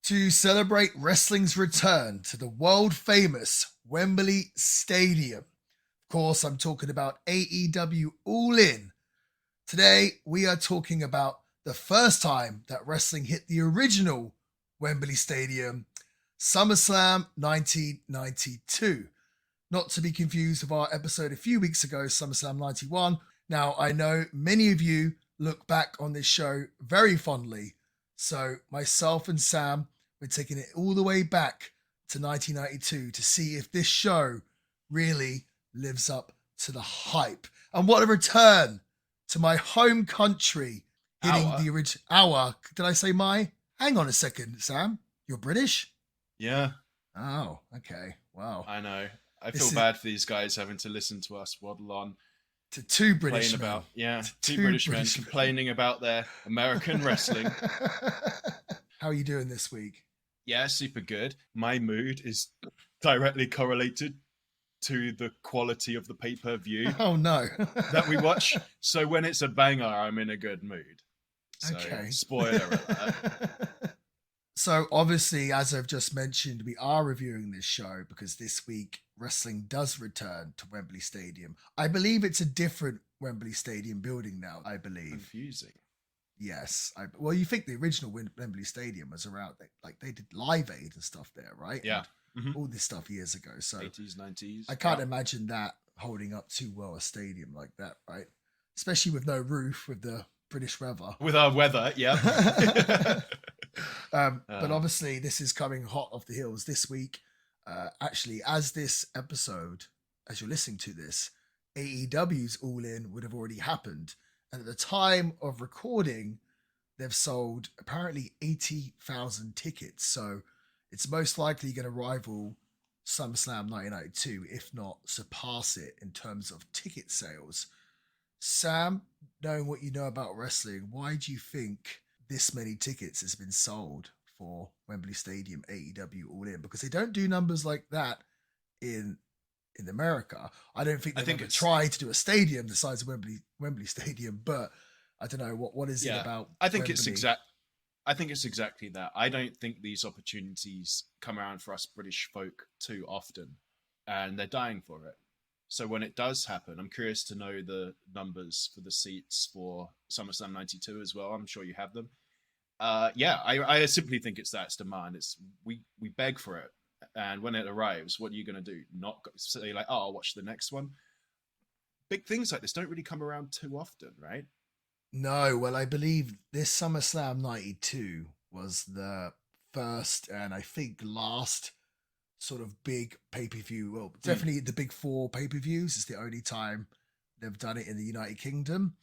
To celebrate wrestling's return to the world famous Wembley Stadium. Of course, I'm talking about AEW All In. Today, we are talking about the first time that wrestling hit the original Wembley Stadium, SummerSlam 1992. Not to be confused with our episode a few weeks ago, SummerSlam 91. Now, I know many of you look back on this show very fondly. So, myself and Sam, we're taking it all the way back to 1992 to see if this show really lives up to the hype. And what a return to my home country, hitting Hour? the original hour. Did I say my? Hang on a second, Sam. You're British? Yeah, Oh, okay. Wow. I know. I This feel is bad for these guys having to listen to us waddle on, to two British complain men. about two Two British men British men. complaining about their American wrestling. How are you doing this week? Yeah, super good. My mood is directly correlated to the quality of the pay-per-view Oh no. that we watch. So when it's a banger, I'm in a good mood. So, Okay. spoiler alert. So obviously, as I've just mentioned, we are reviewing this show because this week wrestling does return to Wembley Stadium. I believe it's a different Wembley Stadium building now, I believe. Confusing. Yes. Well, you think the original Wembley Stadium was around, like they did Live Aid and stuff there, right? Yeah. And all this stuff years ago. So 80s, 90s. I can't imagine that holding up too well a stadium like that, right? Especially with no roof, with the British weather. With our weather, yeah. But obviously, this is coming hot off the heels this week. Actually, as this episode, as you're listening to this, AEW's All In would have already happened. And at the time of recording, they've sold apparently 80,000 tickets. So it's most likely going to rival SummerSlam 1992, if not surpass it in terms of ticket sales. Sam, knowing what you know about wrestling, why do you think this many tickets has been sold for Wembley Stadium AEW All In? Because they don't do numbers like that in America. I don't think they've ever tried to do a stadium the size of Wembley Stadium, but I don't know what is it about. I think Wembley? I think it's exactly that. I don't think these opportunities come around for us British folk too often, and they're dying for it. So when it does happen, I'm curious to know the numbers for the seats for SummerSlam 92 as well. I'm sure you have them. I simply think it's demand. It's we beg for it, and when it arrives, what are you going to do? Not say like, oh, I'll watch the next one. Big things like this don't really come around too often, right? No, well, I believe this SummerSlam 92 was the first and I think last sort of big pay-per-view. Well, definitely the big four pay-per-views is the only time they've done it in the United Kingdom.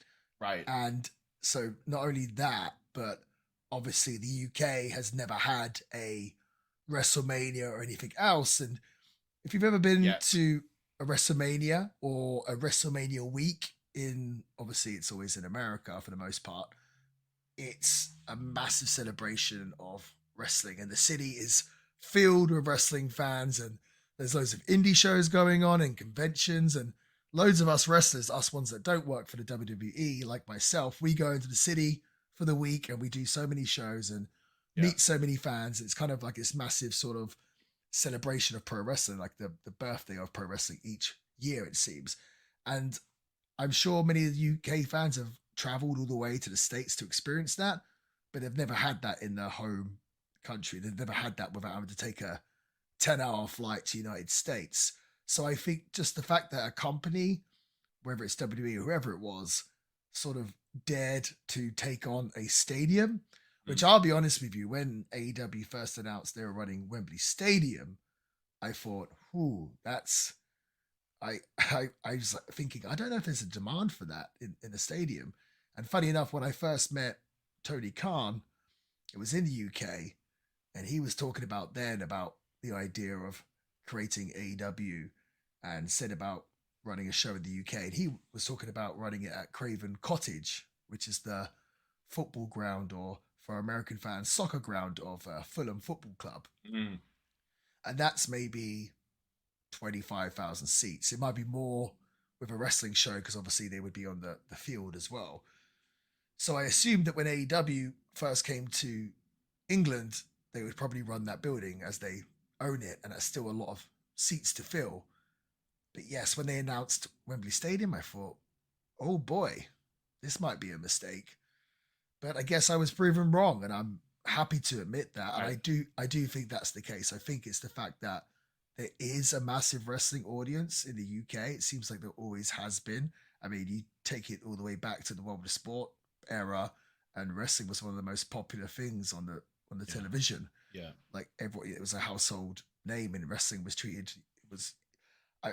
Right. And so not only that, but obviously the UK has never had a WrestleMania or anything else. And if you've ever been to a WrestleMania or a WrestleMania week obviously it's always in America for the most part, it's a massive celebration of wrestling and the city is filled with wrestling fans, and there's loads of indie shows going on and conventions, and loads of us wrestlers, us ones that don't work for the WWE, like myself, we go into the city for the week and we do so many shows and meet so many fans. It's kind of like this massive sort of celebration of pro wrestling, like the birthday of pro wrestling each year, it seems. And I'm sure many of the UK fans have traveled all the way to the States to experience that, but they've never had that in their home country. They've never had that without having to take a 10-hour flight to the United States. So I think just the fact that a company, whether it's WWE or whoever it was, sort of dared to take on a stadium, which I'll be honest with you, when AEW first announced they were running Wembley Stadium, I thought, that's... I was thinking, I don't know if there's a demand for that in the stadium. And funny enough, when I first met Tony Khan, it was in the UK, and he was talking about the idea of creating AEW and said about running a show in the UK. And he was talking about running it at Craven Cottage, which is the football ground, or for American fans, soccer ground of Fulham Football Club. Mm. And that's maybe 25,000 seats. It might be more with a wrestling show because obviously they would be on the field as well. So I assumed that when AEW first came to England, they would probably run that building as they own it, and that's still a lot of seats to fill. But yes, when they announced Wembley Stadium, I thought, oh boy, this might be a mistake. But I guess I was proven wrong, and I'm happy to admit that. And I do think that's the case. I think it's the fact that there is a massive wrestling audience in the UK. It seems like there always has been. I mean, you take it all the way back to the World of Sport era, and wrestling was one of the most popular things on the television. Yeah, like everybody, it was a household name, and wrestling was treated. It was.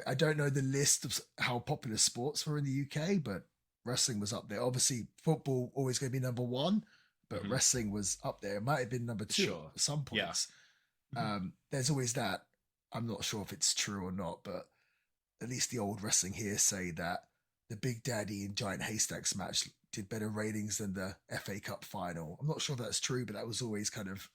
I don't know the list of how popular sports were in the UK, but wrestling was up there. Obviously, football always going to be number one, but wrestling was up there. It might have been number two at some points. Yeah. There's always that. I'm not sure if it's true or not, but at least the old wrestling here say that the Big Daddy and Giant Haystacks match did better ratings than the FA Cup final. I'm not sure if that's true, but that was always kind of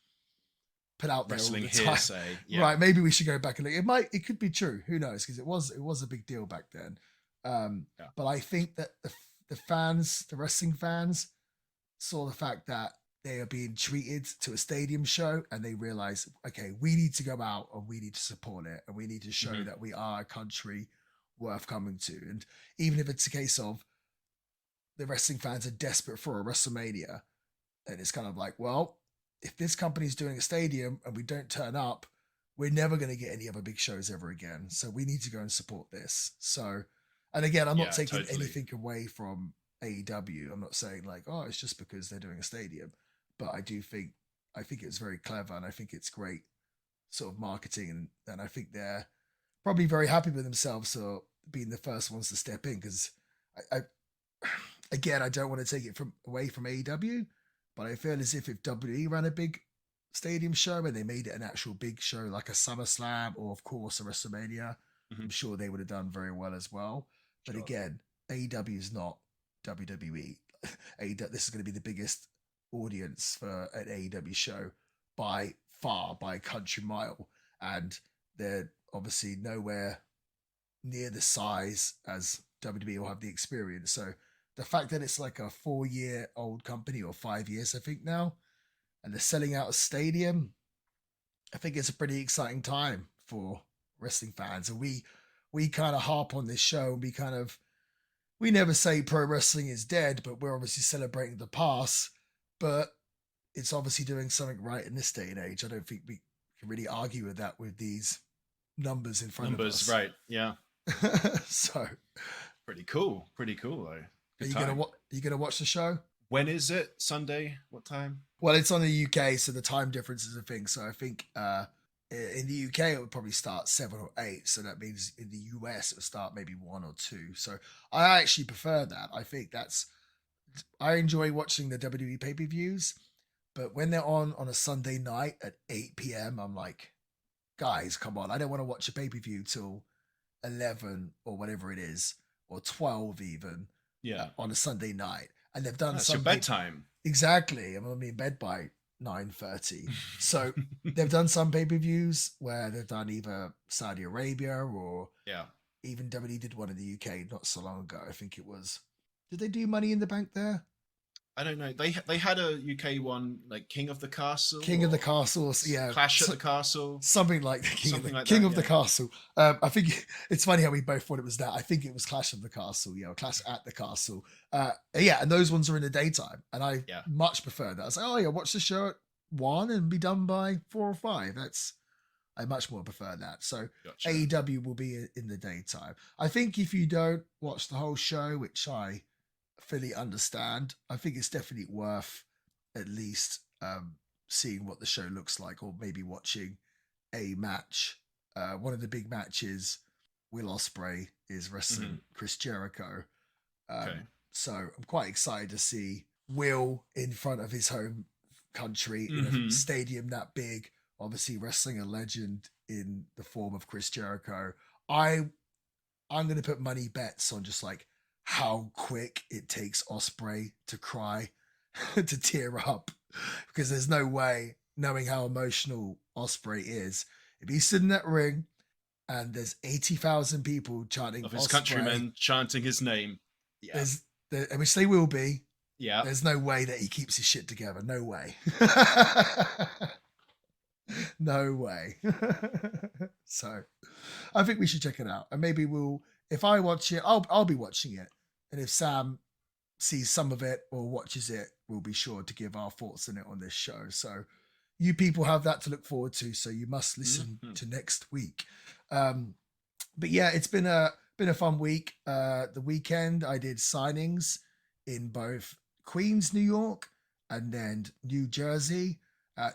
put out there wrestling all the time. Hearsay. Yeah. Right, maybe we should go back and look. It could be true. Who knows? Because it was a big deal back then. But I think that the fans, the wrestling fans, saw the fact that they are being treated to a stadium show, and they realize, okay, we need to go out and we need to support it, and we need to show that we are a country worth coming to. And even if it's a case of the wrestling fans are desperate for a WrestleMania, and it's kind of like, well, if this company's doing a stadium and we don't turn up, we're never going to get any other big shows ever again. So we need to go and support this. So, and again, I'm not taking anything away from AEW. I'm not saying like, oh, it's just because they're doing a stadium, but I think it's very clever, and I think it's great sort of marketing, and I think they're probably very happy with themselves for being the first ones to step in, because I don't want to take it away from AEW, but I feel as if WWE ran a big stadium show and they made it an actual big show like a SummerSlam or of course a WrestleMania, I'm sure they would have done very well as well. But again, AEW is not WWE. This is going to be the biggest audience for an AEW show by far, by a country mile, and they're obviously nowhere near the size as WWE will have the experience. So the fact that it's like a 4-year-old company, or 5 years, I think now, and they're selling out a stadium, I think it's a pretty exciting time for wrestling fans. And we kind of harp on this show, and we never say pro wrestling is dead, but we're obviously celebrating the past. But it's obviously doing something right in this day and age. I don't think we can really argue with that with these numbers in front of us. Right? Yeah. So pretty cool though. Are you gonna watch the show? When is it? Sunday? What time? Well, it's on the UK, so the time difference is a thing. So I think in the UK it would probably start 7 or 8. So that means in the US it would start maybe 1 or 2. So I actually prefer that. I think I enjoy watching the WWE pay-per-views, but when they're on a Sunday night at 8 p.m., I'm like, guys, come on. I don't want to watch a pay-per-view till 11 or whatever it is, or 12 even. Yeah. On a Sunday night. And they've done some bedtime. Exactly. I'm gonna be in bed by 9:30. So they've done some pay-per-views where they've done either Saudi Arabia or even WWE did one in the UK not so long ago. I think it was. Did they do Money in the Bank there? I don't know. They had a UK one, like King of the Castle. King of the Castle, yeah. Clash at the Castle. Something like King of the Castle. I think it's funny how we both thought it was that. I think it was Clash of the Castle, or Clash at the Castle. And those ones are in the daytime, and I much prefer that. I was like, watch the show at 1 and be done by 4 or 5. I much more prefer that. So gotcha. AEW will be in the daytime. I think if you don't watch the whole show, which I fully understand, I think it's definitely worth at least seeing what the show looks like, or maybe watching a match. One of the big matches, Will Ospreay is wrestling Chris Jericho. So I'm quite excited to see Will in front of his home country in a stadium that big, obviously wrestling a legend in the form of Chris Jericho. I'm going to put money bets on just like how quick it takes Ospreay to cry, to tear up, because there's no way, knowing how emotional Ospreay is, if he's sitting in that ring and there's 80,000 people chanting of his Ospreay, countrymen chanting his name, which they will be. Yeah, there's no way that he keeps his shit together. No way. No way. So I think we should check it out. And maybe if I watch it, I'll be watching it. And if Sam sees some of it or watches it, we'll be sure to give our thoughts on it on this show. So you people have that to look forward to. So you must listen to next week. But yeah, it's been a fun week. The weekend I did signings in both Queens, New York, and then New Jersey at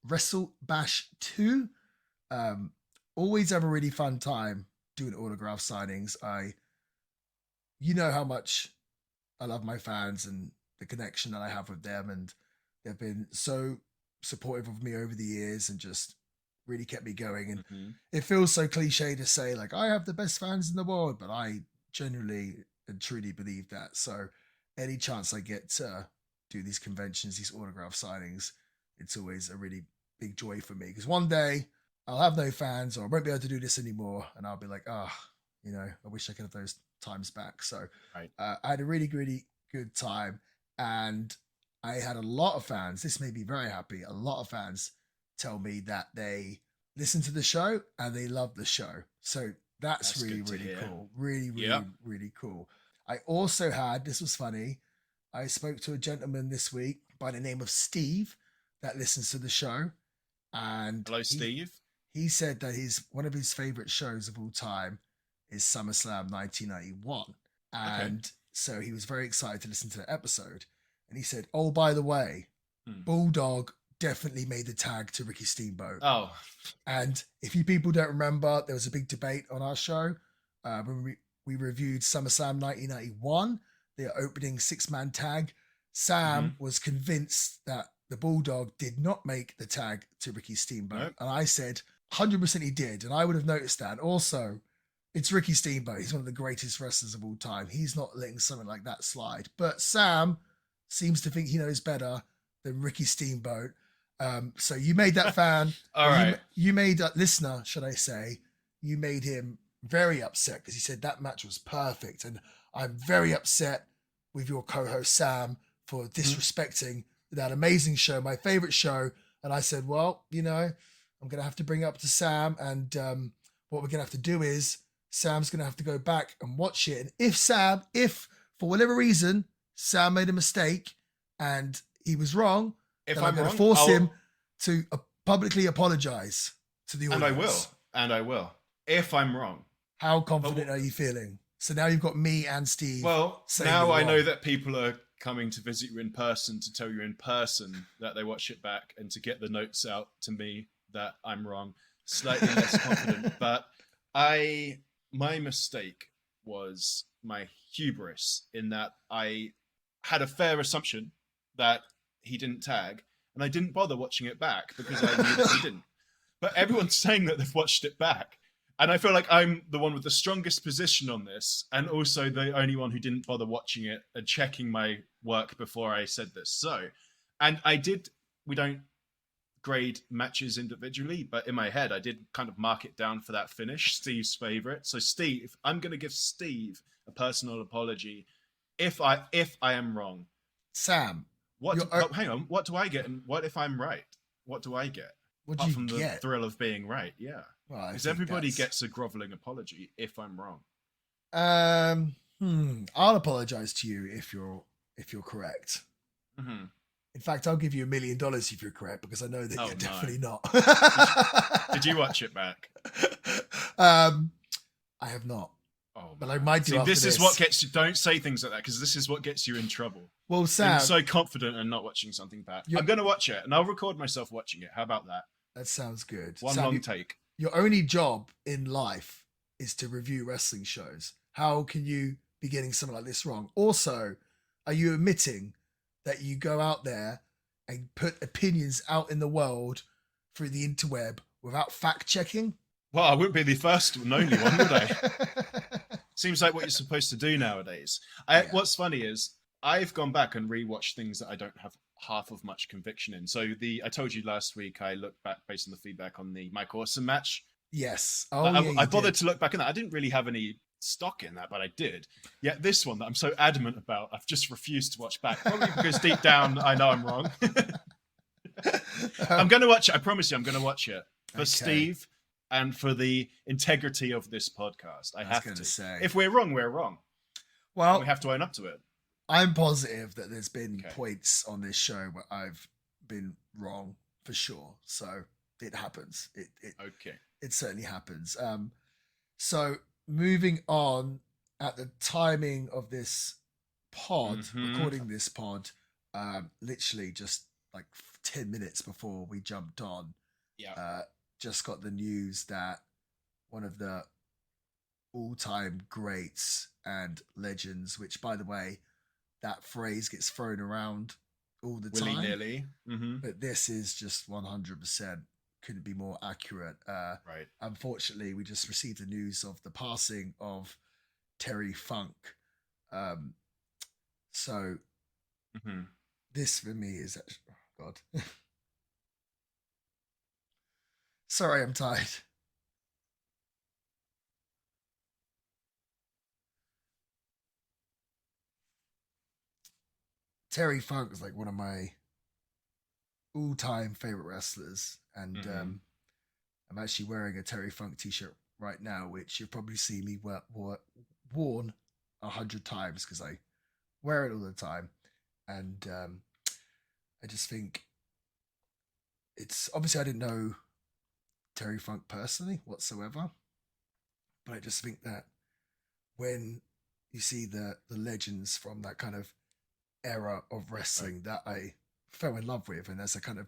Wrestle Bash 2. Always have a really fun time doing autograph signings. You know how much I love my fans and the connection that I have with them, and they've been so supportive of me over the years and just really kept me going. And it feels so cliche to say, like, I have the best fans in the world, but I genuinely and truly believe that. So any chance I get to do these conventions, these autograph signings, it's always a really big joy for me, because one day I'll have no fans or I won't be able to do this anymore, and I'll be like, I wish I could have those times back. So right. I had a really, really good time, and I had a lot of fans. This made me very happy. A lot of fans tell me that they listen to the show and they love the show. So that's really, really cool. Really, really, really cool. I also this was funny. I spoke to a gentleman this week by the name of Steve that listens to the show. And hello, Steve. He said that one of his favorite shows of all time is SummerSlam 1991. And so he was very excited to listen to the episode. And he said, oh, by the way, Bulldog definitely made the tag to Ricky Steamboat. Oh. And if you people don't remember, there was a big debate on our show when we reviewed SummerSlam 1991, the opening 6-man tag. Sam was convinced that the Bulldog did not make the tag to Ricky Steamboat. Nope. And I said, 100% he did. And I would have noticed that. And also, it's Ricky Steamboat. He's one of the greatest wrestlers of all time. He's not letting something like that slide. But Sam seems to think he knows better than Ricky Steamboat. So you made that fan. All right. You made that listener, should I say, you made him very upset because he said that match was perfect. And I'm very upset with your co-host Sam for disrespecting that amazing show, my favorite show. And I said, well, I'm going to have to bring it up to Sam. And what we're going to have to do is Sam's going to have to go back and watch it. And if for whatever reason, Sam made a mistake and he was wrong, if I'm going to force him to publicly apologize to the audience. And I will. If I'm wrong. How confident are you feeling? So now you've got me and Steve. Well, now I know that people are coming to visit you in person to tell you in person that they watch it back and to get the notes out to me that I'm wrong. Slightly less confident. But my mistake was my hubris in that I had a fair assumption that he didn't tag, and I didn't bother watching it back because I knew that he didn't. But everyone's saying that they've watched it back, and I feel like I'm the one with the strongest position on this, and also the only one who didn't bother watching it and checking my work before I said this. So, and we don't grade matches individually, but in my head, I did kind of mark it down for that finish, Steve's favorite. So Steve, I'm going to give Steve a personal apology if I am wrong. Sam. Hang on. What do I get? And what if I'm right? What do I get? What do you get? The thrill of being right. Yeah. Well, because everybody gets a groveling apology if I'm wrong. I'll apologize to you if you're correct. Mm-hmm. In fact, I'll give you $1 million if you're correct, because I know that you're definitely not. Did you watch it back? I have not. Oh, but I might do. See, this is what gets you. Don't say things like that, because this is what gets you in trouble. Well, Sam, I'm so confident and not watching something back. I'm going to watch it, and I'll record myself watching it. How about that? That sounds good. One long take. Your only job in life is to review wrestling shows. How can you be getting something like this wrong? Also, are you admitting that you go out there and put opinions out in the world through the interweb without fact checking? Well, I wouldn't be the first and only one, would I? Seems like what you're supposed to do nowadays. What's funny is I've gone back and rewatched things that I don't have half of much conviction in. So I told you last week I looked back based on the feedback on the Mike Awesome match. Yes. I bothered to look back in that. I didn't really have any stock in that, but I did. Yet this one that I'm so adamant about, I've just refused to watch back. Probably because deep down I know I'm wrong. I'm going to watch it. I promise you, I'm going to watch it for Okay. Steve and for the integrity of this podcast. I have to. Say. If we're wrong, we're wrong. Well, we have to own up to it. I'm positive that there's been points on this show where I've been wrong for sure. So it happens. It certainly happens. So moving on, at the timing of this pod, recording this pod, literally just like 10 minutes before we jumped on, just got the news that one of the all-time greats and legends, which, by the way, that phrase gets thrown around all the time. Willy-nilly. But this is just 100%, couldn't be more accurate. Right. Unfortunately, we just received the news of the passing of Terry Funk. So this for me is actually, oh God. Sorry, I'm tired. Terry Funk is like one of my all-time favorite wrestlers, and I'm actually wearing a Terry Funk t-shirt right now, which you've probably seen me worn 100 times because I wear it all the time. And I just think it's obviously, I didn't know Terry Funk personally whatsoever, but I just think that when you see the legends from that kind of era of wrestling that I fell in love with, and as I kind of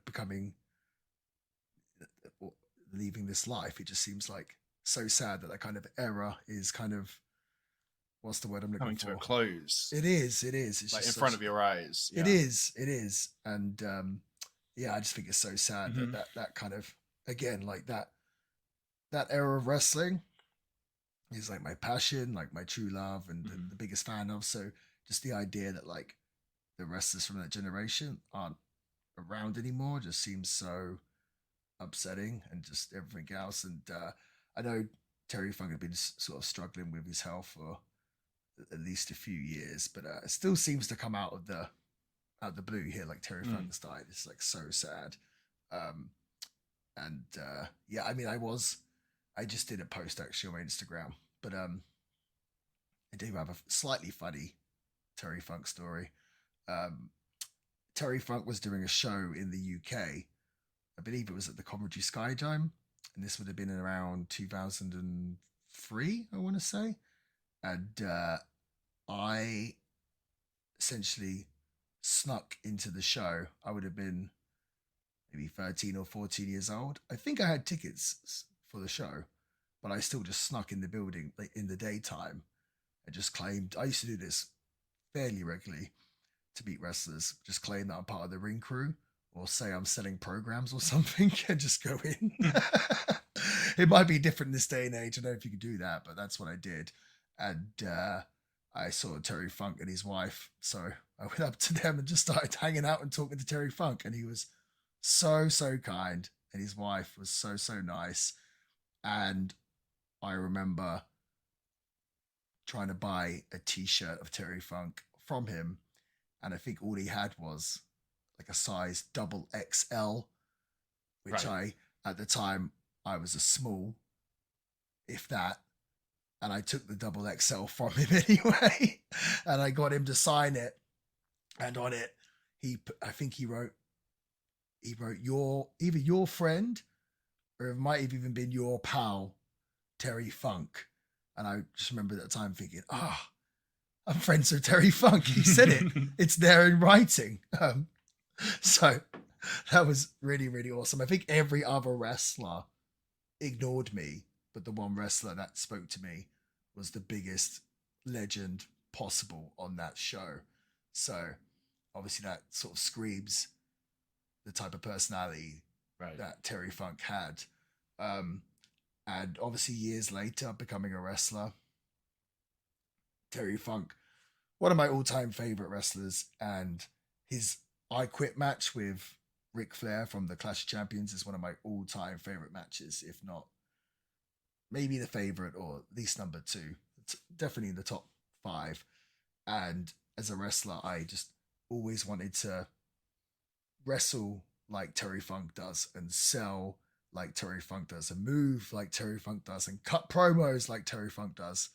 leaving this life, it just seems like so sad that kind of era is kind of, what's the word I'm looking coming for? To a close. It is. It's like just in front of your eyes. Yeah. It is. And I just think it's so sad that kind of, again, like that era of wrestling is like my passion, like my true love, and the biggest fan of. So just the idea that like the wrestlers from that generation aren't around anymore just seems so upsetting, and just everything else. And I know Terry Funk had been sort of struggling with his health for at least a few years, but it still seems to come out of the blue here, like Terry Funk's died. It's like so sad. I mean, I just did a post actually on my Instagram, but I do have a slightly funny Terry Funk story. Terry Funk was doing a show in the UK. I believe it was at the Coventry Skydome, and this would have been around 2003, I want to say. And I essentially snuck into the show. I would have been maybe 13 or 14 years old. I think I had tickets for the show, but I still just snuck in the building like in the daytime. I just claimed, I used to do this fairly regularly to beat wrestlers, just claim that I'm part of the ring crew, or say I'm selling programs or something, and just go in. It might be different in this day and age. I don't know if you could do that, but that's what I did. And I saw Terry Funk and his wife, so I went up to them and just started hanging out and talking to Terry Funk, and he was so kind, and his wife was so nice. And I remember trying to buy a t-shirt of Terry Funk from him, and I think all he had was like a size double XL, which at the time I was a small, if that, and I took the double XL from him anyway, and I got him to sign it, and on it I think he wrote either your friend, or it might have even been your pal Terry Funk. And I just remember at the time thinking, I'm friends with Terry Funk. He said it. It's there in writing. So that was really awesome. I think every other wrestler ignored me, but the one wrestler that spoke to me was the biggest legend possible on that show. So obviously that sort of screams the type of personality that Terry Funk had. And obviously years later, becoming a wrestler, Terry Funk, one of my all-time favorite wrestlers, and his I Quit match with Ric Flair from the Clash of Champions is one of my all-time favorite matches, if not maybe the favorite, or at least number 2. It's definitely in the top 5. And as a wrestler, I just always wanted to wrestle like Terry Funk does and sell like Terry Funk does and move like Terry Funk does and cut promos like Terry Funk does.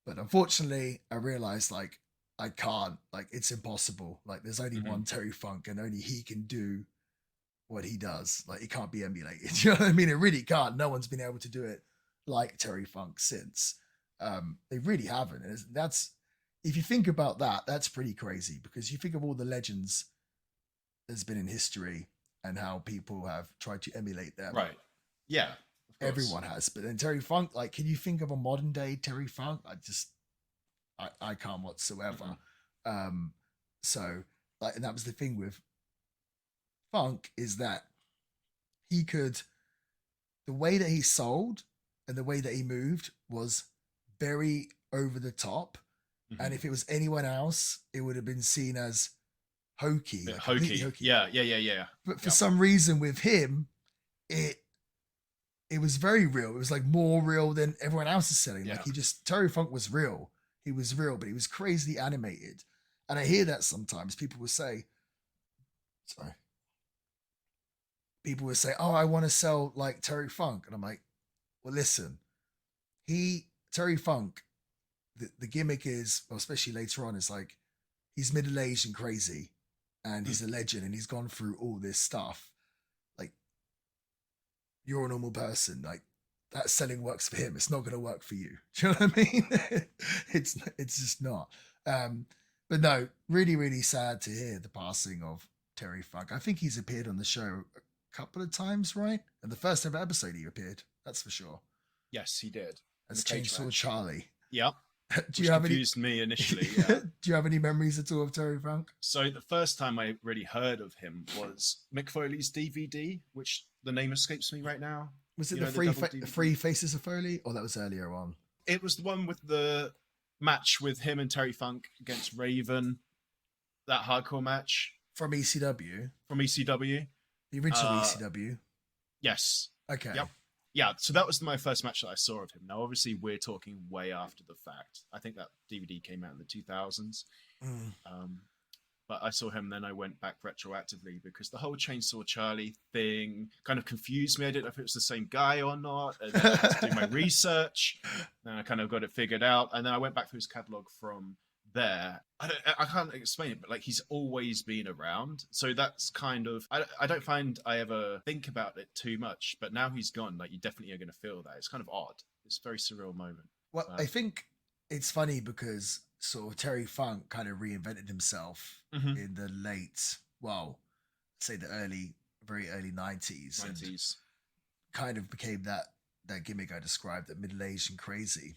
But unfortunately, I realized like I can't, like it's impossible. Like there's only one Terry Funk and only he can do what he does. Like it can't be emulated. You know what I mean? It really can't. No one's been able to do it like Terry Funk since. They really haven't. And that's, if you think about that, that's pretty crazy because you think of all the legends there's been in history and how people have tried to emulate them. Right. Yeah. Everyone has. But then Terry Funk, like, can you think of a modern day Terry Funk? I can't whatsoever. So like, and that was the thing with Funk is that he could, the way that he sold and the way that he moved was very over the top. And if it was anyone else, it would have been seen as hokey. Like hokey. Yeah. But for some reason with him, it was very real. It was like more real than everyone else is selling. Like Terry Funk was real. He was real, but he was crazily animated. And I hear that sometimes people will say, oh, I want to sell like Terry Funk. And I'm like, well, listen, Terry Funk, the gimmick is, well, especially later on, is like, he's middle-aged and crazy and he's a legend and he's gone through all this stuff. Like, you're a normal person. Like, that selling works for him. It's not going to work for you. Do you know what I mean? It's just not. But no, really, really sad to hear the passing of Terry Funk. I think he's appeared on the show a couple of times, right? And the first ever episode he appeared, that's for sure. Yes, he did. As Chainsaw Charlie. Yep. Do you have confused me initially? Yeah. Do you have any memories at all of Terry Funk? So the first time I really heard of him was Mick Foley's DVD, which the name escapes me right now. Was it the Three Faces of Foley, or that was earlier on? It was the one with the match with him and Terry Funk against Raven, that hardcore match from ECW. The original ECW. Yes. Okay. Yep. Yeah, so that was my first match that I saw of him. Now, obviously, we're talking way after the fact. I think that DVD came out in the 2000s. But I saw him, then I went back retroactively because the whole Chainsaw Charlie thing kind of confused me. I didn't know if it was the same guy or not. And then I had to do my research. Then I kind of got it figured out. And then I went back through his catalogue from there. I can't explain it, but like he's always been around. So that's kind of, I don't find I ever think about it too much. But now he's gone, like you definitely are going to feel that. It's kind of odd. It's a very surreal moment. Well, I think it's funny because sort of Terry Funk kind of reinvented himself in the late, well, say the very early 90s. And kind of became that gimmick I described, that middle-aged and crazy.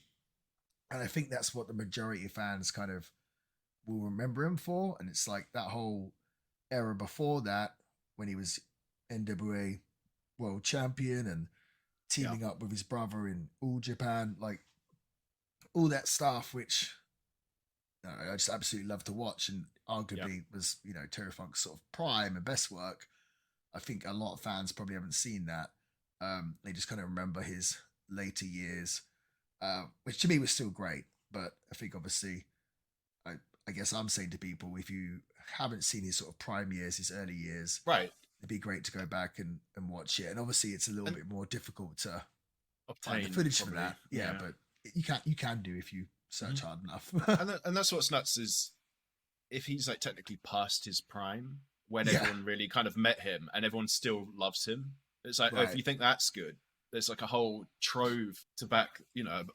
And I think that's what the majority of fans kind of will remember him for. And it's like that whole era before that, when he was NWA World Champion and teaming up with his brother in All Japan, like all that stuff, which I just absolutely love to watch, and arguably was, Terry Funk's sort of prime and best work. I think a lot of fans probably haven't seen that. They just kind of remember his later years, which to me was still great. But I think obviously, I guess I'm saying to people, if you haven't seen his sort of prime years, his early years, right, it'd be great to go back and watch it. And obviously, it's a little bit more difficult to obtain find the footage probably. for that. Yeah, but you can do if you search hard enough. and that's what's nuts is if he's like technically past his prime when everyone really kind of met him and everyone still loves him. It's like, if you think that's good, there's like a whole trove to back,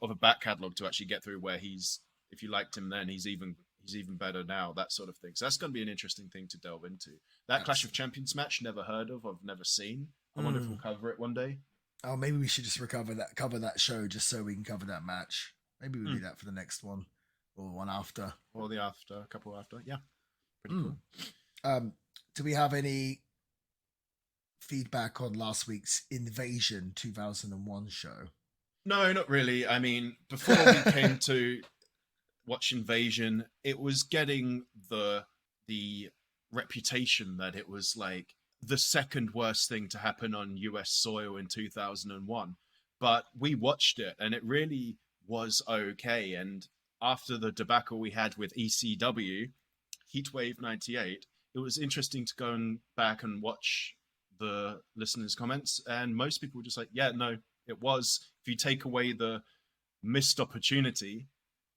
of a back catalogue to actually get through where if you liked him then, he's even better now, that sort of thing. So that's going to be an interesting thing to delve into. That Clash of Champions match, never heard of, I've never seen. I wonder if we'll cover it one day. Oh, maybe we should just cover that show just so we can cover that match. Maybe we'll do that for the next one or one after. Or the after, a couple after. Yeah. Pretty cool. Do we have any feedback on last week's Invasion 2001 show? No, not really. I mean, before we came to watch Invasion, it was getting the reputation that it was like the second worst thing to happen on US soil in 2001. But we watched it and it really was okay. And after the debacle we had with ECW, Heatwave 98, it was interesting to go and back and watch the listeners' comments, and most people were just like, yeah, no, it was. If you take away the missed opportunity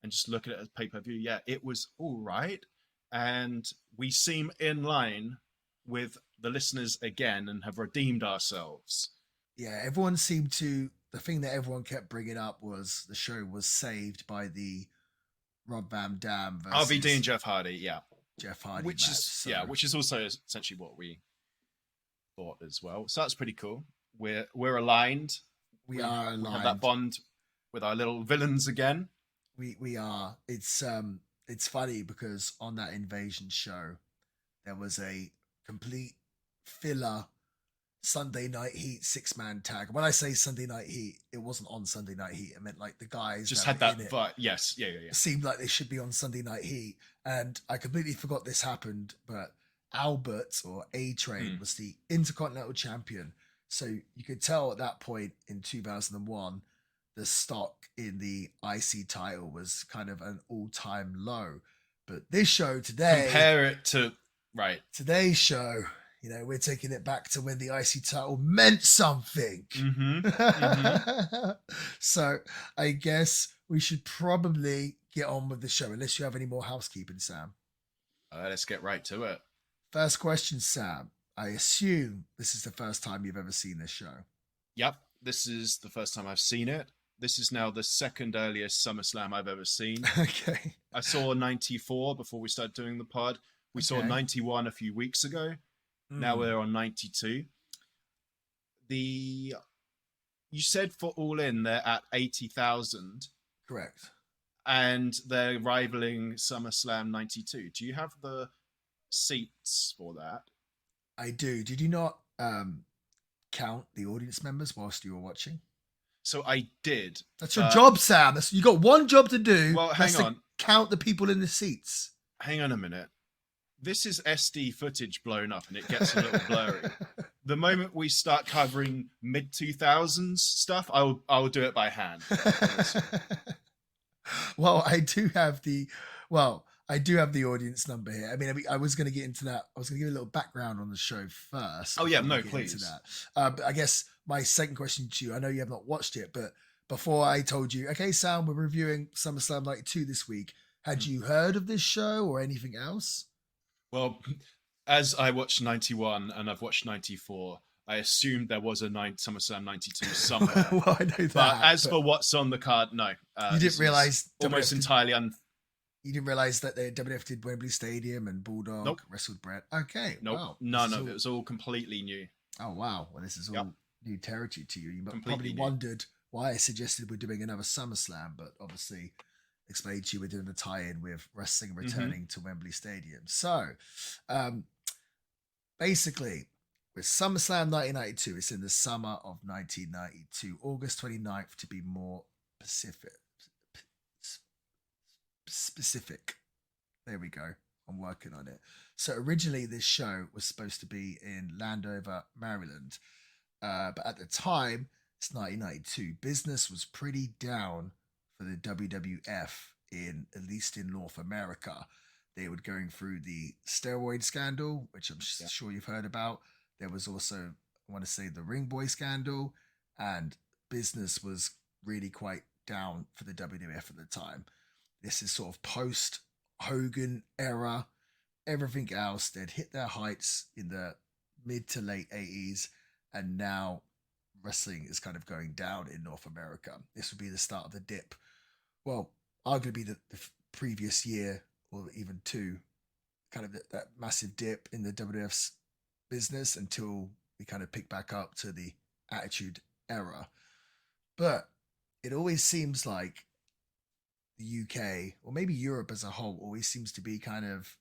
and just look at it as pay-per-view, yeah, it was all right. And we seem in line with the listeners again and have redeemed ourselves. Yeah, everyone seemed to. The thing that everyone kept bringing up was the show was saved by the Rob Van Dam versus RVD and Jeff Hardy, yeah. Jeff Hardy which match, is so. which is also essentially what we thought as well. So that's pretty cool. We're aligned. We are aligned. We have that bond with our little villains again. We are. It's funny because on that Invasion show, there was a complete filler Sunday Night Heat 6-man tag. When I say Sunday Night Heat, it wasn't on Sunday Night Heat. I meant like the guys just that had that vibe. Yes, yeah. Seemed like they should be on Sunday Night Heat, and I completely forgot this happened. But Albert or A Train was the Intercontinental Champion, so you could tell at that point in 2001, the stock in the IC title was kind of an all-time low. But this show today, compare it to today's show. You know, we're taking it back to when the IC title meant something. So I guess we should probably get on with the show, unless you have any more housekeeping, Sam. Let's get right to it. First question, Sam. I assume this is the first time you've ever seen this show. Yep, this is the first time I've seen it. This is now the second earliest SummerSlam I've ever seen. Okay. I saw 94 before we started doing the pod. We saw 91 a few weeks ago. Now we're on 92. You said for All In they're at 80,000. Correct. And they're rivaling SummerSlam 92. Do you have the seats for that? I do. Did you not count the audience members whilst you were watching? So I did. That's your job, Sam. You got one job to do. Well, hang on. Count the people in the seats. Hang on a minute. This is SD footage blown up and it gets a little blurry. The moment we start covering mid-2000s stuff, I'll do it by hand. Well, I do have the audience number here. I mean, I was going to get into that. I was going to give a little background on the show first. Oh yeah, no, please. But I guess my second question to you, I know you have not watched it, but before I told you, okay, Sam, we're reviewing SummerSlam 92 this week. Had you heard of this show or anything else? Well, as I watched 91 and I've watched 94, I assumed there was a SummerSlam 92 somewhere. Well, I know that. But as for what's on the card, no. You didn't realize almost entirely You didn't realize that the WWF did Wembley Stadium and Bulldog wrestled Brett. Okay. Nope. Wow. None of it. It was all completely new. Oh wow. Well, this is all new territory to you. You probably new. wondered why I suggested we're doing another SummerSlam, but obviously explained to you we're doing a tie-in with wrestling returning to Wembley Stadium. So, basically, with SummerSlam 1992, it's in the summer of 1992, August 29th to be more specific. There we go. I'm working on it. So originally this show was supposed to be in Landover, Maryland. But at the time, it's 1992. Business was pretty down for the WWF at least in North America. They were going through the steroid scandal, which I'm sure you've heard about. There was also, I want to say, the Ring Boy scandal, and business was really quite down for the WWF at the time. This is sort of post Hogan era. Everything else, they'd hit their heights in the mid to late 80s, and now wrestling is kind of going down in North America. This would be the start of the dip. Well, arguably the previous year or even two, kind of that massive dip in the WWF's business until we kind of pick back up to the Attitude Era. But it always seems like the UK, or maybe Europe as a whole, always seems to be kind of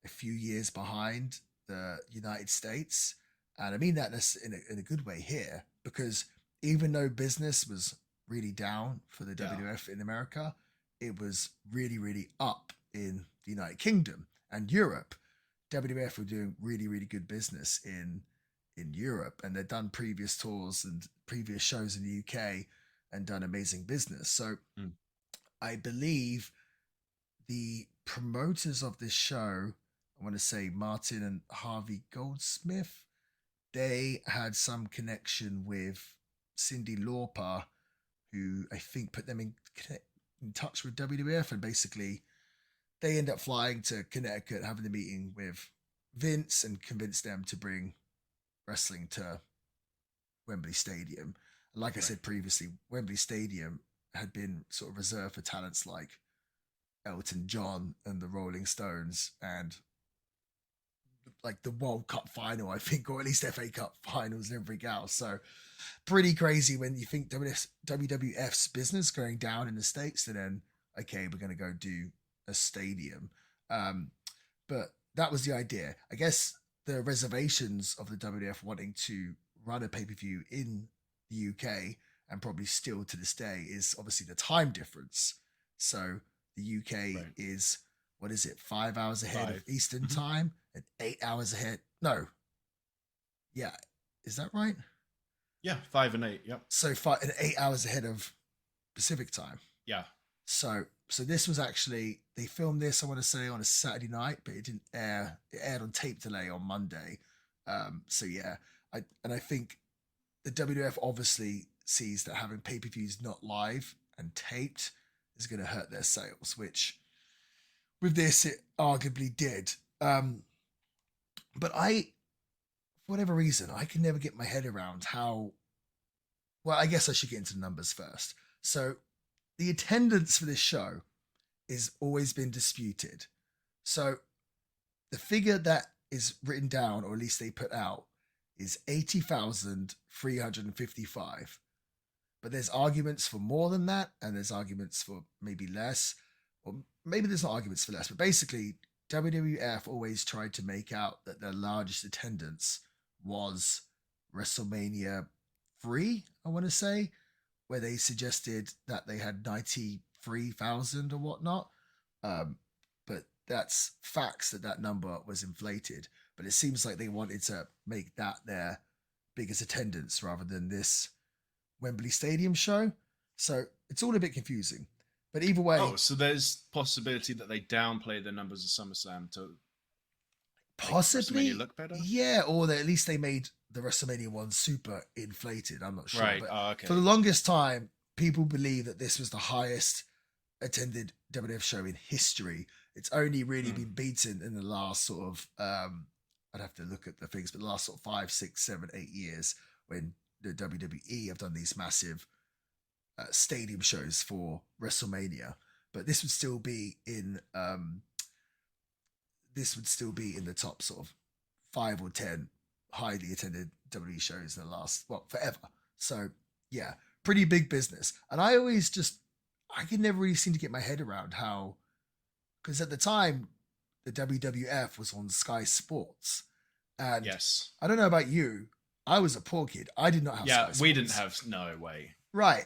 a few years behind the United States. And I mean that in a good way here, because even though business was really down for the WWF in America, it was really, really up in the United Kingdom and Europe. WWF were doing really, really good business in Europe, and they'd done previous tours and previous shows in the UK and done amazing business. So I believe the promoters of this show, I I want to say Martin and Harvey Goldsmith. They had some connection with Cyndi Lauper, who I think put them in touch with WWF, and basically they end up flying to Connecticut, having a meeting with Vince, and convince them to bring wrestling to Wembley Stadium. And like I said previously, Wembley Stadium had been sort of reserved for talents like Elton John and the Rolling Stones, and like the World Cup final, I think, or at least FA Cup finals and everything else. So pretty crazy when you think WWF's business going down in the States, and then, okay, we're going to go do a stadium. But that was the idea. I guess the reservations of the WWF wanting to run a pay-per-view in the UK, and probably still to this day, is obviously the time difference. So the UK is, what is it, 5 hours ahead of Eastern time and 8 hours ahead. No. Yeah. Is that right? Yeah, 5 and 8. Yep. So 8 hours ahead of Pacific time. Yeah. So this was actually, they filmed this, I want to say, on a Saturday night, but it didn't air. It aired on tape delay on Monday. So yeah, I think the WWF obviously sees that having pay-per-views not live and taped is going to hurt their sales, which with this it arguably did. But for whatever reason, I can never get my head around how, well, I guess I should get into the numbers first. So the attendance for this show has always been disputed. So the figure that is written down, or at least they put out, is 80,355. But there's arguments for more than that, and there's arguments for maybe less, or maybe there's not arguments for less. But basically, WWF always tried to make out that their largest attendance was WrestleMania 3, I want to say, where they suggested that they had 93,000 or whatnot. But that's facts that number was inflated. But it seems like they wanted to make that their biggest attendance rather than this Wembley Stadium show. So it's all a bit confusing. But either way... Oh, so there's possibility that they downplay the numbers of SummerSlam to possibly make WrestleMania look better? Yeah, or at least they made the WrestleMania one super inflated. I'm not sure. Right. But Okay. for the longest time, people believe that this was the highest attended WWF show in history. It's only really been beaten in the last sort of, I'd have to look at the things, but the last sort of 5, 6, 7, 8 years, when the WWE have done these massive stadium shows for WrestleMania. But this would still be in the top sort of 5 or 10 highly attended WWE shows in the last, well, forever. So yeah, pretty big business. And I could never really seem to get my head around how, because at the time the WWF was on Sky Sports, and yes, I don't know about you, I was a poor kid. I did not have Sky Sports. Yeah, we didn't have, no way. Right.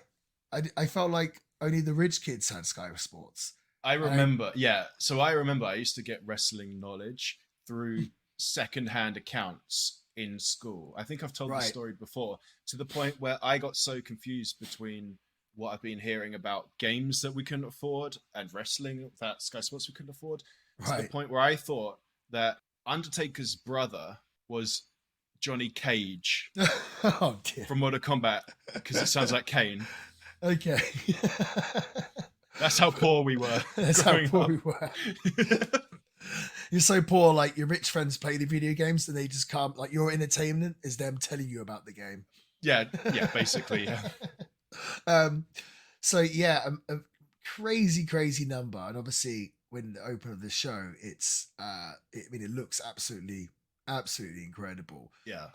I felt like only the rich kids had Sky Sports. I remember, so I remember I used to get wrestling knowledge through secondhand accounts in school. I think I've told this story before, to the point where I got so confused between what I've been hearing about games that we couldn't afford and wrestling that Sky Sports we couldn't afford, to the point where I thought that Undertaker's brother was Johnny Cage oh, dear. from Mortal Kombat, because it sounds like Kane. Okay. That's how poor we were. That's how poor we were. You're so poor, like your rich friends play the video games and they just come, like your entertainment is them telling you about the game. Yeah, basically, yeah. So yeah, a crazy number. And obviously when the open of the show, it looks absolutely incredible. Yeah.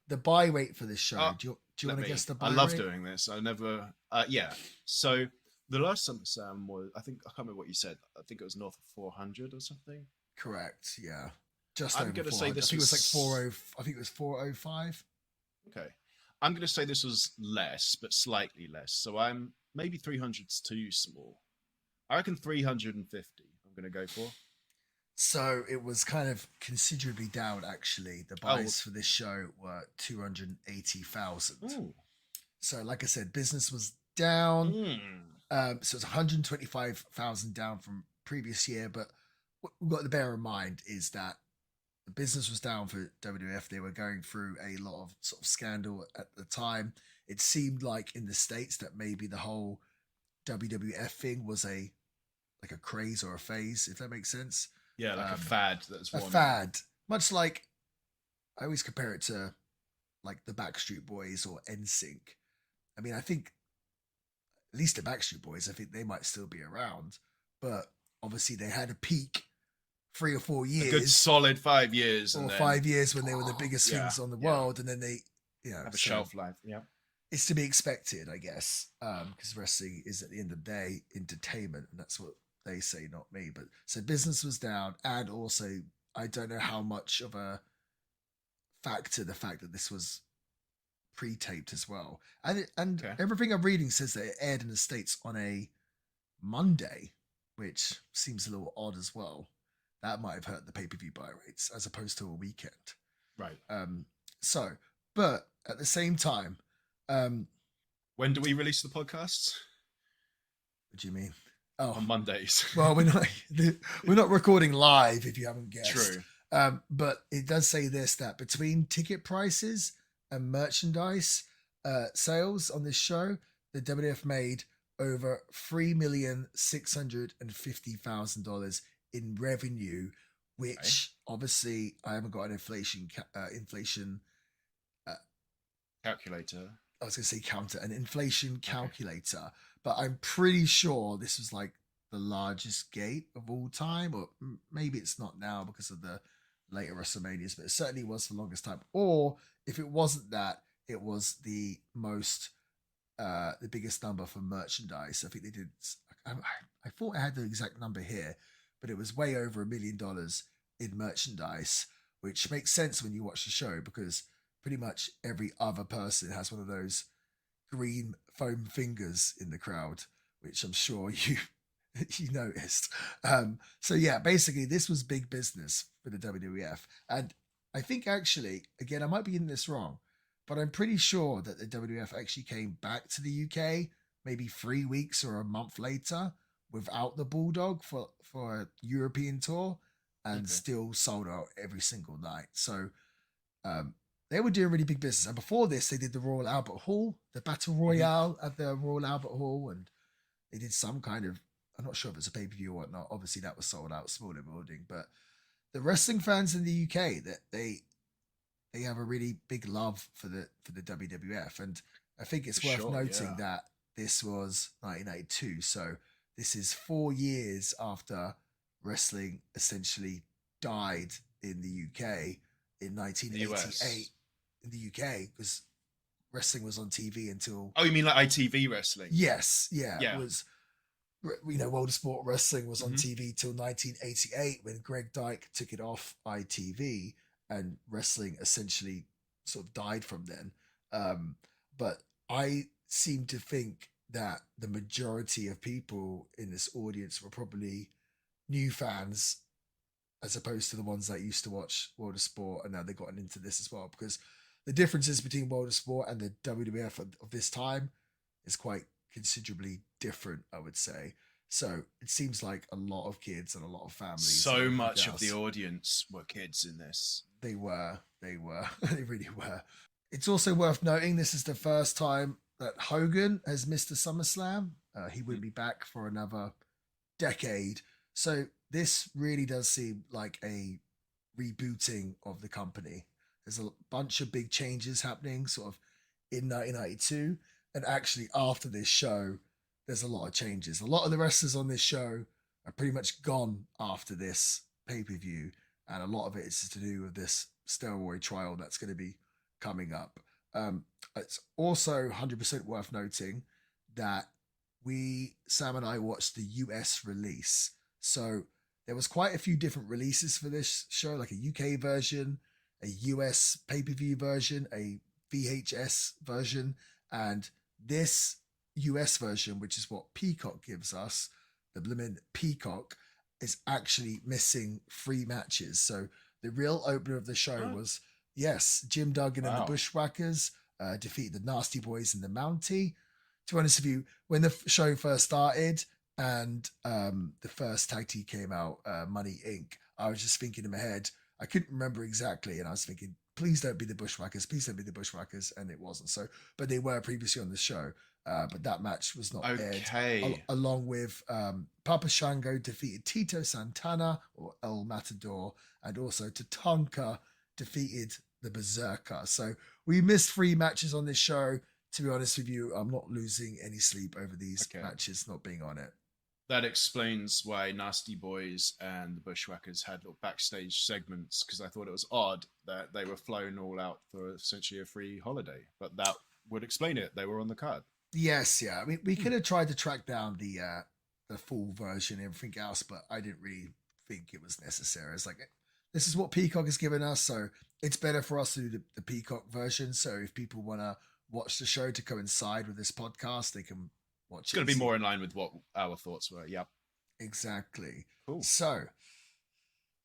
The buy rate for this show, do you want to guess the buy rate? I love doing this. I never, so the last SummerSlam was, I can't remember what you said. I think it was north of 400 or something. Correct. Yeah. Just I'm over going to say this I think it was like 40. I think it was 405. Okay. I'm going to say this was less, but slightly less. So I'm maybe 300's too small. I reckon 350 I'm going to go for. So it was kind of considerably down, actually. The buys for this show were 280,000. So like I said, business was down. So it's 125,000 down from previous year, but what we've got to bear in mind is that the business was down for WWF. They were going through a lot of sort of scandal at the time. It seemed like in the States that maybe the whole WWF thing was a like a craze or a phase, if that makes sense. Yeah, like a fad that's a one. fad, much like I always compare it to like the Backstreet Boys or NSYNC. I mean, I think at least the Backstreet Boys, I think they might still be around, but obviously they had a peak 3 or 4 years, A good solid 5 years, or and then 5 years when they were the biggest things on the world, and then they, have a shelf life. Yeah, it's to be expected, I guess, because wrestling is at the end of the day entertainment, and that's what they say, not me. But so business was down, and also I don't know how much of a factor the fact that this was pre-taped as well, and everything I'm reading says that it aired in the States on a Monday, which seems a little odd as well. That might have hurt the pay-per-view buy rates as opposed to a weekend. right. So, but at the same time, when do we release the podcasts? what do you mean? Oh, on Mondays. Well, we're not recording live, if you haven't guessed. True. But it does say this, that between ticket prices and merchandise sales on this show, the WWF made over $3,650,000 in revenue, which obviously I haven't got an inflation calculator. I was going to say an inflation calculator, but I'm pretty sure this was like the largest gate of all time, or maybe it's not now because of the later WrestleManias, but it certainly was for the longest time. Or if it wasn't that, it was the biggest number for merchandise. I think they did. I thought I had the exact number here, but it was way over $1 million in merchandise, which makes sense when you watch the show because pretty much every other person has one of those green foam fingers in the crowd, which I'm sure you noticed. So yeah, basically this was big business for the WWF. And I think actually, again, I might be getting this wrong, but I'm pretty sure that the WWF actually came back to the UK maybe 3 weeks or a month later without the Bulldog for a European tour and still sold out every single night. So they were doing really big business. And before this, they did the Royal Albert Hall, the Battle Royale at the Royal Albert Hall, and they did some kind of, I'm not sure if it's a pay-per-view or whatnot. Obviously, that was sold out, smaller building. But the wrestling fans in the UK, that they have a really big love for the WWF, and I think it's worth noting that this was 1992, so this is 4 years after wrestling essentially died in the UK in 1988. In the UK, because wrestling was on TV until... Oh, you mean like ITV wrestling? Yes, yeah. It was, World of Sport Wrestling was on TV till 1988 when Greg Dyke took it off ITV, and wrestling essentially sort of died from then. But I seem to think that the majority of people in this audience were probably new fans as opposed to the ones that used to watch World of Sport, and now they've gotten into this as well, because the differences between World of Sport and the WWF of this time is quite considerably different, I would say. So it seems like a lot of kids and a lot of families. So much of the audience were kids in this. They were. They really were. It's also worth noting this is the first time that Hogan has missed a SummerSlam. He wouldn't be back for another decade. So this really does seem like a rebooting of the company. There's a bunch of big changes happening sort of in 1992. And actually after this show, there's a lot of changes. A lot of the wrestlers on this show are pretty much gone after this pay-per-view. And a lot of it is to do with this steroid trial that's going to be coming up. It's also 100% worth noting that Sam and I watched the US release. So there was quite a few different releases for this show, like a UK version, a US pay-per-view version, a VHS version, and this US version, which is what Peacock gives us, the blimmin' Peacock, is actually missing 3 matches. So the real opener of the show was, Jim Duggan and the Bushwhackers defeated the Nasty Boys and the Mountie. To be honest with you, when the show first started, and the first tag team came out, Money Inc., I was just thinking in my head, I couldn't remember exactly, and I was thinking, please don't be the Bushwhackers, please don't be the Bushwhackers, and it wasn't. So, but they were previously on the show, but that match was not aired. Along with Papa Shango defeated Tito Santana, or El Matador, and also Tatanka defeated the Berserker. So we missed 3 matches on this show. To be honest with you, I'm not losing any sleep over these matches not being on it. That explains why Nasty Boys and the Bushwhackers had little backstage segments, because I thought it was odd that they were flown all out for essentially a free holiday. But that would explain it. They were on the card. Yes, yeah. I mean, we could have tried to track down the full version and everything else, but I didn't really think it was necessary. It's like, this is what Peacock has given us, so it's better for us to do the Peacock version. So if people want to watch the show to coincide with this podcast, they can watch it. It's going to be more in line with what our thoughts were. Yep. Exactly. Cool. So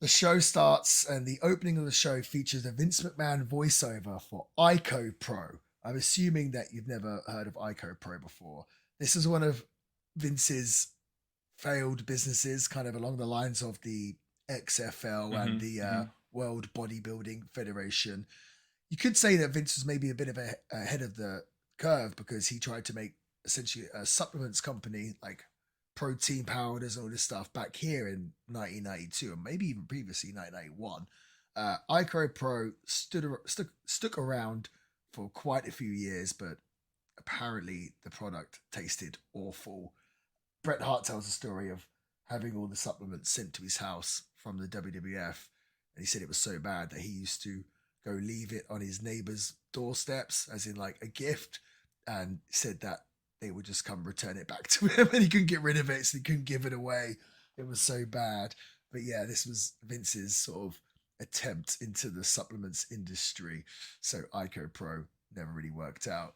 the show starts, and the opening of the show features a Vince McMahon voiceover for Ico Pro. I'm assuming that you've never heard of Ico Pro before. This is one of Vince's failed businesses, kind of along the lines of the XFL and the World Bodybuilding Federation. You could say that Vince was maybe a bit of ahead of the curve, because he tried to make essentially a supplements company like protein powders and all this stuff back here in 1992, and maybe even previously 1991. Ico Pro stuck around for quite a few years, but apparently the product tasted awful. Bret Hart tells a story of having all the supplements sent to his house from the WWF, and he said it was so bad that he used to go leave it on his neighbor's doorsteps as in like a gift, and said that they would just come return it back to him, and he couldn't get rid of it, so he couldn't give it away. It was so bad. But yeah, this was Vince's sort of attempt into the supplements industry. So Ico Pro never really worked out.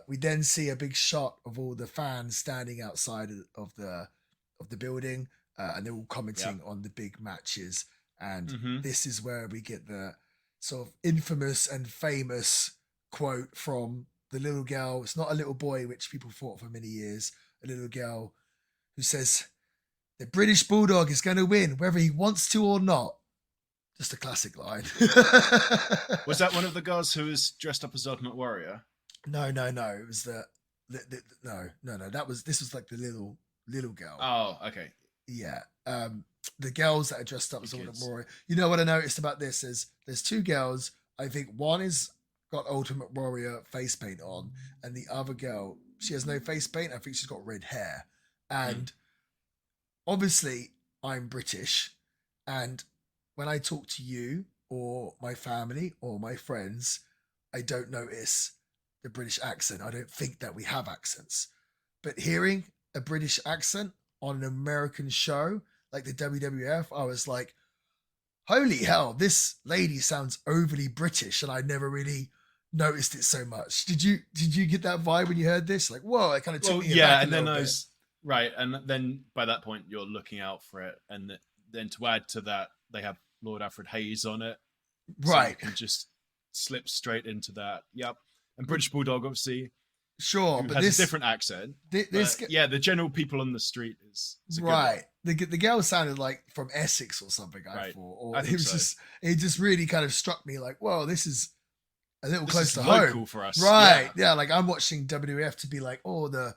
We then see a big shot of all the fans standing outside of the building, and they're all commenting on the big matches. And this is where we get the sort of infamous and famous quote from the little girl. It's not a little boy, which people thought for many years. A little girl who says, "The British Bulldog is going to win, whether he wants to or not." Just a classic line. Was that one of the girls who was dressed up as Ultimate Warrior? No. It was no. This was like the little girl. Oh, okay. Yeah. The girls that are dressed up as Ultimate Warrior. You know what I noticed about this is there's 2 girls. I think one is got Ultimate Warrior face paint on, and the other girl, she has no face paint. I think she's got red hair. And obviously I'm British, and when I talk to you or my family or my friends, I don't notice the British accent. I don't think that we have accents. But hearing a British accent on an American show like the WWF, I was like, holy hell, this lady sounds overly British, and I never really noticed it so much. Did you get that vibe when you heard this? Like, whoa, it kind of took me aback and then I was right, and then by that point you're looking out for it, and then to add to that, they have Lord Alfred Hayes on it, right? So you can just slip straight into that. Yep, and British Bulldog, obviously, sure, but has a different accent. The general people on the street is right. The girl sounded like from Essex or something. I thought, or it just really kind of struck me like, whoa, this is a little close to home for us, right? Yeah, like I'm watching WWF to be like, oh, the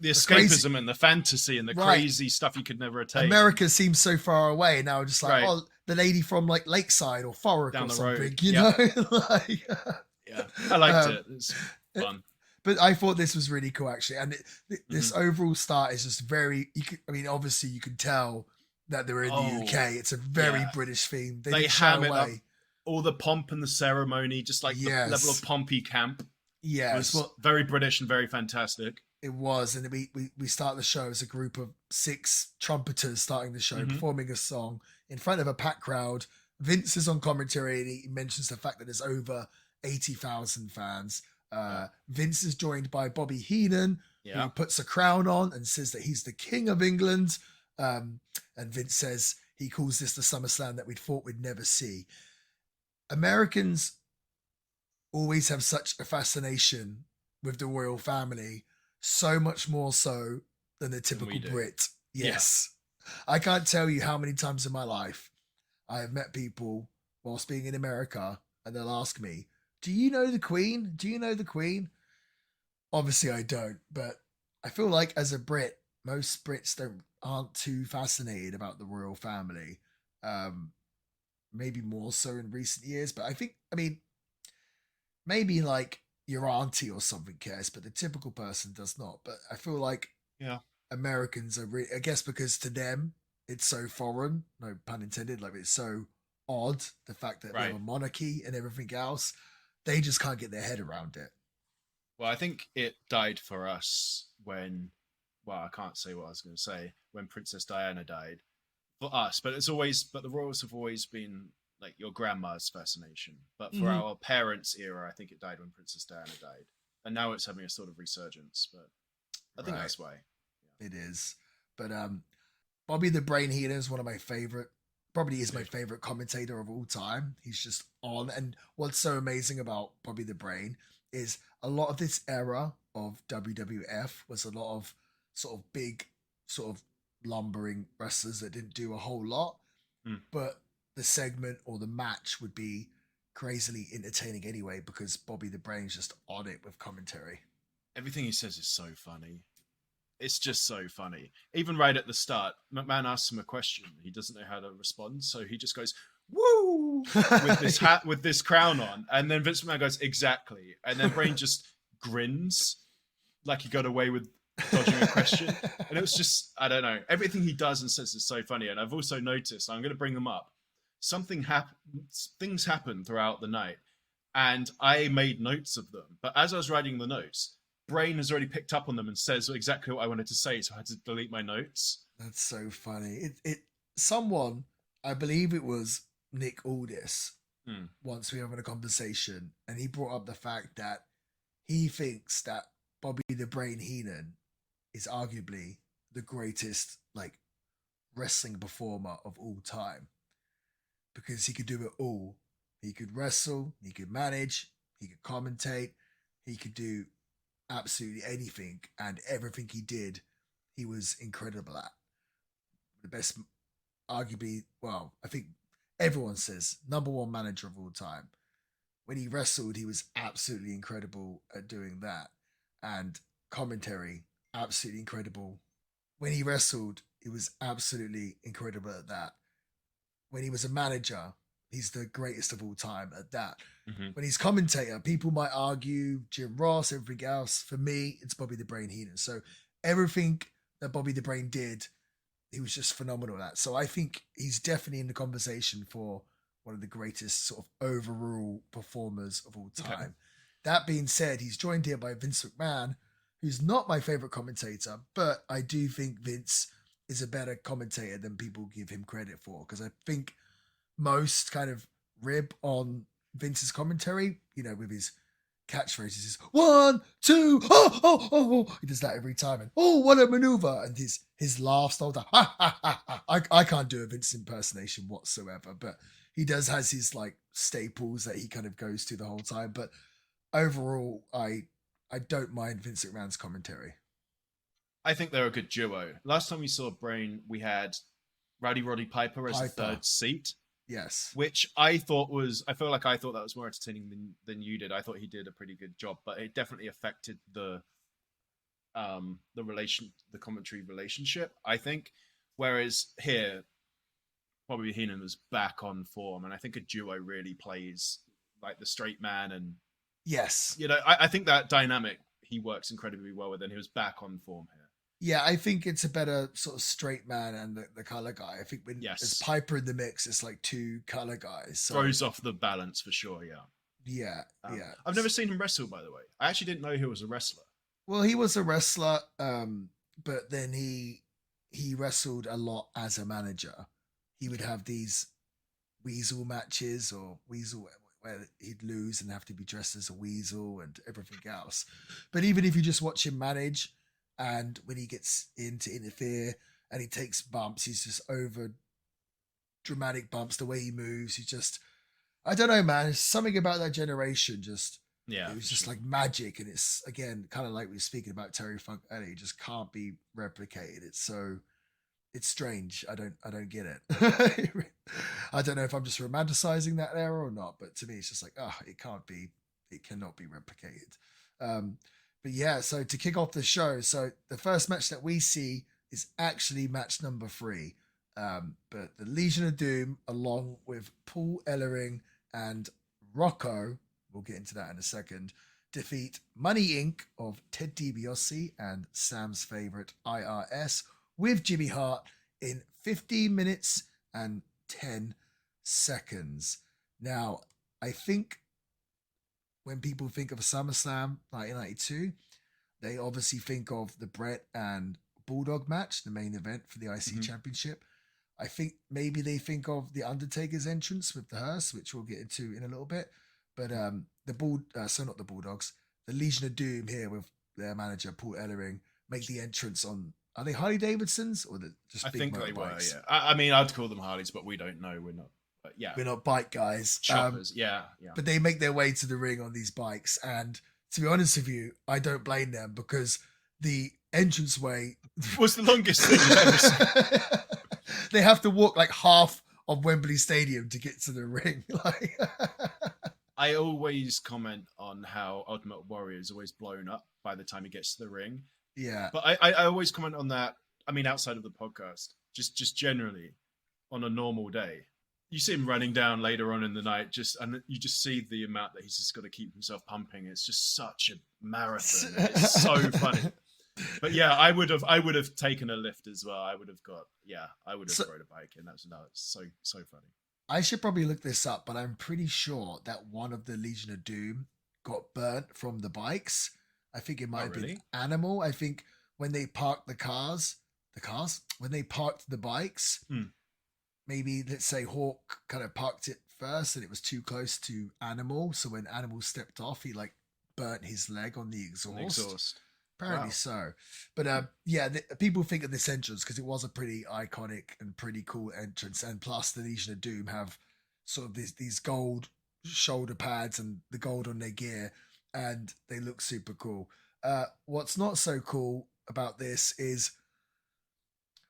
escapism crazy, and the fantasy and the crazy stuff you could never attain. America seems so far away now, just like oh, the lady from like Lakeside or Thurrock or something, road. You know? Like, yeah, I liked it. It's fun. But I thought this was really cool, actually. And this overall start is just very. Obviously, you can tell that they're in the UK. It's a very British theme. They ham it up. All the pomp and the ceremony, just like the level of Pompey camp. Yes, was very British and very fantastic. It was, and we start the show as a group of 6 trumpeters starting the show, performing a song in front of a packed crowd. Vince is on commentary, and he mentions the fact that there's over 80,000 fans. Vince is joined by Bobby Heenan, who puts a crown on and says that he's the King of England. And Vince says he calls this the SummerSlam that we'd thought we'd never see. Americans always have such a fascination with the royal family, so much more so than the typical do. Brit. Yes. I can't tell you how many times in my life I have met people whilst being in America and they'll ask me, "Do you know the Queen? Do you know the Queen?" Obviously, I don't, but I feel like as a Brit, most Brits aren't too fascinated about the royal family. Um, Maybe more so in recent years, but I mean, maybe like your auntie or something cares, but the typical person does not. But I feel like Yeah. Americans are I guess because to them it's so foreign, no pun intended, like it's so odd the fact that we have Right. a monarchy and everything else, they just can't get their head around it. Well, I think it died for us when, well, I can't say what I was going to say, when Princess Diana died. For us, but but the royals have always been like your grandma's fascination. But for Mm-hmm. our parents' era, I think it died when Princess Diana died. And now it's having a sort of resurgence, but I think Right, that's why. it is. But Bobby the Brain Heenan is one of my favorite, probably is my Dude. favorite commentator of all time. He's just on. And what's so amazing about Bobby the Brain is a lot of this era of WWF was a lot of sort of big, sort of lumbering wrestlers that didn't do a whole lot, Mm. but the segment or the match would be crazily entertaining anyway because Bobby the Brain's just on it with commentary. Everything he says is so funny. It's just so funny. Even right at the start, McMahon asks him a question. He doesn't know how to respond, so he just goes, "Woo!" with this hat, with this crown on, and then Vince McMahon goes, "Exactly," and then Brain just grins like he got away with dodging a question. And it was just, I don't know. Everything he does and says is so funny. And I've also noticed, I'm going to bring them up. Things happen throughout the night, and I made notes of them. But as I was writing the notes, Brain has already picked up on them and says exactly what I wanted to say, so I had to delete my notes. That's so funny. Someone, I believe it was Nick Aldis, Hmm. once we were having a conversation, and he brought up the fact that he thinks that Bobby the Brain Heenan is arguably the greatest like wrestling performer of all time because he could do it all. He could wrestle, he could manage, he could commentate, he could do absolutely anything, and everything he did, he was incredible at. The best, arguably, well, I think everyone says number one manager of all time. When he wrestled, he was absolutely incredible at doing that. And commentary, absolutely incredible. When he wrestled, he was absolutely incredible at that. When he was a manager, he's the greatest of all time at that. Mm-hmm. When he's commentator, people might argue Jim Ross, everything else. For me, it's Bobby the Brain Heenan. So everything that Bobby the Brain did, he was just phenomenal at. So I think he's definitely in the conversation for one of the greatest sort of overall performers of all time. Okay. That being said, he's joined here by Vince McMahon, who's not my favorite commentator, but I do think Vince is a better commentator than people give him credit for, because I think most kind of rib on Vince's commentary, you know, with his catchphrases is 1, 2, oh. He does that every time, and what a maneuver, and his laughs the whole time. I can't do a Vince impersonation whatsoever, but he has his like staples that he kind of goes to the whole time. But overall, I don't mind Vince McMahon's commentary. I think they're a good duo. Last time we saw Brain, we had Rowdy Roddy Piper as the third seat. Yes. Which I feel like I thought that was more entertaining than you did. I thought he did a pretty good job, but it definitely affected the commentary relationship, I think. Whereas here, Bobby Heenan was back on form, and I think a duo really plays like the straight man, and yes, you know, I think that dynamic he works incredibly well with, and he was back on form here. Yeah, I think it's a better sort of straight man and the color guy. I think when there's Piper in the mix, it's like two color guys. So. Throws off the balance for sure, yeah. Yeah. I've never seen him wrestle, by the way. I actually didn't know he was a wrestler. Well, he was a wrestler, but then he wrestled a lot as a manager. He would have these weasel matches or weasel where he'd lose and have to be dressed as a weasel and everything else. But even if you just watch him manage, and when he gets in to interfere and he takes bumps, he's just over dramatic bumps. The way he moves, he just, I don't know, man. There's something about that generation just Yeah, It was for just sure. like magic, and it's again kind of like we were speaking about Terry Funk earlier. It just can't be replicated. It's strange. I don't get it. I don't know if I'm just romanticizing that era or not, but to me, it's just like, oh, it cannot be replicated. Um, but yeah, so to kick off the show, so the first match that we see is actually match number 3. But the Legion of Doom, along with Paul Ellering and Rocco, we'll get into that in a second, defeat Money Inc. of Ted DiBiase and Sam's favorite IRS with Jimmy Hart in 15 minutes and 10 seconds. Now, I think when people think of a SummerSlam 1992, they obviously think of the Brett and Bulldog match, the main event for the IC Hmm. Championship. I think maybe they think of the Undertaker's entrance with the hearse, which we'll get into in a little bit. But not the Bulldogs, the Legion of Doom here with their manager Paul Ellering make the entrance on. Are they Harley Davidsons or I just big think they were. motorbikes? Yeah, I mean, I'd call them Harleys, but we don't know. We're not. But yeah, We're not bike guys. choppers. Yeah, yeah. But they make their way to the ring on these bikes, and to be honest with you, I don't blame them because the entranceway Was the longest thing you've ever seen. they have to walk like half of Wembley Stadium to get to the ring. Like, I always comment on how Ultimate Warrior is always blown up by the time he gets to the ring. yeah, But I always comment on that. I mean, outside of the podcast, just generally on a normal day, you see him running down later on in the night, and you just see the amount that he's just got to keep himself pumping. It's just such a marathon. It's so funny. But yeah, I would have taken a lift as well. I would have So rode a bike in. That's so funny. I should probably look this up, but I'm pretty sure that one of the Legion of Doom got burnt from the bikes. I think it might Oh have been really? Animal. I think when they parked when they parked the bikes, Hmm. maybe let's say Hawk kind of parked it first and it was too close to Animal. So when Animal stepped off, he like burnt his leg on the On the exhaust. exhaust. Apparently Wow. so. But yeah, people think of this entrance because it was a pretty iconic and pretty cool entrance. And plus, the Legion of Doom have sort of these gold shoulder pads and the gold on their gear, and they look super cool. What's not so cool about this is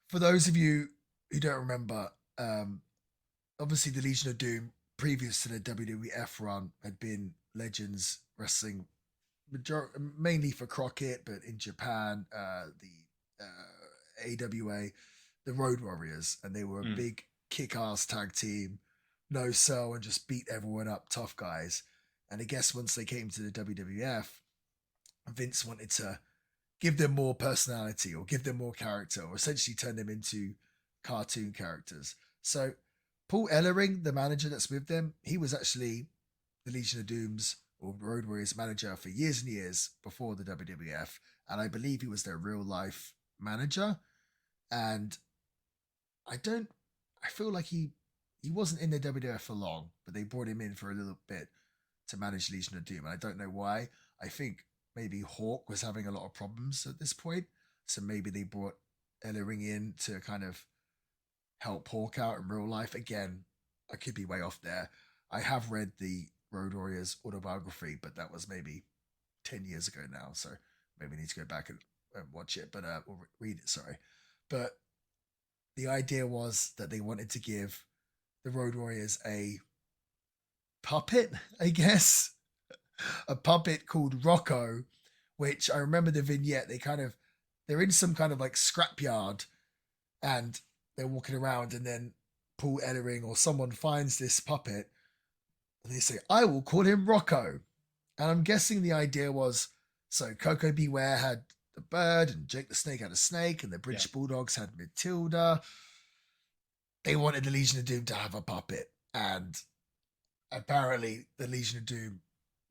for those of you who don't remember, obviously the Legion of Doom, previous to the WWF run, had been Legends Wrestling mainly for Crockett, but in Japan, the AWA, the Road Warriors, and they were a Hmm. big kick-ass tag team, no sell, and just beat everyone up, tough guys. And I guess once they came to the WWF, Vince wanted to give them more personality or give them more character or essentially turn them into cartoon characters. So Paul Ellering, the manager that's with them, he was actually the Legion of Doom's or Road Warriors manager for years and years before the WWF. And I believe he was their real life manager. And I don't, I feel like he wasn't in the WWF for long, but they brought him in for a little bit to manage Legion of Doom. And I don't know why. I think maybe Hawk was having a lot of problems at this point. So maybe they brought Ellering in to kind of help Hawk out in real life. Again, I could be way off there. I have read the Road Warriors autobiography, but that was maybe 10 years ago now. So maybe I need to go back and watch it, but or read it, sorry. But the idea was that they wanted to give the Road Warriors a puppet, I guess, a puppet called Rocco, which I remember the vignette. They're in some kind of like scrapyard and they're walking around, and then Paul Ellering or someone finds this puppet and they say, I will call him Rocco. And I'm guessing the idea was so Coco Beware had the bird and Jake the Snake had a snake and the Yeah. British Bulldogs had Matilda. They wanted the Legion of Doom to have a puppet. And apparently the Legion of Doom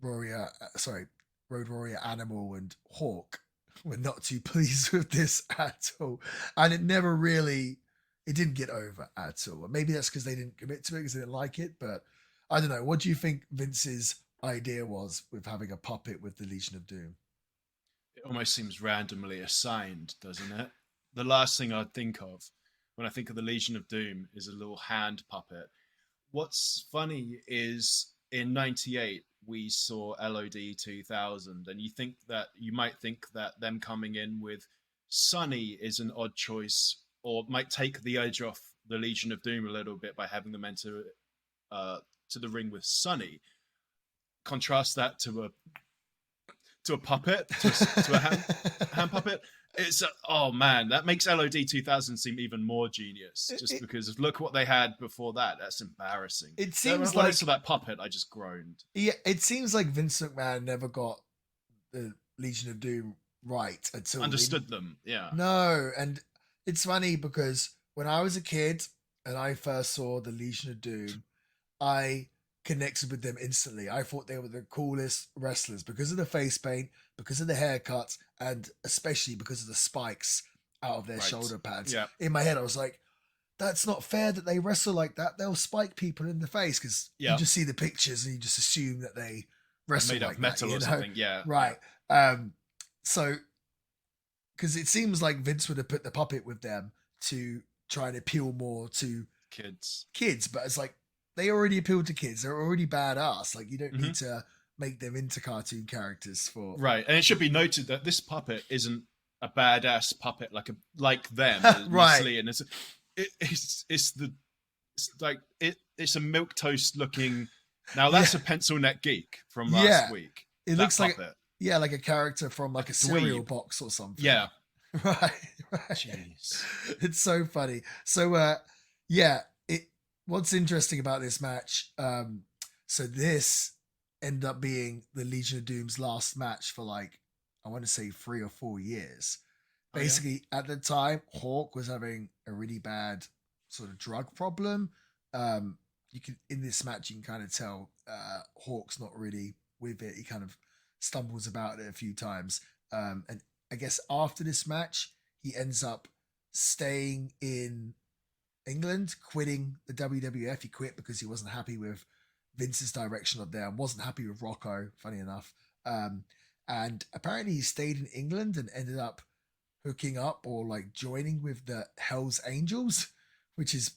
Road Warrior Animal and Hawk were not too pleased with this at all. And it didn't get over at all. Maybe that's because they didn't commit to it because they didn't like it. But I don't know. What do you think Vince's idea was with having a puppet with the Legion of Doom? It almost seems randomly assigned, doesn't it? The last thing I'd think of when I think of the Legion of Doom is a little hand puppet. What's funny is in '98 we saw LOD 2000, and you might think that them coming in with Sunny is an odd choice, or might take the edge off the Legion of Doom a little bit by having them enter to the ring with Sunny. Contrast that to a puppet, to a hand puppet. It's oh man, that makes LOD 2000 seem even more genius. Just because look what they had before that. That's embarrassing. It seems when like I saw that puppet, I just groaned. Yeah, it seems like Vince McMahon never got the Legion of Doom right until Understood them. Yeah. No, and it's funny because when I was a kid and I first saw the Legion of Doom, I connected with them instantly. I thought they were the coolest wrestlers because of the face paint, because of the haircuts, and especially because of the spikes out of their shoulder pads. Yeah. In my head, I was like, that's not fair that they wrestle like that. They'll spike people in the face because you just see the pictures and you just assume that they wrestle made like of metal that, or something. Yeah. Right. So, because it seems like Vince would have put the puppet with them to try and appeal more to kids, but it's like they already appeal to kids. They're already badass. Like you don't need to make them into cartoon characters for right. And it should be noted that this puppet isn't a badass puppet like them, right? And it's a milk toast looking. Now that's a pencil neck geek from last week. It looks like like a character from like a cereal box or something. Yeah. Right. Jeez. It's so funny. So what's interesting about this match, so this ended up being the Legion of Doom's last match for like, I want to say 3 or 4 years. Basically, at the time, Hawk was having a really bad sort of drug problem. You can in this match, you can kind of tell Hawk's not really with it. He kind of stumbles about it a few times. And I guess after this match, he ends up staying in England, quitting the WWF. He quit because he wasn't happy with Vince's direction of there and wasn't happy with Rocco, funny enough. And apparently he stayed in England and ended up hooking up or like joining with the Hell's Angels, which is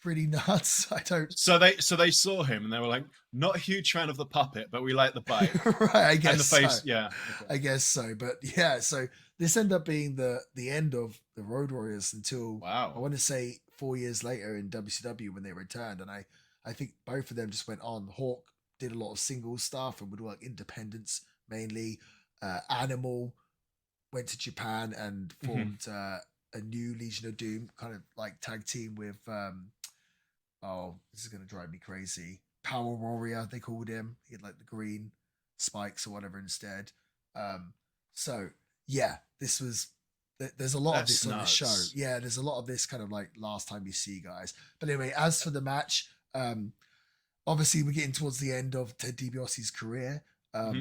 pretty nuts. So they saw him and they were like, not a huge fan of the puppet, but we like the bite. Right, I guess. And the face, so. Yeah. Okay. I guess so. But yeah, so this ended up being the end of the Road Warriors until I want to say 4 years later in WCW when they returned. And I think both of them just went on. Hawk did a lot of single stuff and would work independents mainly. Animal went to Japan and formed a new Legion of Doom, kind of like tag team with this is gonna drive me crazy. Power Warrior, they called him. He had like the green spikes or whatever instead. So yeah, this was. There's a lot of this on the show. Yeah, there's a lot of this kind of like last time you see guys. But anyway, as for the match, obviously we're getting towards the end of Ted DiBiase's career.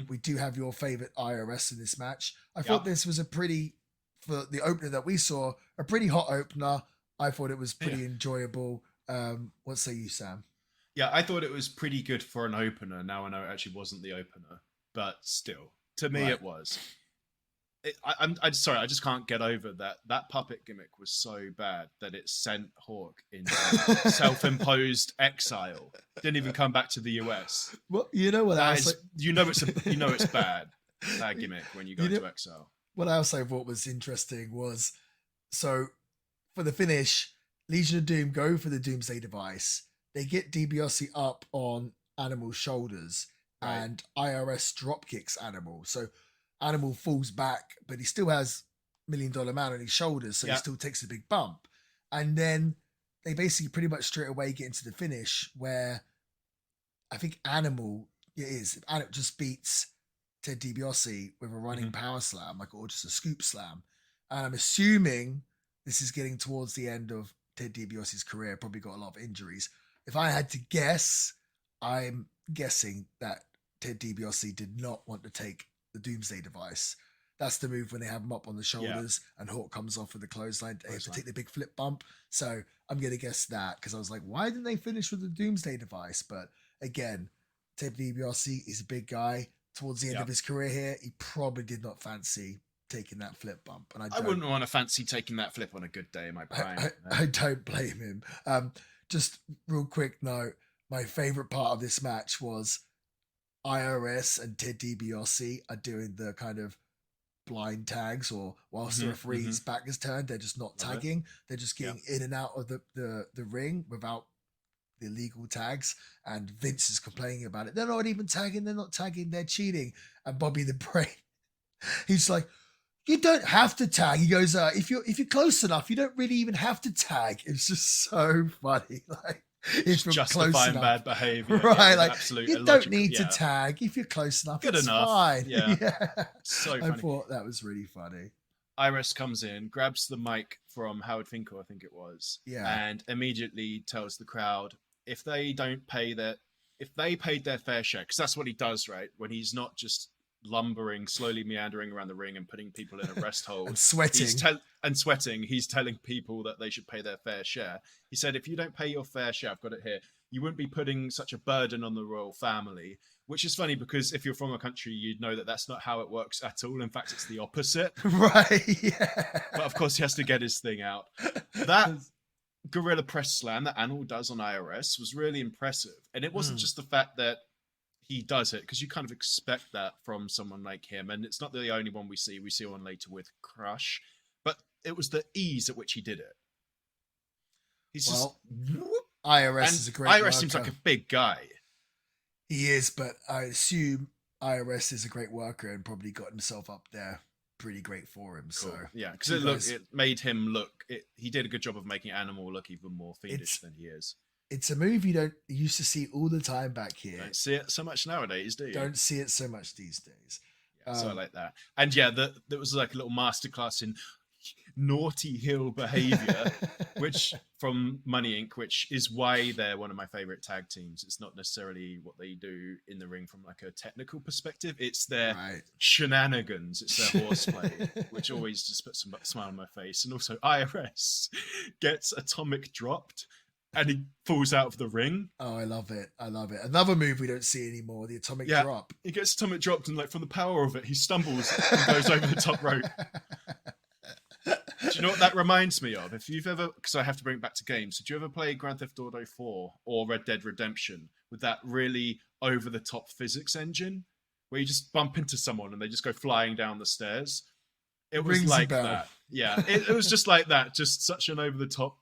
We do have your favorite IRS in this match. I thought this was for the opener that we saw, a pretty hot opener. I thought it was pretty enjoyable. What say you, Sam? Yeah, I thought it was pretty good for an opener. Now I know it actually wasn't the opener, but still, to me it was. I'm sorry, I just can't get over that puppet gimmick was so bad that it sent Hawk into self-imposed exile. Didn't even come back to the US. Well, you know what else? It's bad, that gimmick when you go into exile. What else I thought was interesting was, so for the finish, Legion of Doom go for the Doomsday Device. They get DiBiase up on Animal's shoulders, and IRS drop kicks Animal. So Animal falls back, but he still has $1 Million Man on his shoulders, so he still takes a big bump. And then they basically pretty much straight away get into the finish where I think Animal just beats Ted DiBiase with a running power slam, or just a scoop slam. And I'm assuming this is getting towards the end of Ted DiBiase's career, probably got a lot of injuries. If I had to guess, I'm guessing that Ted DiBiase did not want to take the Doomsday Device. That's the move when they have him up on the shoulders and Hawk comes off with the clothesline. They have to take the big flip bump. So I'm going to guess that because I was like, why didn't they finish with the Doomsday Device? But again, Ted DiBiase is a big guy. Towards the end of his career here, he probably did not fancy taking that flip bump. And I wouldn't want to fancy taking that flip on a good day in my prime. I don't blame him. Just real quick note, my favorite part of this match was IRS and Ted DiBiase are doing the kind of blind tags, or whilst the referee's back is turned, they're just not Love it. tagging. They're just getting in and out of the ring without the illegal tags. And Vince is complaining about it. They're not even tagging. They're not tagging. They're cheating. And Bobby the Brain, he's like, you don't have to tag. He goes, if you're close enough, you don't really even have to tag. It's just so funny. Like, if you're Justifying close enough, bad behavior, right? Yeah, like absolute you illogical, don't need to tag if you're close enough. Good it's enough. Fine. Yeah. So I funny. thought that was really funny. Iris comes in, grabs the mic from Howard Finkel, I think it was, and immediately tells the crowd if they paid their fair share, because that's what he does, right? When he's not just lumbering, slowly meandering around the ring and putting people in a rest hold and sweating. He's telling people that they should pay their fair share. He said, if you don't pay your fair share, I've got it here, you wouldn't be putting such a burden on the royal family. Which is funny because if you're from a country, you'd know that that's not how it works at all. In fact, it's the opposite. Right, yeah. But of course, he has to get his thing out. That gorilla press slam that Anil does on IRS was really impressive. And it wasn't just the fact that he does it, because you kind of expect that from someone like him. And it's not the only one we see. We see one later with Crush. But it was the ease at which he did it. He's IRS is a great IRS worker. seems like a big guy. He is, but I assume IRS is a great worker and probably got himself up there pretty great for him. Cool. So yeah, because it made him look. He did a good job of making Animal look even more fiendish than he is. It's a move you used to see all the time back here. Don't see it so much nowadays, do you? Don't see it so much these days. Yeah, so I like that. And yeah, there was like a little masterclass in naughty heel behavior, which from Money Inc., which is why they're one of my favorite tag teams. It's not necessarily what they do in the ring from like a technical perspective. It's their shenanigans. It's their horseplay, which always just puts a smile on my face. And also IRS gets Atomic dropped and he falls out of the ring. Oh, I love it. Another move we don't see anymore, the Atomic drop. He gets Atomic dropped, and like from the power of it, he stumbles and goes over the top rope. Do you know what that reminds me of? If you've ever, because I have to bring it back to games, did you ever play Grand Theft Auto 4 or Red Dead Redemption with that really over-the-top physics engine where you just bump into someone and they just go flying down the stairs? It was like that. Yeah, it was just like that. Just such an over-the-top.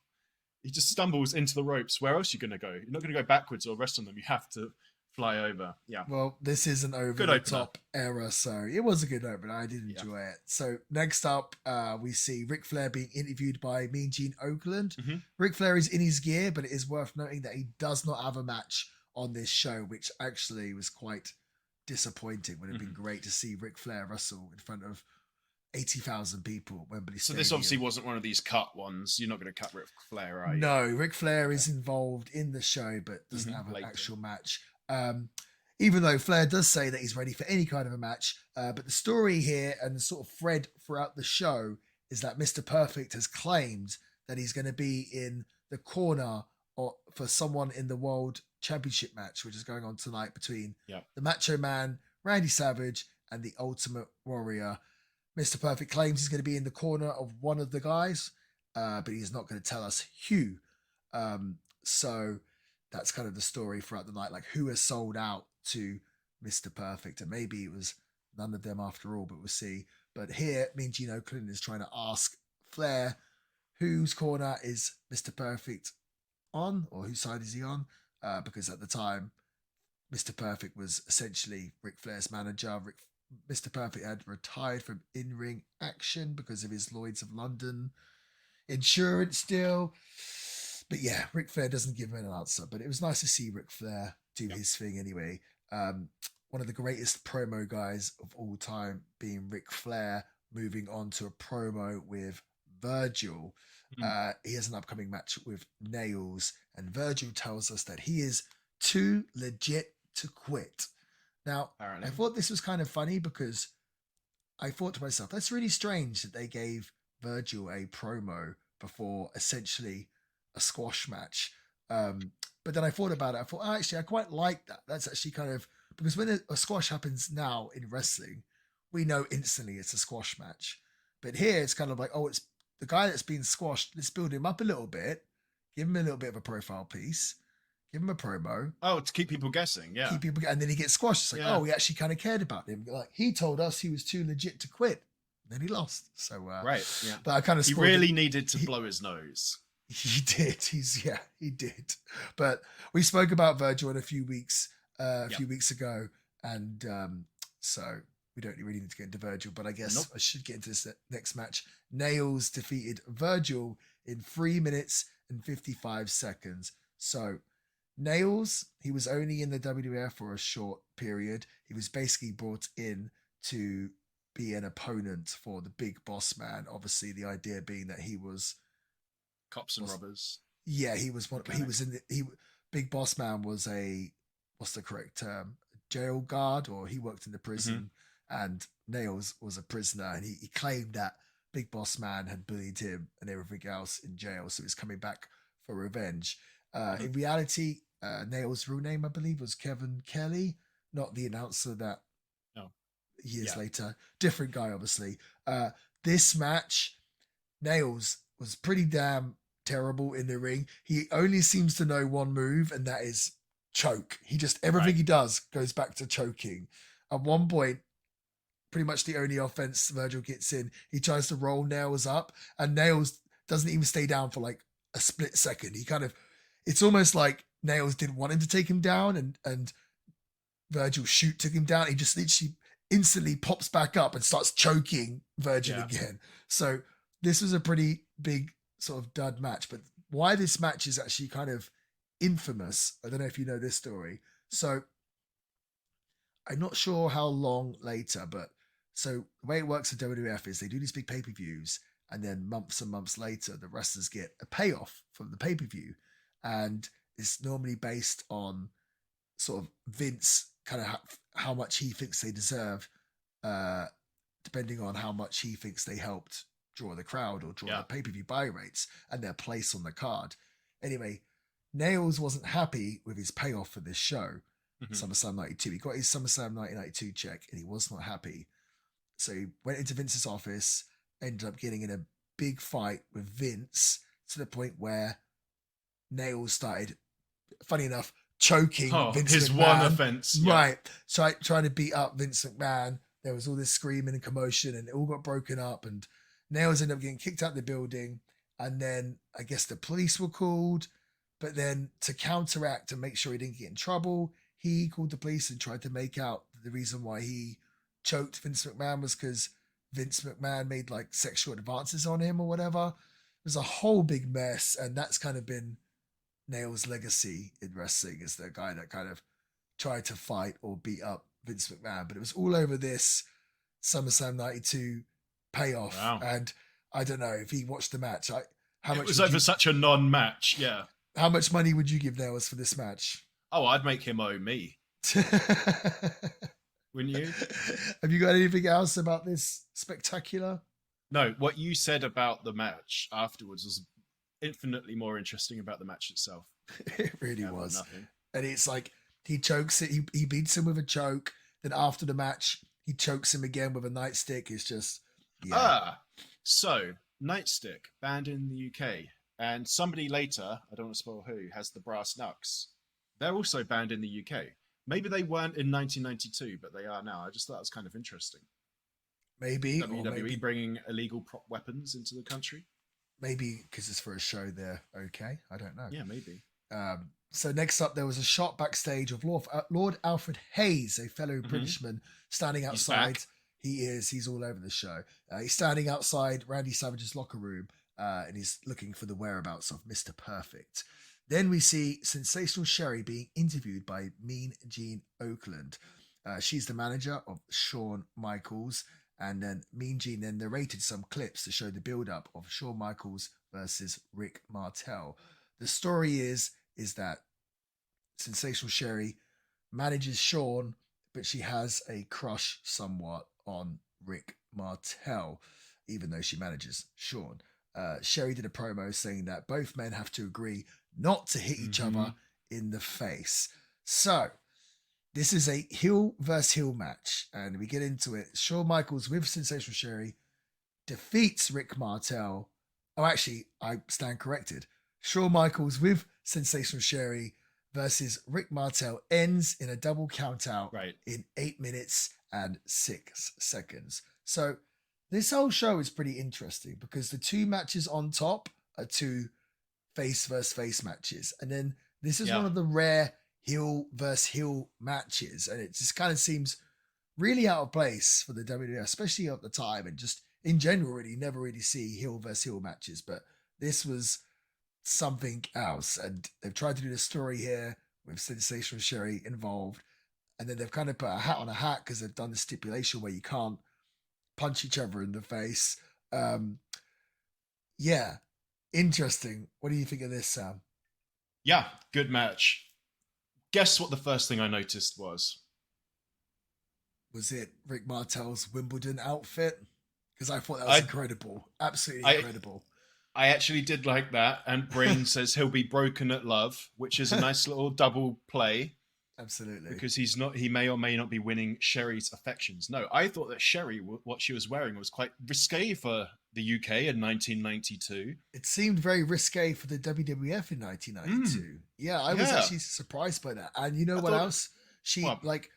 He just stumbles into the ropes. Where else are you going to go? You're not going to go backwards or rest on them. You have to fly over. Yeah. Well, this is an over-the-top era, so it was a good opener. I did enjoy it. So next up, we see Ric Flair being interviewed by Mean Gene Okerlund. Ric Flair is in his gear, but it is worth noting that he does not have a match on this show, which actually was quite disappointing. Would have been great to see Ric Flair wrestle in front of 80,000 people at Wembley Stadium. So this obviously wasn't one of these cut ones. You're not going to cut Ric Flair, are you? No, Ric Flair is involved in the show, but doesn't have an actual match. Even though Flair does say that he's ready for any kind of a match, but the story here and the sort of thread throughout the show is that Mr. Perfect has claimed that he's going to be in the corner for someone in the World Championship match, which is going on tonight between the Macho Man, Randy Savage, and the Ultimate Warrior. Mr. Perfect claims he's going to be in the corner of one of the guys, but he's not going to tell us who. So that's kind of the story throughout the night, like who has sold out to Mr. Perfect. And maybe it was none of them after all, but we'll see. But here, Mean Gene Okerlund is trying to ask Flair whose corner is Mr. Perfect on, or whose side is he on? Because at the time, Mr. Perfect was essentially Ric Flair's manager. Mr. Perfect had retired from in-ring action because of his Lloyd's of London insurance deal. But yeah, Ric Flair doesn't give him an answer. But it was nice to see Ric Flair do his thing anyway. One of the greatest promo guys of all time being Ric Flair, moving on to a promo with Virgil. He has an upcoming match with Nails, and Virgil tells us that he is too legit to quit. Now, I thought this was kind of funny because I thought to myself, that's really strange that they gave Virgil a promo before essentially a squash match. But then I thought about it. I thought, actually, I quite like that. That's actually kind of, because when a squash happens now in wrestling, we know instantly it's a squash match. But here it's kind of like, oh, it's the guy that's been squashed. Let's build him up a little bit, give him a little bit of a profile piece, give him a promo. Oh, to keep people guessing, yeah. And then he gets squashed. It's like, Yeah. oh, we actually kind of cared about him. Like, he told us he was too legit to quit. Then he lost. So right, yeah. But I kind of he really needed to blow his nose. He did. He did. But we spoke about Virgil in a few weeks ago, and so we don't really need to get into Virgil. But I guess I should get into this next match. Nails defeated Virgil in 3 minutes and 55 seconds. So Nails, he was only in the WWF for a short period. He was basically brought in to be an opponent for the Big Boss Man. Obviously, the idea being that he was cops and robbers. Yeah, he was one. Okay. He was in the Big Boss Man was what's the correct term? Jail guard, or he worked in the prison, and Nails was a prisoner, and he claimed that Big Boss Man had bullied him and everything else in jail, so he's coming back for revenge. In reality, Nails' real name, I believe, was Kevin Kelly, not the announcer that years later. Different guy, obviously. This match, Nails was pretty damn terrible in the ring. He only seems to know one move, and that is choke. He just, everything he does goes back to choking. At one point, pretty much the only offense Virgil gets in, he tries to roll Nails up, and Nails doesn't even stay down for like a split second. He kind of, it's almost like Nails didn't want him to take him down, and Virgil took him down. He just literally instantly pops back up and starts choking Virgil again. So this was a pretty big sort of dud match. But why this match is actually kind of infamous, I don't know if you know this story. So I'm not sure how long later, but so the way it works at WWF is they do these big pay-per-views, and then months and months later, the wrestlers get a payoff from the pay-per-view. And it's normally based on sort of Vince kind of how much he thinks they deserve, depending on how much he thinks they helped draw the crowd or draw the pay-per-view buy rates and their place on the card. Anyway, Nails wasn't happy with his payoff for this show, SummerSlam 92. He got his SummerSlam 1992 check and he was not happy. So he went into Vince's office, ended up getting in a big fight with Vince to the point where Nails started, funny enough, choking Vince his McMahon. One offense. Right. Trying to beat up Vince McMahon. There was all this screaming and commotion, and it all got broken up, and Nails ended up getting kicked out of the building. And then I guess the police were called, but then to counteract and make sure he didn't get in trouble, he called the police and tried to make out the reason why he choked Vince McMahon was because Vince McMahon made like sexual advances on him or whatever. It was a whole big mess, and that's kind of been Nails' legacy in wrestling, is the guy that kind of tried to fight or beat up Vince McMahon. But it was all over this SummerSlam 92 payoff. Wow. And I don't know if he watched the match. It was over such a non-match, yeah. How much money would you give Nails for this match? Oh, I'd make him owe me. Wouldn't you? Have you got anything else about this spectacular? No, what you said about the match afterwards was infinitely more interesting about the match itself. It really was. Nothing. And it's like he chokes it, he beats him with a choke. Then after the match, he chokes him again with a nightstick. It's just so nightstick banned in the UK, and somebody later, I don't want to spoil who, has the brass knucks. They're also banned in the UK. Maybe they weren't in 1992, but they are now. I just thought it was kind of interesting. Maybe WWE bringing illegal prop weapons into the country. Maybe because it's for a show they're okay. I don't know. Yeah, maybe. So next up, there was a shot backstage of Lord Alfred Hayes, a fellow Britishman, standing outside. He's all over the show. He's standing outside Randy Savage's locker room, and he's looking for the whereabouts of Mr. Perfect. Then we see Sensational Sherry being interviewed by Mean Gene Oakland. She's the manager of Shawn Michaels. And then Mean Gene then narrated some clips to show the build-up of Shawn Michaels versus Rick Martel. The story is that Sensational Sherry manages Shawn, but she has a crush somewhat on Rick Martel, even though she manages Shawn. Sherry did a promo saying that both men have to agree not to hit each other in the face. So this is a heel versus heel match, and we get into it. Shawn Michaels with Sensational Sherry defeats Rick Martel. Oh, actually, I stand corrected. Shawn Michaels with Sensational Sherry versus Rick Martel ends in a double countout Right. in 8 minutes and 6 seconds. So this whole show is pretty interesting because the two matches on top are two face versus face matches. And then this is one Yeah. of the rare heel versus heel matches. And it just kind of seems really out of place for the WWF, especially at the time. And just in general, really, you never really see heel versus heel matches. But this was something else. And they've tried to do the story here with Sensational Sherry involved. And then they've kind of put a hat on a hat because they've done the stipulation where you can't punch each other in the face. Yeah, interesting. What do you think of this, Sam? Yeah, good match. Guess what the first thing I noticed was? Was it Rick Martel's Wimbledon outfit? Because I thought that was I incredible. Absolutely I incredible. I actually did like that. And Brain says he'll be broken at love, which is a nice little double play. Absolutely. Because he may or may not be winning Sherry's affections. No, I thought that Sherry, what she was wearing was quite risque for the UK in 1992. It seemed very risque for the WWF in 1992. Yeah, I was actually surprised by that. And you know what else? She, like,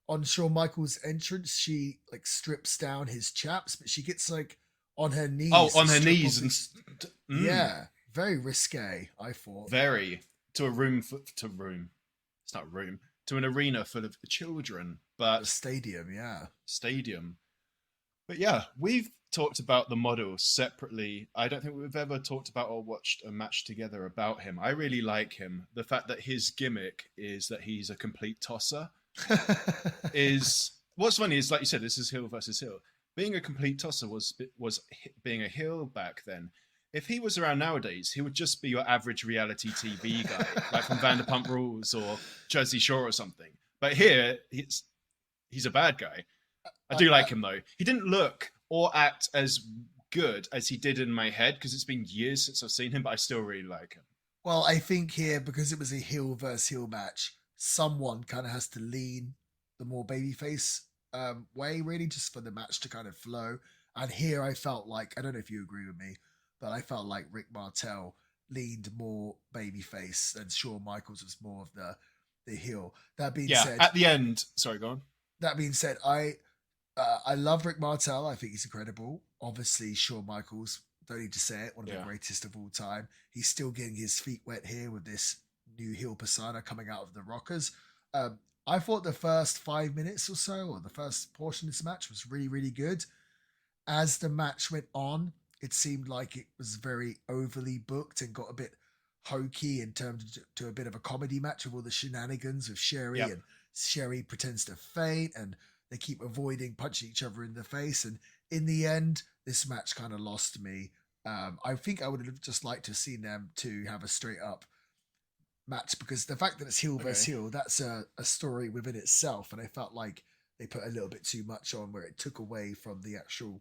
on Shawn Michaels' entrance, she, like, strips down his chaps, but she gets, like, on her knees. Oh, on her knees. Yeah, very risque, I thought. Very. To a room. It's not a room. To an arena full of children, but a stadium, yeah. Stadium. But yeah, we've talked about the model separately. I don't think we've ever talked about or watched a match together about him. I really like him. The fact that his gimmick is that he's a complete tosser is what's funny is, like you said, this is heel versus heel. Being a complete tosser was being a heel back then. If he was around nowadays, he would just be your average reality TV guy, like from Vanderpump Rules or Jersey Shore or something. But here, he's a bad guy. I do like him, though. He didn't look or act as good as he did in my head, because it's been years since I've seen him, but I still really like him. Well, I think here, because it was a heel versus heel match, someone kind of has to lean the more babyface way, really, just for the match to kind of flow. And here I felt like, I don't know if you agree with me, but I felt like Rick Martel leaned more babyface and Shawn Michaels was more of the heel. That being said, at the end, sorry, go on. That being said, I love Rick Martel. I think he's incredible. Obviously, Shawn Michaels, don't need to say it, one of the greatest of all time. He's still getting his feet wet here with this new heel persona coming out of the Rockers. I thought the first 5 minutes or so, or the first portion of this match was really, really good. As the match went on, it seemed like it was very overly booked and got a bit hokey in terms to a bit of a comedy match with all the shenanigans with Sherry, and Sherry pretends to faint and they keep avoiding punching each other in the face. And in the end, this match kind of lost me. I think I would have just liked to have seen them to have a straight up match, because the fact that it's heel versus heel, that's a story within itself. And I felt like they put a little bit too much on where it took away from the actual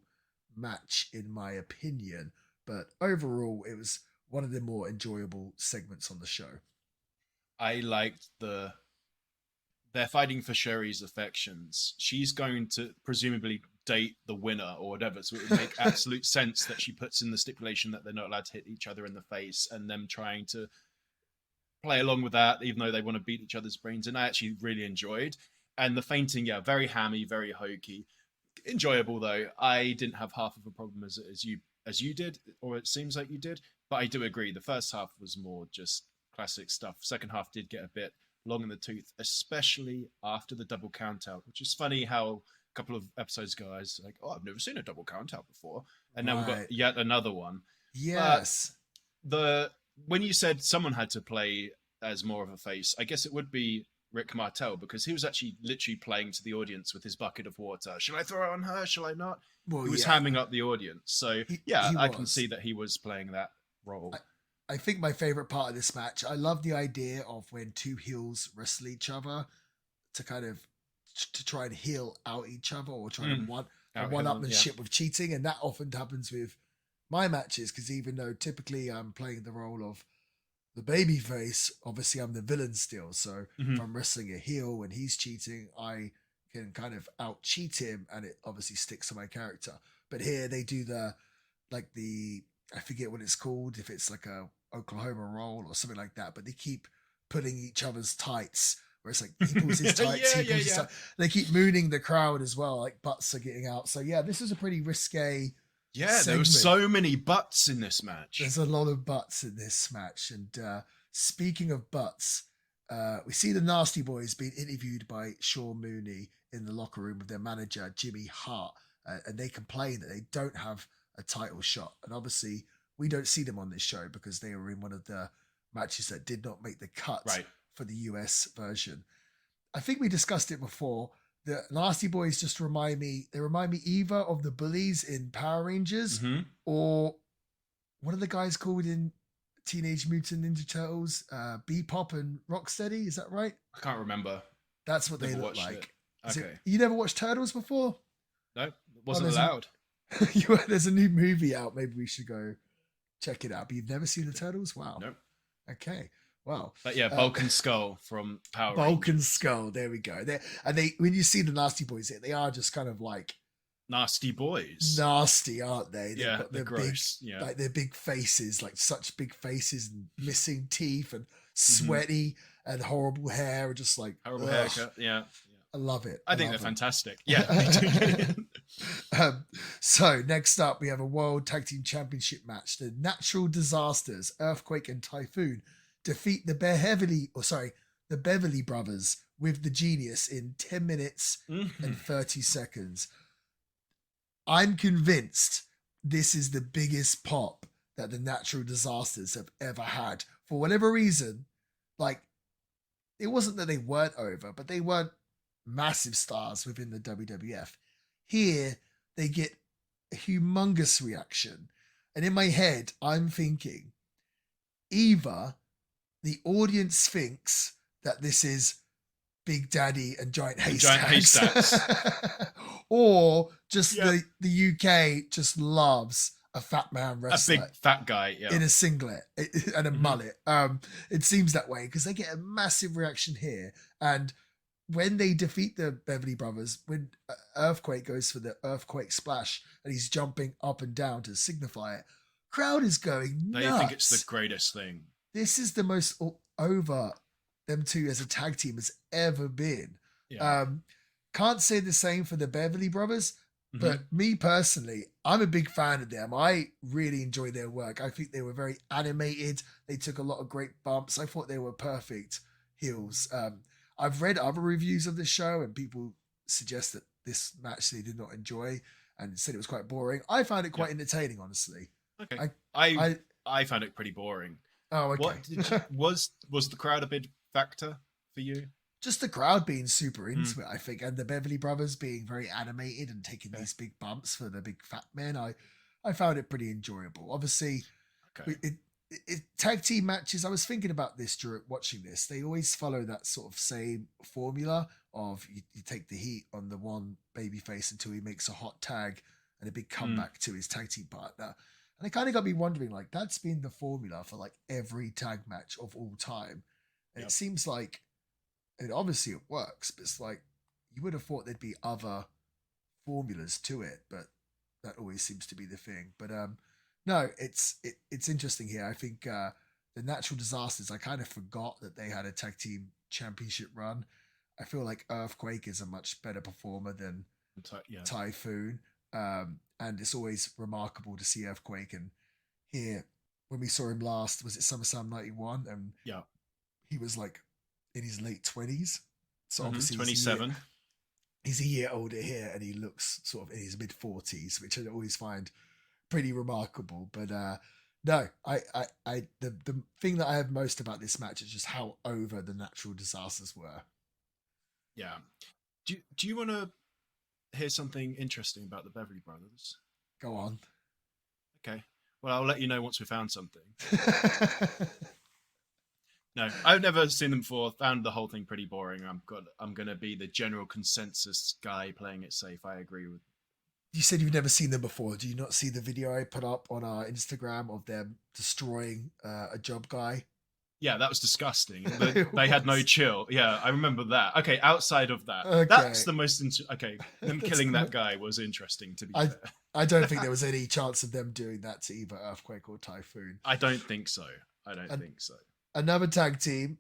match, in my opinion. But overall, it was one of the more enjoyable segments on the show. I liked they're fighting for Sherry's affections. She's going to presumably date the winner or whatever, so it would make absolute sense that she puts in the stipulation that they're not allowed to hit each other in the face, and them trying to play along with that, even though they want to beat each other's brains. And I actually really enjoyed. And the fainting, very hammy, very hokey. Enjoyable, though. I didn't have half of a problem as you did, or it seems like you did. But I do agree, the first half was more just classic stuff. Second half did get a bit long in the tooth, especially after the double count out, which is funny how a couple of episodes ago I was like, oh, I've never seen a double count out before. And now we've got yet another one. Yes. When you said someone had to play as more of a face, I guess it would be Rick Martel, because he was actually literally playing to the audience with his bucket of water. Shall I throw it on her? Shall I not? Well, he was hamming up the audience. So, I can see that he was playing that role. I think my favorite part of this match, I love the idea of when two heels wrestle each other to kind of to try and heel out each other, or try to one-upmanship with cheating. And that often happens with my matches, because even though typically I'm playing the role of the baby face, obviously I'm the villain still. So if I'm wrestling a heel and he's cheating, I can kind of out cheat him, and it obviously sticks to my character. But here they do I forget what it's called, if it's like a Oklahoma roll or something like that, but they keep pulling each other's tights, where it's like he pulls his tights, Yeah, he pulls his tights. They keep mooning the crowd as well, like butts are getting out. So yeah, this is a pretty risque. Yeah, there were so many butts in this match. There's a lot of butts in this match. And speaking of butts, we see the Nasty Boys being interviewed by Sean Mooney in the locker room with their manager, Jimmy Hart. And they complain that they don't have a title shot. And obviously, we don't see them on this show because they were in one of the matches that did not make the cut for the US version. I think we discussed it before. The Nasty Boys just remind me either of the Bullies in Power Rangers or what are the guys called in Teenage Mutant Ninja Turtles? Bebop and Rocksteady, is that right? I can't remember. That's what they look like. Okay. You never watched Turtles before? No, wasn't allowed. There's a new movie out. Maybe we should go check it out. But you've never seen the Turtles? Wow. Nope. Okay. Well, but yeah, Bulk and Skull from Power Bulk and Skull. There we go. They when you see the Nasty Boys, they are just kind of like nasty boys. Nasty, aren't they? They're gross. Big, like their big faces, like such big faces, and missing teeth, and sweaty, and horrible hair, and just like horrible haircut. Yeah. I love it. I think they're fantastic. Yeah. So next up, we have a World Tag Team Championship match. The Natural Disasters, Earthquake and Typhoon, defeat the Beverly Brothers with the Genius in 10 minutes and 30 seconds. I'm convinced this is the biggest pop that the Natural Disasters have ever had. For whatever reason, like, it wasn't that they weren't over, but they weren't massive stars within the WWF. Here, they get a humongous reaction. And in my head, I'm thinking, either the audience thinks that this is Big Daddy and Giant Haystacks. Or just the UK just loves a fat man wrestler. A big fat guy, in a singlet and a mullet. It seems that way because they get a massive reaction here. And when they defeat the Beverly Brothers, when Earthquake goes for the Earthquake Splash and he's jumping up and down to signify it, crowd is going nuts. They think it's the greatest thing. This is the most over them two as a tag team has ever been. Yeah. Can't say the same for the Beverly Brothers, but me personally, I'm a big fan of them. I really enjoy their work. I think they were very animated. They took a lot of great bumps. I thought they were perfect heels. I've read other reviews of the show and people suggest that this match they did not enjoy and said it was quite boring. I found it quite entertaining, honestly. Okay. I found it pretty boring. Oh, okay. Was the crowd a big factor for you? Just the crowd being super into it, I think, and the Beverly Brothers being very animated and taking these big bumps for the big fat men. I found it pretty enjoyable. Obviously, tag team matches, I was thinking about this during watching this. They always follow that sort of same formula of you take the heat on the one babyface until he makes a hot tag and a big comeback to his tag team partner. And it kind of got me wondering, like, that's been the formula for like every tag match of all time. And it seems like, and obviously it works, but it's like you would have thought there'd be other formulas to it, but that always seems to be the thing. But no, it's interesting here. I think the Natural Disasters, I kind of forgot that they had a tag team championship run. I feel like Earthquake is a much better performer than Typhoon. And it's always remarkable to see Earthquake. And here, when we saw him last, was it SummerSlam 91? And he was like in his late 20s. So obviously 27. He's a year older here and he looks sort of in his mid 40s, which I always find pretty remarkable. But no, the thing that I have most about this match is just how over the Natural Disasters were. Yeah. Do you want to hear something interesting about the Beverly Brothers? Go on. Okay. Well, I'll let you know once we found something. No, I've never seen them before. Found the whole thing pretty boring. I'm gonna be the general consensus guy playing it safe. I agree with. You said you've never seen them before. Do you not see the video I put up on our Instagram of them destroying a job guy? Yeah, that was disgusting. They had no chill. Yeah, I remember that. Okay, outside of that, that's the most. Them killing that guy was interesting. To be fair, I don't think there was any chance of them doing that to either Earthquake or Typhoon. I don't think so. Think so. Another tag team,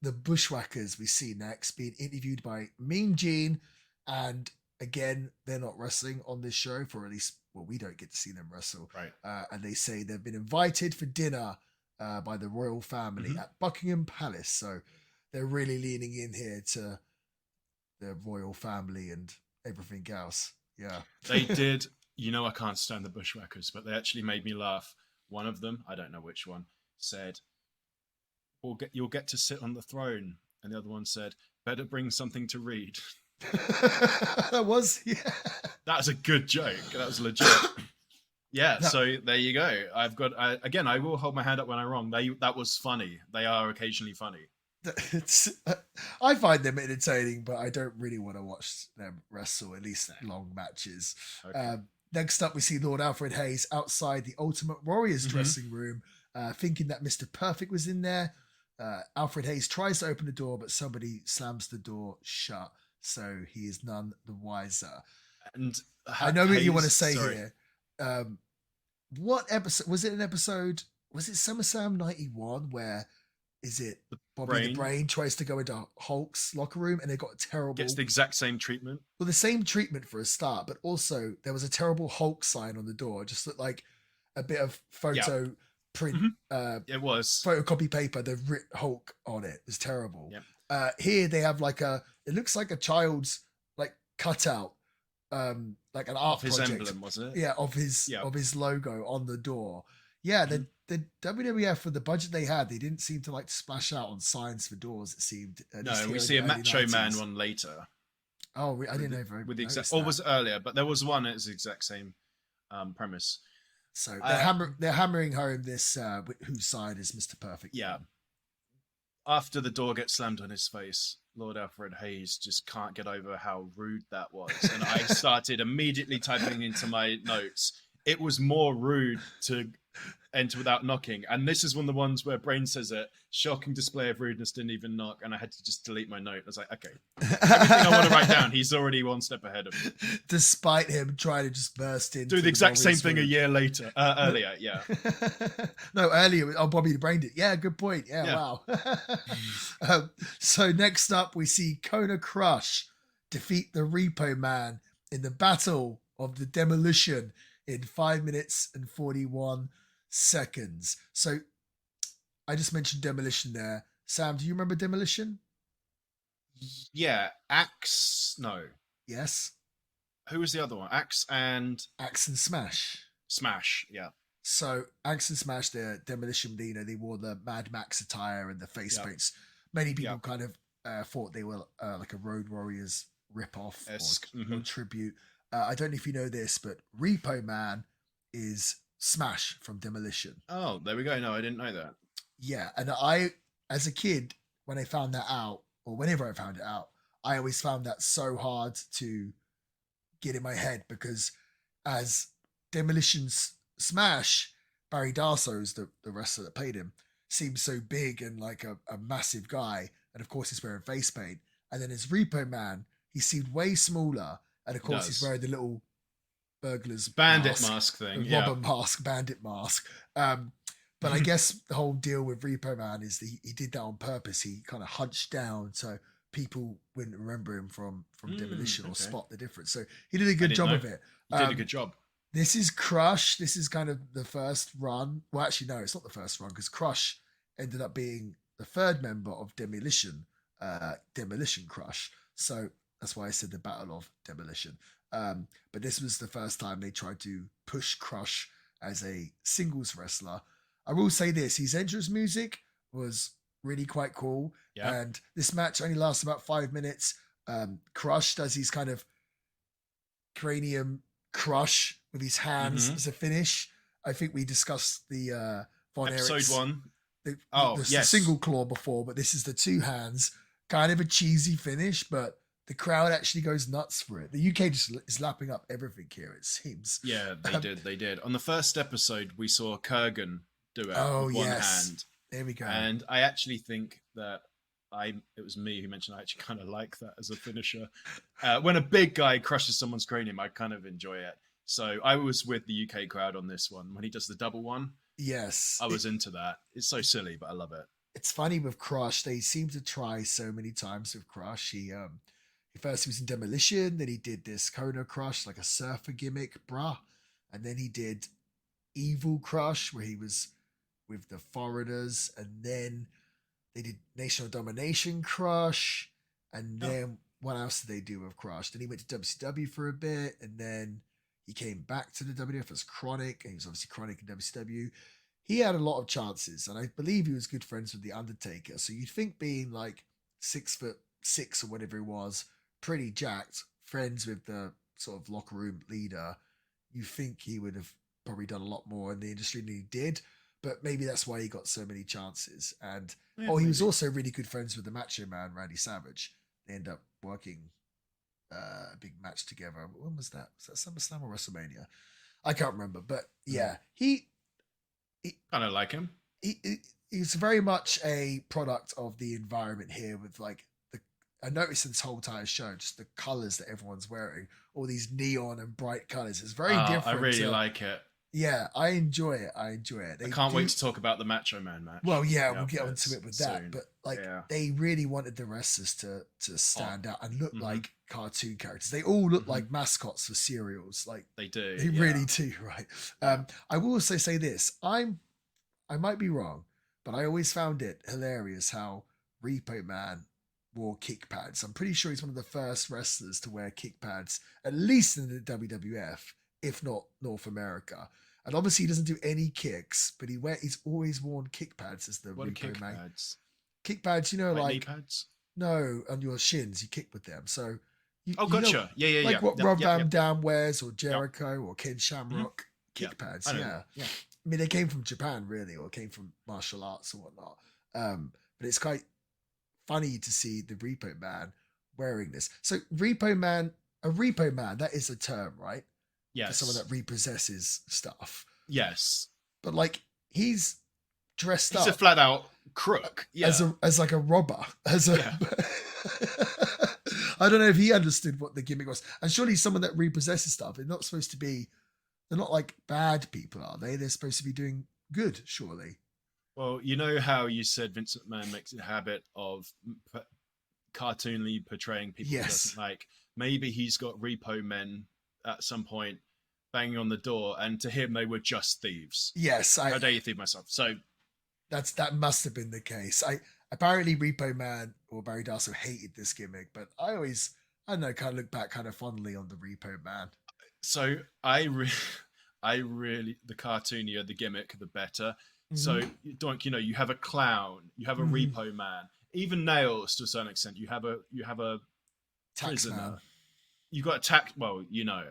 the Bushwhackers we see next being interviewed by Mean Gene, and again, they're not wrestling on this show, for at least, well, we don't get to see them wrestle. Right. And they say they've been invited for dinner by the royal family at Buckingham Palace. So they're really leaning in here to the royal family and everything else. Yeah. They did. I can't stand the Bushwhackers, but they actually made me laugh. One of them, I don't know which one, said, you'll get to sit on the throne. And the other one said, better bring something to read. That was a good joke. That was legit. Yeah, no. So there you go. I will hold my hand up when I'm wrong. That was funny. They are occasionally funny. I find them entertaining, but I don't really want to watch them wrestle, at least long matches. Okay. Next up, we see Lord Alfred Hayes outside the Ultimate Warriors dressing room, thinking that Mr. Perfect was in there. Alfred Hayes tries to open the door, but somebody slams the door shut. So he is none the wiser. And I know what you want to say here. What episode was it? An episode? Was it SummerSlam 91 where Bobby the Brain tries to go into Hulk's locker room and they got a terrible... Gets the exact same treatment. Well, the same treatment for a start, but also there was a terrible Hulk sign on the door. It just looked like a bit of photo print. It was. Photocopy paper, the writ Hulk on it. It was terrible. Yep. Here they have it looks like a child's cutout, like an art his project. Emblem, wasn't it? Yeah, of his logo on the door. Yeah, the WWF, for the budget they had, they didn't seem to splash out on signs for doors. It seemed. No, we see a Macho 90s. Man one later. Oh, I didn't know. With the exact, or was it earlier? But there was one. It's the exact same premise. So they're hammering home this whose side is Mr. Perfect. Yeah. After the door gets slammed on his face, Lord Alfred Hayes just can't get over how rude that was, and I started immediately typing into my notes. It was more rude to enter without knocking, and this is one of the ones where Brain says it. Shocking display of rudeness, didn't even knock, and I had to just delete my note. I was like, okay, everything I want to write down, he's already one step ahead of me. Despite him trying to just burst in, do the exact same thing a year later, earlier, yeah. No, earlier. Oh, Bobby the Brain did. Yeah, good point. Yeah, wow. So next up, we see Kona Crush defeat the Repo Man in the Battle of the Demolition in 5 minutes and 41 seconds. So I just mentioned Demolition there. Sam, do you remember Demolition? Yeah. Axe. No. Yes. Who was the other one? Axe and Smash. Smash, yeah. So Axe and Smash, the Demolition, they wore the Mad Max attire and the face paints. Many people kind of thought they were like a Road Warriors ripoff or tribute. I don't know if you know this, but Repo Man is Smash from Demolition. Oh, there we go. No, I didn't know that. Yeah, and I, as a kid, when I found that out, or whenever I found it out, I always found that so hard to get in my head, because as Demolition's Smash, Barry Darso's the wrestler that played him, seems so big and like a massive guy, and of course he's wearing face paint. And then as Repo Man, he seemed way smaller, and of course he's wearing the little burglar's bandit mask thing, robber mask, bandit mask. But I guess the whole deal with Repo Man is that he did that on purpose. He kind of hunched down so people wouldn't remember him from Demolition or spot the difference. So he did a good job of it. He did a good job. This is Crush. This is kind of the first run. Well, actually, no, it's not the first run, because Crush ended up being the third member of Demolition, Demolition Crush. So that's why I said the Battle of Demolition. But this was the first time they tried to push Crush as a singles wrestler. I will say this, his entrance music was really quite cool. Yeah. And this match only lasts about 5 minutes. Crush does his kind of cranium crush with his hands as a finish. I think we discussed the Von episode Erich's, 1. The single claw before, but this is the two hands. Kind of a cheesy finish, but the crowd actually goes nuts for it. The UK just is lapping up everything here, it seems. Yeah, they did. On the first episode, we saw Kurgan do it with one hand. There we go. And I actually think that it was me who mentioned I actually kind of like that as a finisher. When a big guy crushes someone's cranium, I kind of enjoy it. So I was with the UK crowd on this one. When he does the double one, yes, I was into that. It's so silly, but I love it. it's funny with Crush. They seem to try so many times with Crush. He first he was in Demolition, then he did this Kona Crush, like a surfer gimmick, bruh. And then he did Evil Crush, where he was with the Foreigners, and then they did National Domination Crush, and then what else did they do with Crush? Then he went to WCW for a bit, and then he came back to the WWF as Chronic, and he was obviously Chronic in WCW. He had a lot of chances, and I believe he was good friends with The Undertaker. So you'd think being like 6'6" or whatever he was, pretty jacked, friends with the sort of locker room leader, you think he would have probably done a lot more in the industry than he did. But maybe that's why he got so many chances. And he was also really good friends with the Macho Man, Randy Savage. They end up working a big match together. When was that? Was that SummerSlam or WrestleMania? I can't remember. But yeah, he kind of like him. He's very much a product of the environment here with like I noticed in this whole entire show, just the colors that everyone's wearing, all these neon and bright colors. It's very different. I really like it. Yeah, I enjoy it. I can't wait to talk about the Macho Man match. Well, yeah, we'll get onto it with that. Soon. But like, they really wanted the wrestlers to stand out and look like cartoon characters. They all look like mascots for cereals. Like they do. They really do, right? I will also say this. I might be wrong, but I always found it hilarious how Repo Man wore kick pads. I'm pretty sure he's one of the first wrestlers to wear kick pads, at least in the WWF, if not North America. And obviously he doesn't do any kicks, but he's always worn kick pads as the Repo Man. Pads? Kick pads, you know, like knee pads? No, on your shins, you kick with them. So gotcha. You know, like what Rob Van Dam wears, or Jericho, or Ken Shamrock kick pads. Yeah. I mean, they came from Japan, really, or came from martial arts or whatnot. But it's quite funny to see the Repo Man wearing this. So a Repo Man, that is a term, right? Yes. For someone that repossesses stuff. Yes. But like, he's dressed up. He's a flat out crook. Yeah. As like a robber. I don't know if he understood what the gimmick was. And surely someone that repossesses stuff, they're not supposed to be, they're not like bad people, are they? They're supposed to be doing good, surely. Well, you know how you said Vince McMahon makes a habit of cartoonly portraying people he doesn't like. Maybe he's got repo men at some point banging on the door, and to him they were just thieves. Yes, how dare you thieve myself? So that must have been the case. Apparently Repo Man or Barry Darsow hated this gimmick, but I don't know, kind of look back kind of fondly on the Repo Man. So I really, the cartoonier the gimmick, the better. So, Doink, you know, you have a clown, you have a Repo Man, even Nails to a certain extent. You have a prisoner. Man. You got a tax. Well, you know,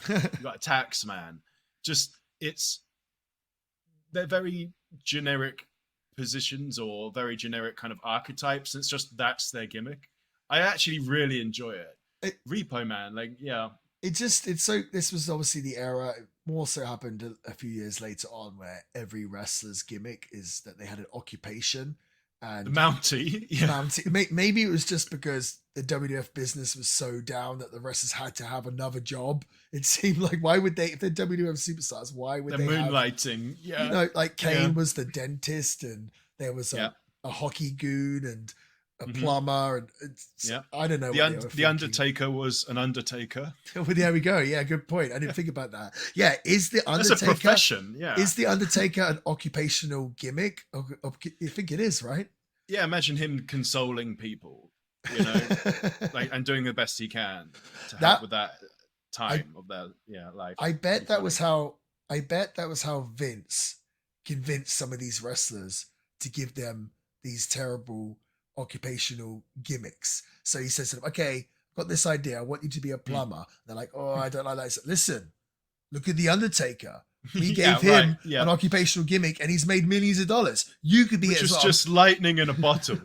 you got a tax man. Just they're very generic positions or very generic kind of archetypes. It's just that's their gimmick. I actually really enjoy it. Repo Man, like this was obviously the era. It more so happened a few years later on, where every wrestler's gimmick is that they had an occupation. And the Mountie. Maybe it was just because the WWF business was so down that the wrestlers had to have another job. It seemed like, why would they, if they're WWF superstars, why would they moonlighting? You know, like Kane was the dentist, and there was a hockey goon and a plumber, and I don't know. The Undertaker was an undertaker. Well, there we go. Yeah, good point. I didn't think about that. Yeah, is the Undertaker? That's a profession. Yeah, is the Undertaker an occupational gimmick? You think it is, right? Yeah, imagine him consoling people, you know, like, and doing the best he can to help with that time of their life. I bet that was how Vince convinced some of these wrestlers to give them these terrible occupational gimmicks. So he says to them, okay, I've got this idea. I want you to be a plumber. They're like, oh, I don't like that. Said, listen, look at the Undertaker. We gave him an occupational gimmick and he's made millions of dollars. You could be it as well. Just lightning in a bottle.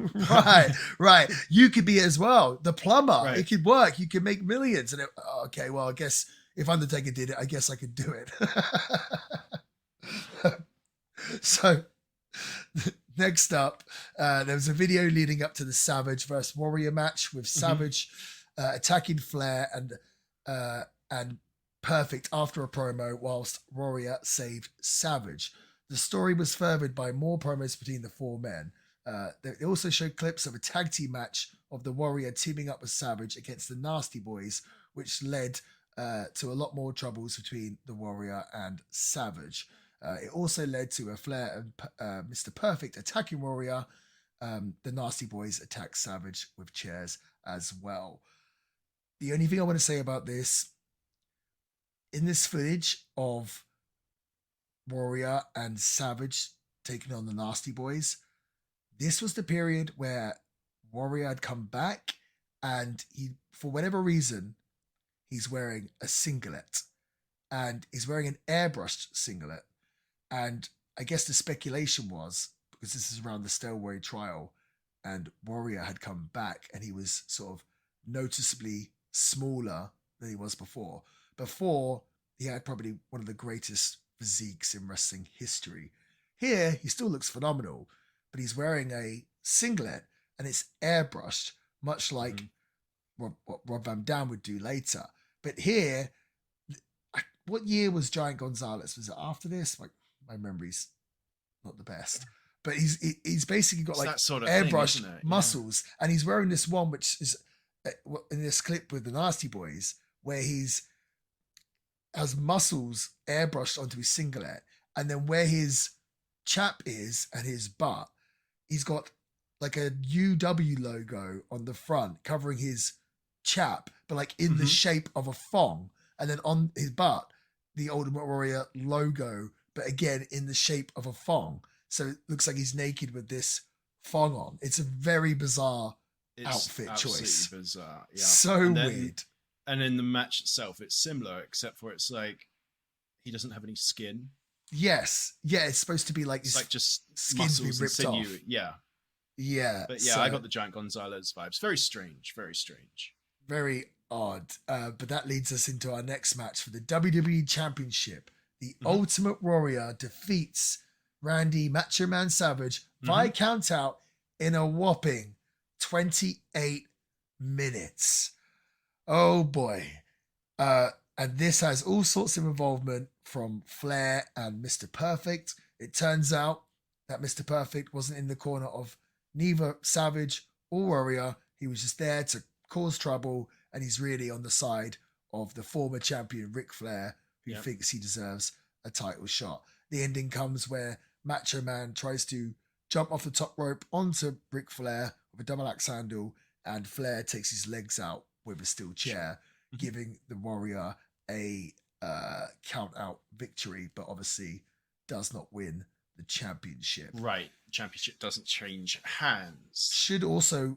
right. You could be it as well. The plumber, it could work. You could make millions. And okay, well, I guess if Undertaker did it, I guess I could do it. So next up, there was a video leading up to the Savage versus Warrior match with Savage attacking Flair and Perfect after a promo whilst Warrior saved Savage. The story was furthered by more promos between the four men. They also showed clips of a tag team match of the Warrior teaming up with Savage against the Nasty Boys, which led to a lot more troubles between the Warrior and Savage. It also led to a Flair and Mr. Perfect attacking Warrior. The Nasty Boys attack Savage with chairs as well. The only thing I want to say about this, in this footage of Warrior and Savage taking on the Nasty Boys, this was the period where Warrior had come back and he, for whatever reason, he's wearing a singlet and he's wearing an airbrushed singlet. And I guess the speculation was, because this is around the steroid trial, and Warrior had come back and he was sort of noticeably smaller than he was before. Before, he had probably one of the greatest physiques in wrestling history. Here, he still looks phenomenal, but he's wearing a singlet and it's airbrushed, much like what Rob Van Dam would do later. But here, what year was Giant Gonzalez? Was it after this? My memory's not the best. But he's basically got It's like that sort of airbrushed thing, isn't it? muscles, and he's wearing this one which is in this clip with the Nasty Boys, where he's has muscles airbrushed onto his singlet, and then where his chap is and his butt, he's got like a UW logo on the front covering his chap, but like in the shape of a thong, and then on his butt, the Ultimate Warrior logo, but again in the shape of a thong. So it looks like he's naked with this thong on. It's a very bizarre outfit choice. Bizarre, yeah. So weird. And in the match itself, it's similar, except for it's like he doesn't have any skin. Yes, yeah, it's supposed to be like it's like just skin's been muscles ripped and sinew. off. Yeah, but yeah, so, I got the Giant Gonzalez vibes. Very strange, very odd. But that leads us into our next match for the WWE Championship. The Ultimate Warrior defeats Randy Macho Man Savage via countout in a whopping 28 minutes. Oh boy. And this has all sorts of involvement from Flair and Mr. Perfect. It turns out that Mr. Perfect wasn't in the corner of neither Savage or Warrior. He was just there to cause trouble, and he's really on the side of the former champion Ric Flair, who thinks he deserves a title shot. The ending comes where Macho Man tries to jump off the top rope onto Ric Flair with a double axe handle, and Flair takes his legs out with a steel chair, giving the Warrior a count out victory, but obviously does not win the championship. Right. Championship doesn't change hands. Should also,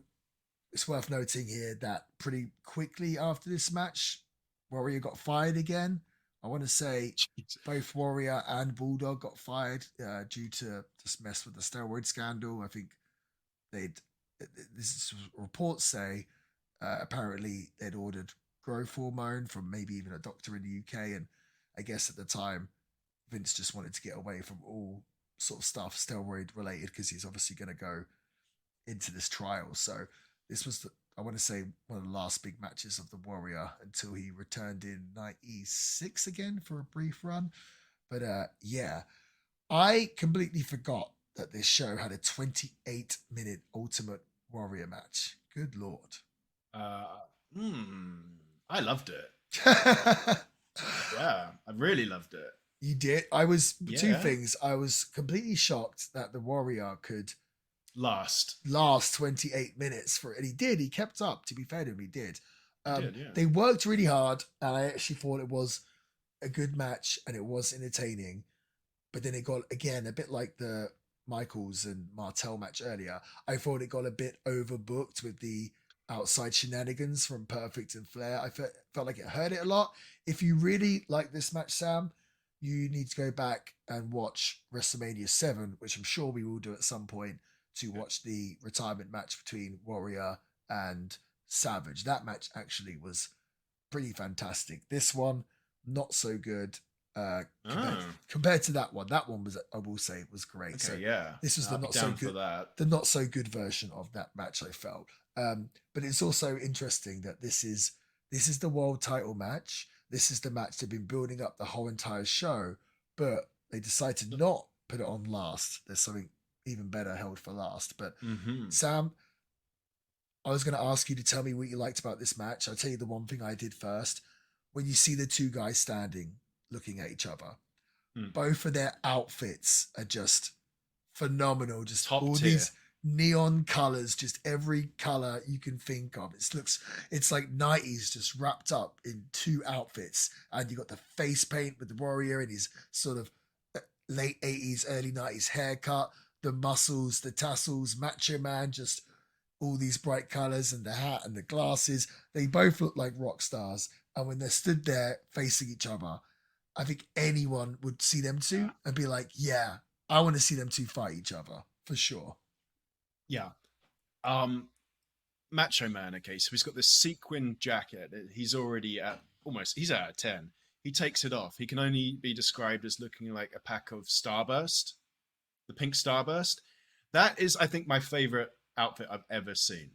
it's worth noting here that pretty quickly after this match, Warrior got fired again. I want to say both Warrior and Bulldog got fired due to just mess with the steroid scandal. I think reports say apparently they'd ordered growth hormone from maybe even a doctor in the UK, and I guess at the time Vince just wanted to get away from all sort of stuff steroid related, because he's obviously going to go into this trial. So this was I want to say one of the last big matches of the Warrior until he returned in 96 again for a brief run. But yeah, I completely forgot that this show had a 28-minute Ultimate Warrior match. Good Lord. I loved it. Yeah, I really loved it. You did? I was, two things. I was completely shocked that the Warrior could last 28 minutes for it. And he did. He kept up, to be fair to him, he did. They worked really hard, and I actually thought it was a good match and it was entertaining. But then it got, again, a bit like the Michaels and Martel match earlier. I thought it got a bit overbooked with the outside shenanigans from Perfect and Flair. I felt like it hurt it a lot. If you really like this match, Sam, you need to go back and watch WrestleMania 7, which I'm sure we will do at some point, to watch the retirement match between Warrior and Savage. That match actually was pretty fantastic. This one, not so good compared to that one. That one was, I will say, was great. Okay, so yeah, this was the not so good version of that match, I felt. But it's also interesting that this is the world title match. This is the match they've been building up the whole entire show, but they decided to not put it on last. There's something even better held for last. But Mm-hmm. Sam, I was going to ask you to tell me what you liked about this match. I'll tell you the one thing I did first. When you see the two guys standing, looking at each other, both of their outfits are just phenomenal. Just Top all tier. these neon colors, just every color you can think of. It's like 90s just wrapped up in two outfits. And you got the face paint with the Warrior and his sort of late 80s, early 90s haircut, the muscles, the tassels, Macho Man, just all these bright colors, and the hat and the glasses. They both look like rock stars. And when they're stood there facing each other, I think anyone would see them two and be like, yeah, I want to see them two fight each other for sure. Yeah. Macho Man, okay, so he's got this sequin jacket. He's already at he's out of 10. He takes it off. He can only be described as looking like a pack of Starburst, the pink Starburst. That is, I think, my favorite outfit I've ever seen.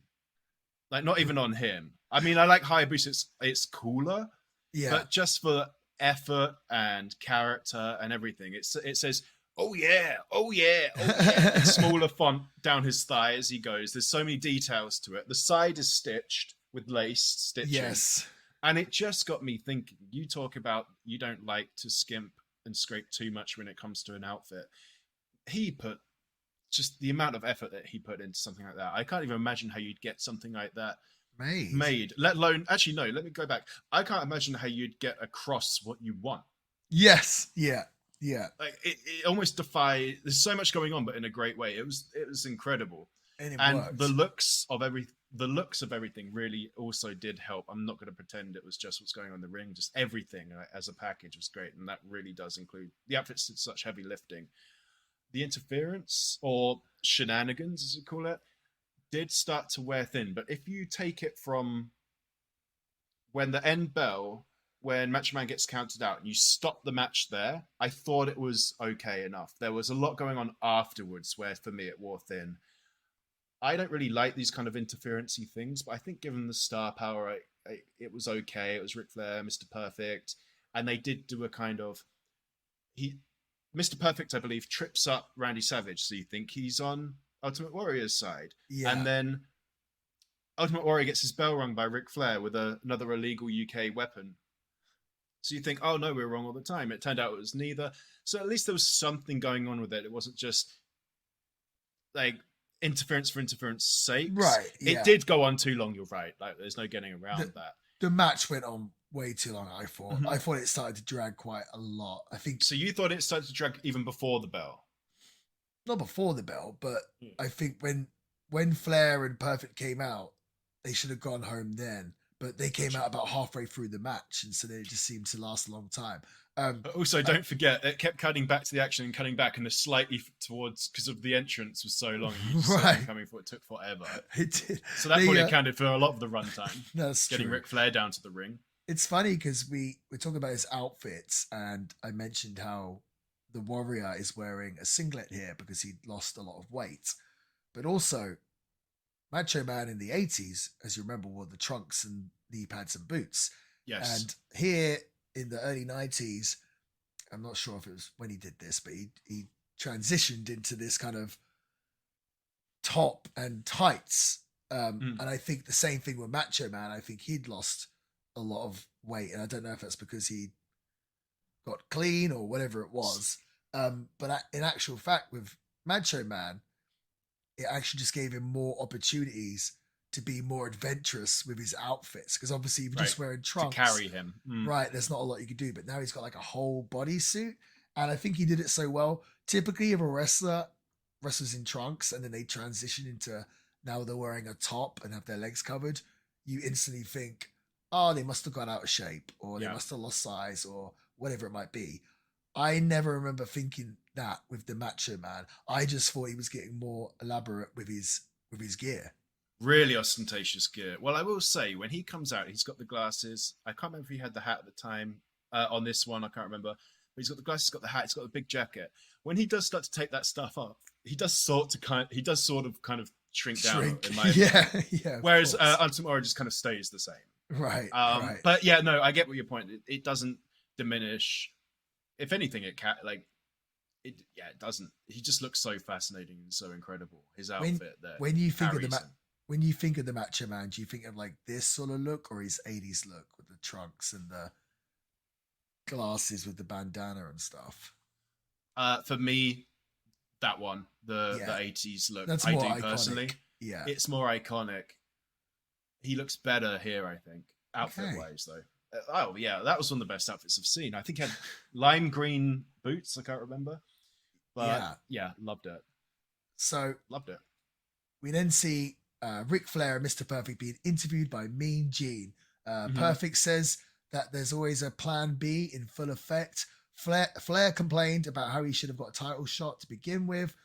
Like, not even on him. I mean, I like Hayabusa. It's cooler, Yeah. but just for effort and character and everything, it says, oh yeah, oh yeah, oh yeah. Smaller font down his thigh as he goes. There's so many details to it. The side is stitched with lace stitching. Yes. And it just got me thinking. You talk about you don't like to skimp and scrape too much when it comes to an outfit. He put just the amount of effort that he put into something like that. I can't even imagine how you'd get something like that made, let alone, actually, no, let me go back. I can't imagine how you'd get across what you want. Yes. Yeah. Yeah. Like it almost there's so much going on, but in a great way. It was incredible. And the looks of everything really also did help. I'm not going to pretend it was just what's going on in the ring. Just everything as a package was great. And that really does include the outfits did such heavy lifting. The interference or shenanigans, as you call it, did start to wear thin. But if you take it from when the end bell, when Macho Man gets counted out and you stop the match there, I thought it was okay enough. There was a lot going on afterwards where for me it wore thin. I don't really like these kind of interference-y things, but I think given the star power, it was okay. It was Ric Flair, Mr. Perfect, and they did do a kind of... Mr. Perfect, I believe, trips up Randy Savage, so you think he's on Ultimate Warrior's side. Yeah. And then Ultimate Warrior gets his bell rung by Ric Flair with another illegal UK weapon. So you think, oh no, we're wrong all the time. It turned out it was neither. So at least there was something going on with it. It wasn't just like interference for interference sake. Right. Yeah. It did go on too long, you're right. Like there's no getting around that. The match went on way too long, I thought. Mm-hmm. I thought it started to drag quite a lot. I think so. You thought it started to drag even before the bell? Not before the bell, but I think when Flair and Perfect came out, they should have gone home then. But they came out about halfway through the match, and so they just seemed to last a long time. But also, don't forget, it kept cutting back to the action and cutting back, and slightly towards because of the entrance was so long. You just saw them coming for it took forever. It did. So that probably accounted for a lot of the runtime. That's getting true. Ric Flair down to the ring. It's funny because we're talking about his outfits, and I mentioned how the Warrior is wearing a singlet here because he'd lost a lot of weight, but also Macho Man in the 80s, as you remember, wore the trunks and knee pads and boots. Yes. And here in the early 90s, I'm not sure if it was when he did this, but he transitioned into this kind of top and tights. And I think the same thing with Macho Man. I think he'd lost a lot of weight, and I don't know if that's because he got clean or whatever it was. But in actual fact, with Macho Man, it actually just gave him more opportunities to be more adventurous with his outfits, because obviously if you're just wearing trunks to carry him, right, there's not a lot you can do. But now he's got like a whole bodysuit, and I think he did it so well. Typically, if a wrestler wrestles in trunks and then they transition into now they're wearing a top and have their legs covered, you instantly think, oh, they must have gone out of shape, or they must have lost size, or whatever it might be. I never remember thinking that with the Macho Man. I just thought he was getting more elaborate with his gear. Really ostentatious gear. Well, I will say, when he comes out, he's got the glasses. I can't remember if he had the hat at the time. On this one, I can't remember. But he's got the glasses, he's got the hat, he's got the big jacket. When he does start to take that stuff off, he does sort of kind of shrink down. In my opinion. Yeah. Whereas Ultimate Warrior just kind of stays the same. Right. But yeah, no, I get what your point. It doesn't diminish. If anything, it it doesn't. He just looks so fascinating and so incredible. His When outfit there when you think of carries him. when you think of the Macho Man, do you think of like this sort of look or his 80s look with the trunks and the glasses with the bandana and stuff? For me, that one, the Yeah, 80s look, that's I more do iconic. personally. Yeah. It's more iconic. He looks better here, I think, outfit Okay. wise though. Oh yeah, that was one of the best outfits I've seen. I think he had lime green boots. I can't remember, but Yeah. yeah, loved it. So Loved it. we then see Ric Flair and Mr. Perfect being interviewed by Mean Gene. Hmm. Perfect says that there's always a plan B in full effect. Flair complained about how he should have got a title shot to begin with.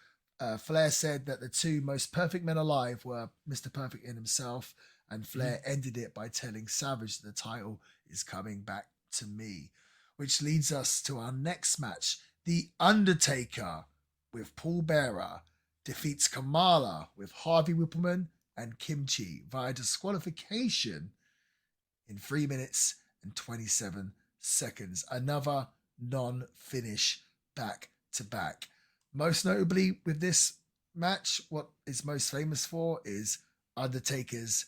Flair said that the two most perfect men alive were Mr. Perfect and himself, and Flair ended it by telling Savage that the title is coming back to me. Which leads us to our next match. The Undertaker with Paul Bearer defeats Kamala with Harvey Whippleman and Kimchi via disqualification in 3 minutes and 27 seconds. Another non-finish back to back. Most notably with this match, what is most famous for is Undertaker's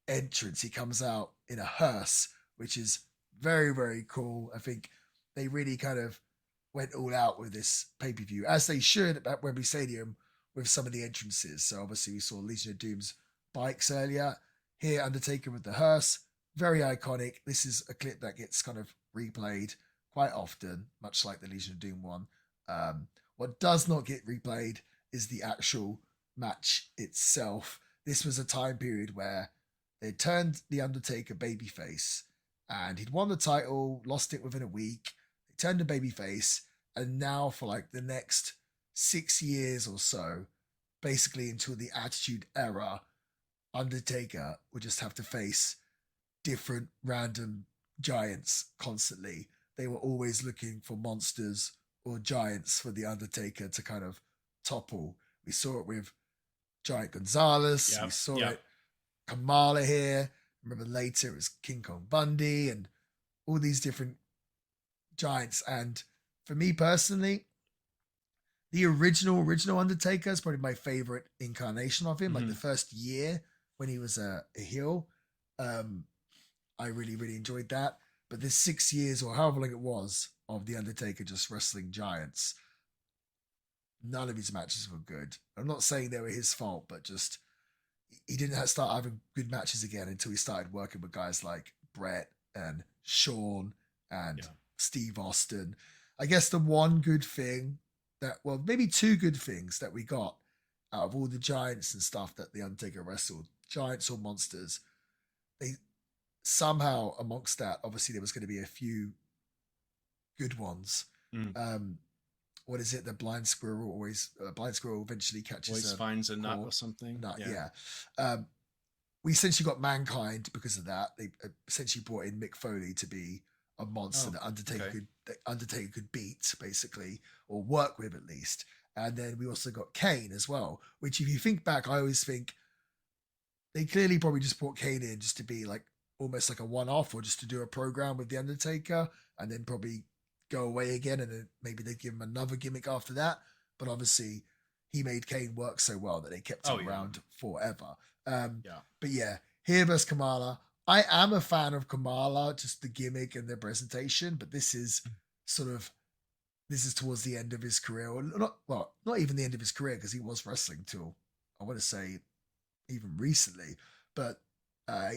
entrance. He comes out in a hearse, which is very, very cool. I think they really kind of went all out with this pay-per-view, as they should at Wembley Stadium with some of the entrances. So obviously we saw Legion of Doom's bikes earlier. Here, Undertaker with the hearse. Very iconic. This is a clip that gets kind of replayed quite often, much like the Legion of Doom one. What does not get replayed is the actual match itself. This was a time period where they turned the Undertaker babyface, and he'd won the title, lost it within a week. They turned him babyface, and now for like the next 6 years or so, basically until the Attitude Era, Undertaker would just have to face different random giants constantly. They were always looking for monsters or giants for the Undertaker to kind of topple. We saw it with Giant Gonzalez. Yeah, We saw yeah. it Kamala here. Remember later it was King Kong Bundy and all these different giants. And for me personally, the original Undertaker is probably my favorite incarnation of him. Like the first year when he was a heel, I really, really enjoyed that. But this 6 years or however long it was of the Undertaker just wrestling giants, none of his matches were good. I'm not saying they were his fault, but just he didn't start having good matches again until he started working with guys like Brett and Shawn and Steve Austin. I guess the one good thing that, well, maybe two good things that we got out of all the giants and stuff that the Undertaker wrestled, giants or monsters, they somehow amongst that, obviously there was going to be a few good ones. What is it? The blind squirrel eventually catches always finds a nut or something. Nut, yeah. We essentially got Mankind because of that. They essentially brought in Mick Foley to be a monster that Undertaker could beat, basically, or work with at least. And then we also got Kane as well, which if you think back, I always think they clearly probably just brought Kane in just to be like almost like a one-off or just to do a program with the Undertaker and then probably go away again, and then maybe they'd give him another gimmick after that. But obviously he made Kane work so well that they kept him around forever. But yeah, here versus Kamala. I am a fan of Kamala, just the gimmick and the presentation, but this is towards the end of his career, or not even the end of his career, because he was wrestling till, I want to say, even recently, but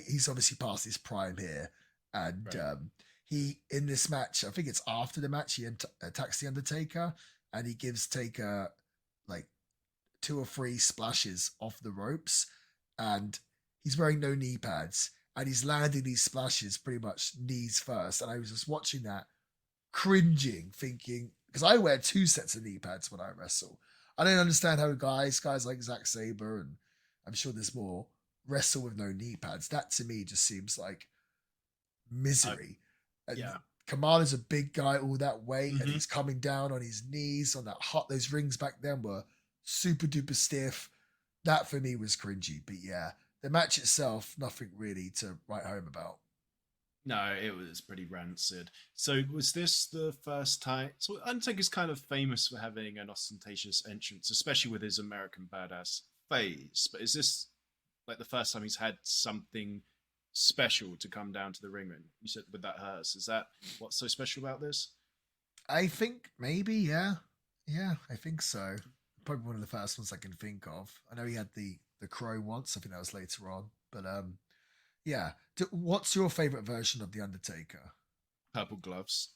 he's obviously past his prime here, and he, in this match, I think it's after the match, he attacks the Undertaker, and he gives Taker like 2 or 3 splashes off the ropes, and he's wearing no knee pads, and he's landing these splashes pretty much knees first, and I was just watching that, cringing, thinking, because I wear 2 sets of knee pads when I wrestle. I don't understand how guys like Zack Sabre, and I'm sure there's more, wrestle with no knee pads. That to me just seems like misery. Kamala's a big guy, all that weight, and he's coming down on his knees on that those rings back then were super duper stiff. That for me was cringy. But yeah, the match itself, nothing really to write home about. No, it was pretty rancid. So was this the first time? So Undertaker's kind of famous for having an ostentatious entrance, especially with his American Badass phase. But is this like the first time he's had something special to come down to the ring in? You said with that hearse. Is that what's so special about this? I think maybe, yeah. Yeah, I think so. Probably one of the first ones I can think of. I know he had the crow once. I think that was later on. But yeah. What's your favorite version of the Undertaker? Purple gloves.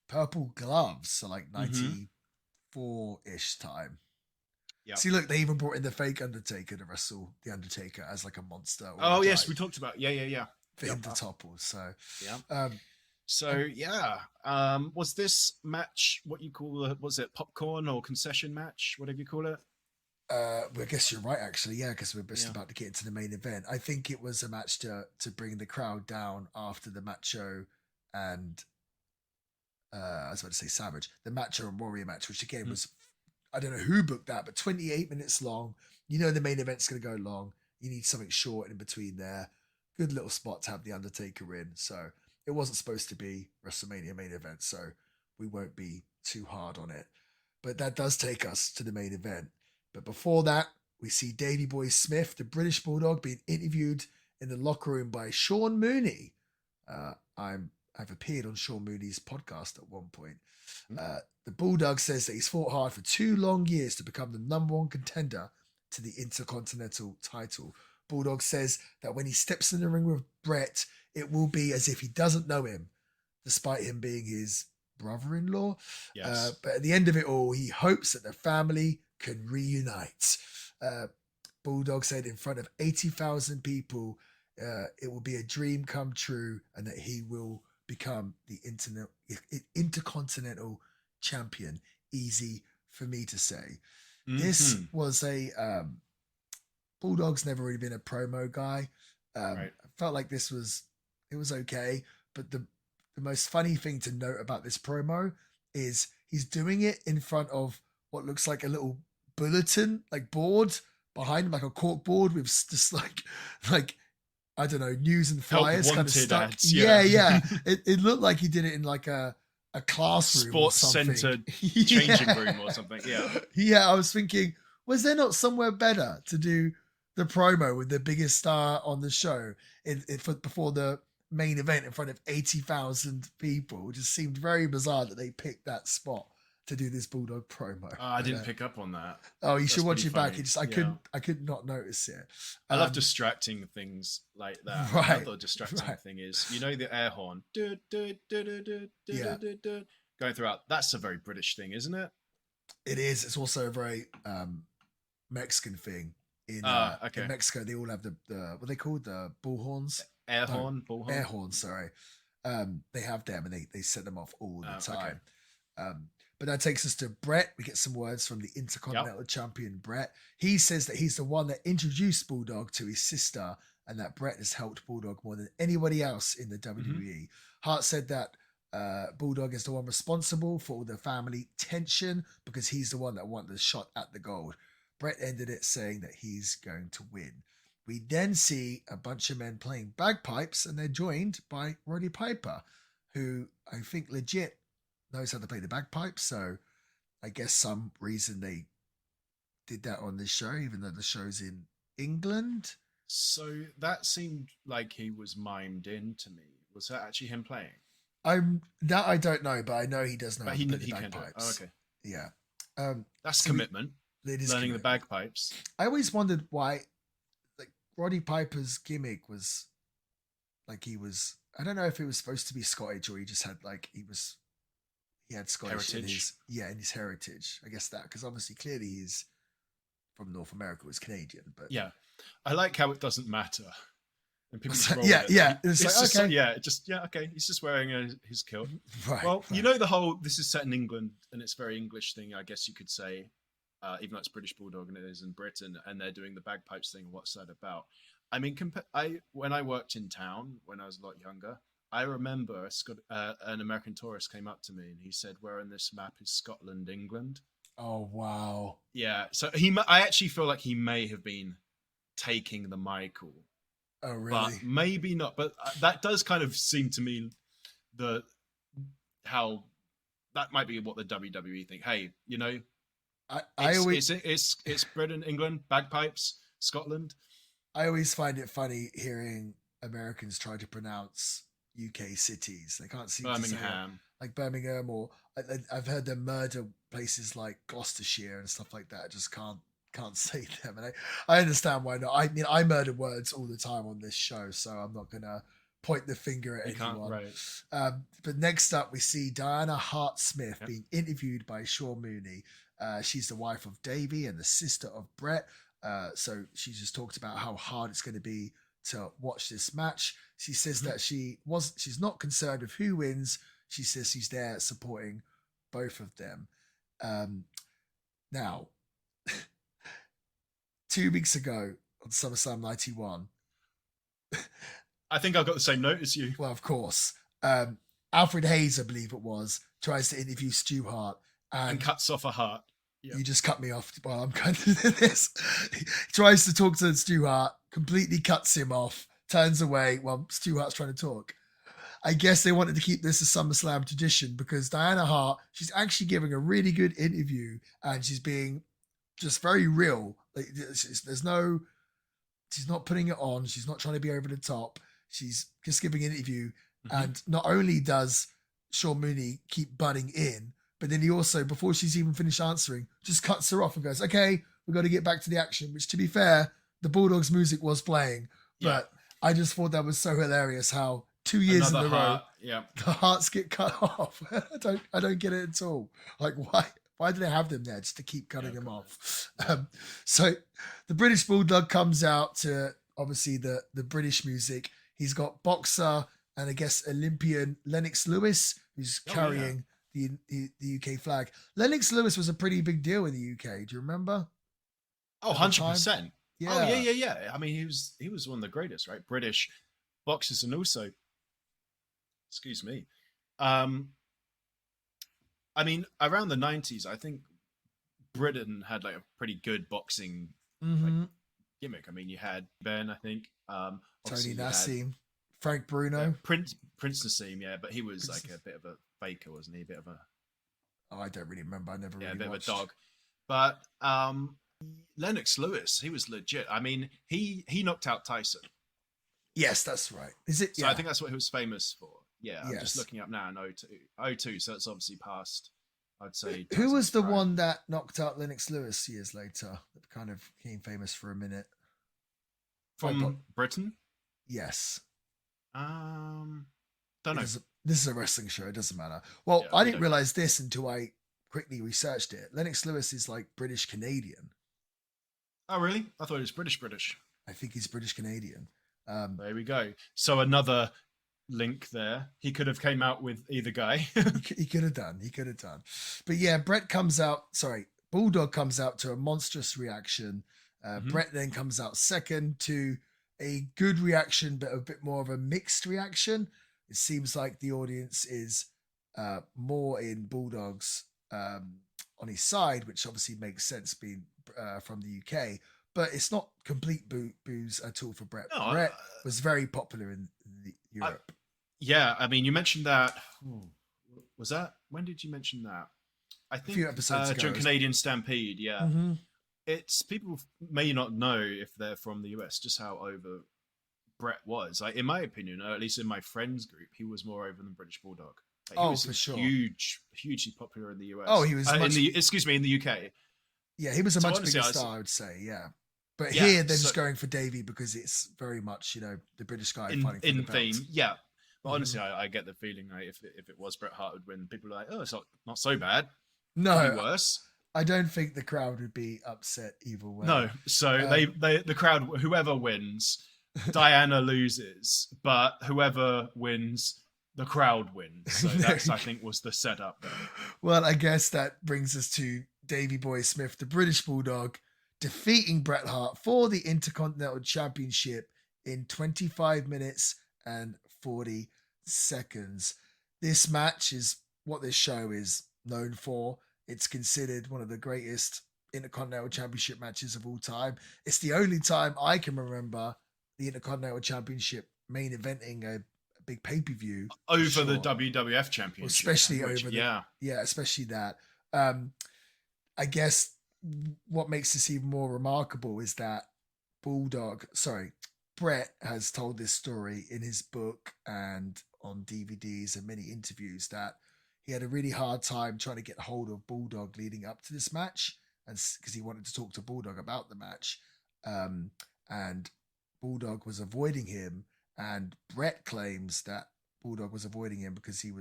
Purple gloves, so like Mm-hmm. 94-ish time. Yeah. See, look, they even brought in the fake Undertaker to wrestle the Undertaker as like a monster all Oh the yes, time we talked about. Yeah. for him Yep. to topple. So, Yeah. um, So and yeah, was this match what you call was it popcorn or concession match, whatever you call it? well, I guess you're right, actually. Yeah, because we're just Yeah. about to get into the main event. I think it was a match to bring the crowd down after the Macho and I was about to say Savage, the Macho and Warrior match, which again Mhm. was, I don't know who booked that, but 28 minutes long. You know the main event's going to go long. You need something short in between there. Good little spot to have the Undertaker in. So it wasn't supposed to be WrestleMania main event, so we won't be too hard on it. But that does take us to the main event. But before that, we see Davey Boy Smith, the British Bulldog, being interviewed in the locker room by Sean Mooney. I've appeared on Sean Mooney's podcast at one point. The Bulldog says that he's fought hard for 2 long years to become the number one contender to the Intercontinental title. Bulldog says that when he steps in the ring with Brett, it will be as if he doesn't know him, despite him being his brother-in-law. Yes. But at the end of it all, he hopes that the family can reunite. Uh, Bulldog said in front of 80,000 people, it will be a dream come true and that he will become the intercontinental champion. Easy for me to say. This Hmm. was a Bulldog's never really been a promo guy. Right. I felt like it was okay, but the most funny thing to note about this promo is he's doing it in front of what looks like a little bulletin, like board behind him, like a cork board with just like I don't know, news and Help flyers kind of wanted stuck. ads. Yeah, Yeah. yeah. It looked like he did it in like a classroom or Sports something. center changing Yeah. room or something. Yeah. Yeah, I was thinking, was there not somewhere better to do the promo with the biggest star on the show before the main event in front of 80,000 people? It just seemed very bizarre that they picked that spot to do this Bulldog promo. I But, didn't pick up on that. oh, you That's should watch pretty it back. funny. Yeah. I could not notice it. I love Um, distracting things like that. right, Another distracting right, thing is, you know, the air horn yeah. going throughout. That's a very British thing, isn't it? It is. It's also a very Mexican thing. Ah, In okay. Mexico, they all have the what they called the bullhorns. Air No, horn, air bullhorn. horns. Sorry, they have them and they set them off all the Okay. time. But that takes us to Brett. We get some words from the Yep. Intercontinental Champion Brett. He says that he's the one that introduced Bulldog to his sister, and that Brett has helped Bulldog more than anybody else in the Hmm. WWE. Hart said that Bulldog is the one responsible for all the family tension because he's the one that wanted the shot at the gold. Brett ended it saying that he's going to win. We then see a bunch of men playing bagpipes, and they're joined by Roddy Piper, who I think legit knows how to play the bagpipes. So I guess some reason they did that on this show, even though the show's in England. So that seemed like he was mimed in to me. Was that actually him playing? I don't know, but I know he does know But how to play the he can do it. Oh, bagpipes. okay. Yeah. Um, That's so we, commitment. it is Learning the commitment. bagpipes. I always wondered why, like Roddy Piper's gimmick was like he was. I don't know if it was supposed to be Scottish or he just had like he had Scottish Heritage. in his heritage. I guess that because obviously clearly he's from North America, was Canadian, but Yeah. I like how it doesn't matter. And people just roll yeah, with it. yeah. It's It's like just okay, yeah, okay. He's just wearing his kilt. right. Well, you right. know the whole this is set in England and it's very English thing, I guess you could say, even though it's British Bulldog and it is in Britain, and they're doing the bagpipes thing. What's that about? I mean, when I worked in town when I was a lot younger, I remember an American tourist came up to me and he said, "Where on this map is Scotland, England?" Oh wow. Yeah, so I actually feel like he may have been taking the Michael. Oh, but really? maybe not. But that does kind of seem to me the how that might be what the WWE think. Hey, you know, I always it's Britain, England, bagpipes, Scotland. I always find it funny hearing Americans try to pronounce UK cities. They can't seem to say it, Birmingham. like Birmingham, or I've heard them murder places like Gloucestershire and stuff like that. I just can't say them, and I understand why not. I mean, I murder words all the time on this show, so I'm not gonna point the finger at You can't, anyone. right? But next up, we see Diana Hart Smith Yep. being interviewed by Sean Mooney. She's the wife of Davey and the sister of Brett. So she just talked about how hard it's going to be to watch this match. She says that she's not concerned with who wins. She says she's there supporting both of them. Now, 2 weeks ago on SummerSlam 91, I think I've got the same note as you. well, of course, Alfred Hayes, I believe it was, tries to interview Stu Hart And cuts off a heart. Yep. You just cut me off while I'm going through this. He tries to talk to Stu Hart, completely cuts him off, turns away while Stu Hart's trying to talk. I guess they wanted to keep this a SummerSlam tradition because Diana Hart, she's actually giving a really good interview and she's being just very real. Like, she's not putting it on. She's not trying to be over the top. She's just giving an interview. Mm-hmm. And not only does Sean Mooney keep butting in, but then he also, before she's even finished answering, just cuts her off and goes, okay, we've got to get back to the action, which, to be fair, the Bulldogs music was playing. But I just thought that was so hilarious how 2 years in a row, the hearts get cut off. I don't get it at all. Like, why do they have them there just to keep cutting them off? So the British Bulldog comes out to, obviously, the British music. He's got boxer and, I guess, Olympian Lennox Lewis, who's carrying the UK flag. Lennox Lewis was a pretty big deal in the UK. Do you remember? Oh, 100%. Yeah. Oh, yeah. I mean, he was one of the greatest, right? British boxers, and also, excuse me. I mean, around the 90s, I think Britain had like a pretty good boxing like, gimmick. I mean, you had Ben, I think. Tony Nassim, Frank Bruno. Prince Nassim, but he was like a bit of a faker, wasn't he? A bit of a... Oh, I don't really remember. I never really a bit watched. of a dog. But Lennox Lewis, he was legit. I mean, he knocked out Tyson. Yes, that's right. Is it? So I think that's what he was famous for. Yeah, I'm yes. just looking up now in 02, so it's obviously past, I'd say. Who was the one that knocked out Lennox Lewis years later that kind of became famous for a minute? From Britain? Yes. Don't know. This is a wrestling show. It doesn't matter. Well, I didn't realize this until I quickly researched it. Lennox Lewis is like British Canadian. Oh, really? I thought he was British. I think he's British Canadian. There we go. So another link there. He could have came out with either guy. He could have done. But yeah, Bulldog comes out to a monstrous reaction. Brett then comes out second to a good reaction, but a bit more of a mixed reaction. It seems like the audience is more in Bulldog's on his side, which obviously makes sense being from the UK. But it's not complete booze at all for Brett. No, Brett was very popular in Europe. I mean, you mentioned that. Was that? When did you mention that? I think a few episodes ago. During Canadian Stampede, yeah. Mm-hmm. It's people may not know if they're from the US just how over Brett was. Like, in my opinion, or at least in my friends group, he was more over than British Bulldog. Like, he was for sure. Hugely popular in the US. Oh, he was in the UK. Yeah, he was a much bigger star, I would say. Yeah, but here they're just going for Davey because it's very much the British guy fighting for the belt. Theme. Yeah, but honestly, I get the feeling like if it was Bret Hart would win, people are like, oh, it's not so bad. No, could be worse. I don't think the crowd would be upset either way. No, so the crowd, whoever wins, Diana loses, but whoever wins, the crowd wins. So that's, I think, was the setup there. Well, I guess that brings us to Davey Boy Smith, the British Bulldog, defeating Bret Hart for the Intercontinental Championship in 25 minutes and 40 seconds. This match is what this show is known for. It's considered one of the greatest Intercontinental Championship matches of all time. It's the only time I can remember the Intercontinental Championship main eventing a big pay-per-view over the WWF Championship, especially over especially that. I guess what makes this even more remarkable is that Brett has told this story in his book and on DVDs and many interviews that he had a really hard time trying to get hold of Bulldog leading up to this match, and because he wanted to talk to Bulldog about the match, and Bulldog was avoiding him, and Brett claims that Bulldog was avoiding him because he'd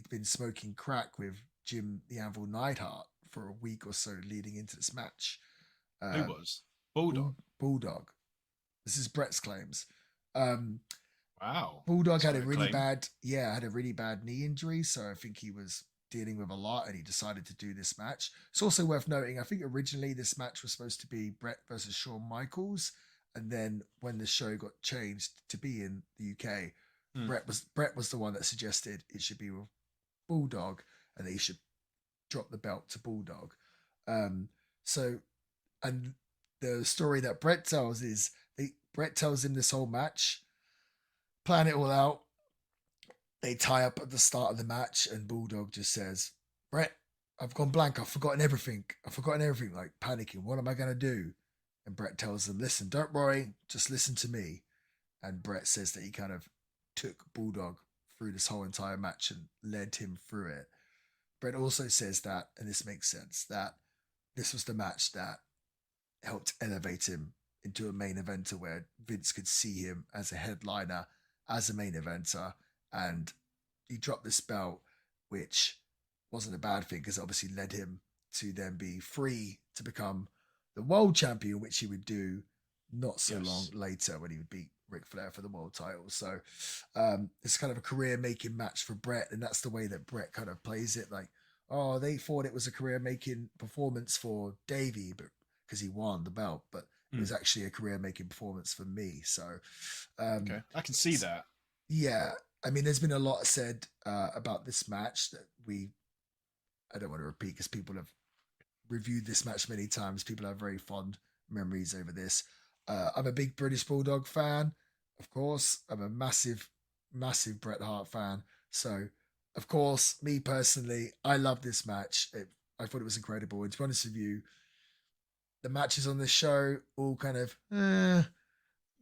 been smoking crack with Jim the Anvil Neidhart for a week or so leading into this match. Who was Bulldog? Bulldog. This is Brett's claims. Wow. Bulldog had a really bad knee injury, so I think he was dealing with a lot, and he decided to do this match. It's also worth noting, I think originally this match was supposed to be Brett versus Shawn Michaels, and then when the show got changed to be in the UK, Brett was the one that suggested it should be with Bulldog, and they should drop the belt to Bulldog. So, and the story that Brett tells is Brett tells him this whole match, plan it all out. They tie up at the start of the match, and Bulldog just says, Brett, I've gone blank. I've forgotten everything, like panicking. What am I going to do? And Brett tells them, listen, don't worry. Just listen to me. And Brett says that he kind of took Bulldog through this whole entire match and led him through it. Brett also says that, and this makes sense, that this was the match that helped elevate him into a main eventer where Vince could see him as a headliner, as a main eventer, and he dropped this belt, which wasn't a bad thing because it obviously led him to then be free to become the world champion, which he would do not so long later when he would beat Ric Flair for the world title. So it's kind of a career-making match for Brett, and that's the way that Brett kind of plays it. Like, oh, they thought it was a career-making performance for Davey, but because he won the belt, but it was actually a career-making performance for me. So okay, I can see that. Yeah, I mean, there's been a lot said about this match that I don't want to repeat because people have reviewed this match many times. People have very fond memories over this. I'm a big British Bulldog fan, of course. I'm a massive, massive Bret Hart fan. So, of course, me personally, I love this match. I thought it was incredible. And to be honest with you, the matches on this show all kind of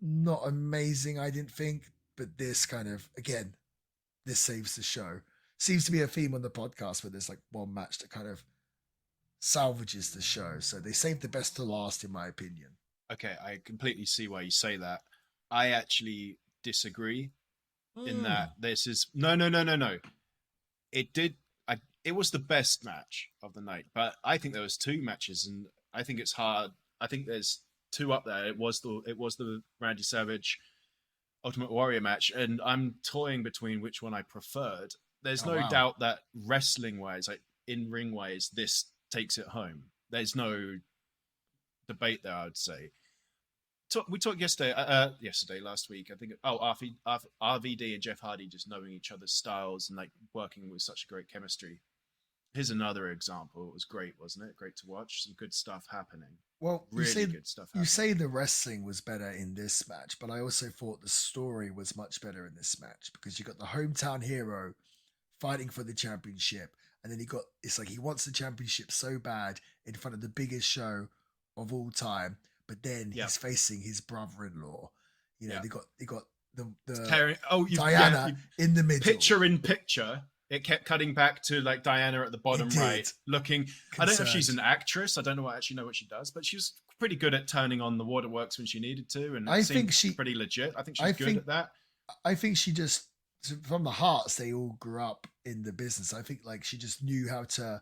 not amazing, I didn't think. But this kind of, again, this saves the show. Seems to be a theme on the podcast where there's like one match that kind of salvages the show. So they saved the best to last, in my opinion. Okay, I completely see why you say that. I actually disagree in that this is no. It was the best match of the night, but I think there was two matches, and I think it's hard. I think there's two up there. It was the Randy Savage Ultimate Warrior match, and I'm toying between which one I preferred. There's no doubt that wrestling wise, like in ring wise, this takes it home. There's no debate there, I would say. We talked last week, I think. RVD and Jeff Hardy just knowing each other's styles and like working with such great chemistry. Here's another example. It was great, wasn't it? Great to watch. Some good stuff happening. Well, really good stuff happening. You say the wrestling was better in this match, but I also thought the story was much better in this match because you got the hometown hero fighting for the championship, and then it's like he wants the championship so bad in front of the biggest show of all time, but then he's facing his brother-in-law. You know, they got the Diana in the middle. Picture in picture. It kept cutting back to like Diana at the bottom right, looking. Concerned. I don't know if she's an actress. I don't know what she does, but she was pretty good at turning on the waterworks when she needed to, and I think she's pretty legit. I think she's good at that. I think she just, from the Hearts, they all grew up in the business. I think like she just knew how to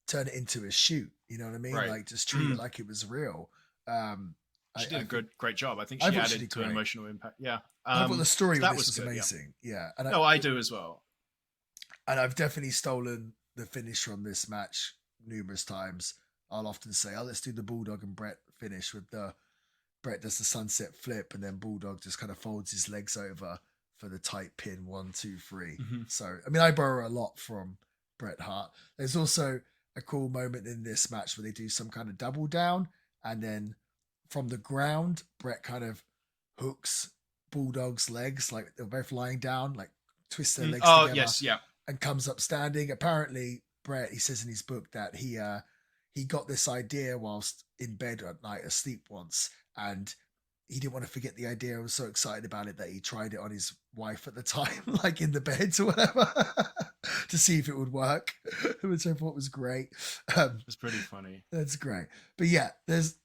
turn it into a shoot. You know what I mean? Right. Like just treat it like it was real. She did a great job. I think she added to an emotional impact. Yeah, I thought the story was amazing. Yeah, and I do as well. And I've definitely stolen the finish from this match numerous times. I'll often say, let's do the Bulldog and Brett finish with Brett does the sunset flip and then Bulldog just kind of folds his legs over for the tight pin 1, 2, 3. Mm-hmm. So, I mean, I borrow a lot from Bret Hart. There's also a cool moment in this match where they do some kind of double down and then from the ground, Brett kind of hooks Bulldog's legs, like they're both lying down, like twist their legs Oh, together, yes, yeah. and comes up standing. Apparently, Brett, he says in his book that he got this idea whilst in bed at night asleep once, and he didn't want to forget the idea. I was so excited about it that he tried it on his wife at the time, like in the bed or whatever, to see if it would work, which I thought was great. It's pretty funny. That's great. But yeah, there's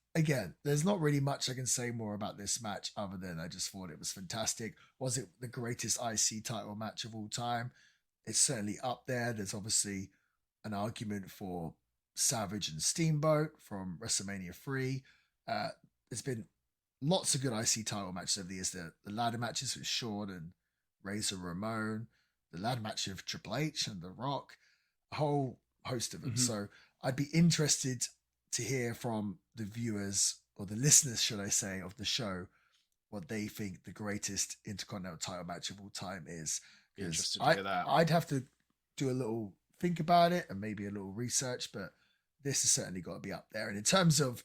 not really much I can say more about this match other than I just thought it was fantastic. Was it the greatest IC title match of all time? It's certainly up there. There's obviously an argument for Savage and Steamboat from WrestleMania 3. There's been lots of good IC title matches over the years. The ladder matches with Shawn and Razor Ramon, the ladder match of Triple H and The Rock, a whole host of them. So I'd be interested to hear from the viewers, or the listeners, should I say, of the show, what they think the greatest Intercontinental title match of all time is. Interested to hear that. I'd have to do a little think about it and maybe a little research, but this has certainly got to be up there. And in terms of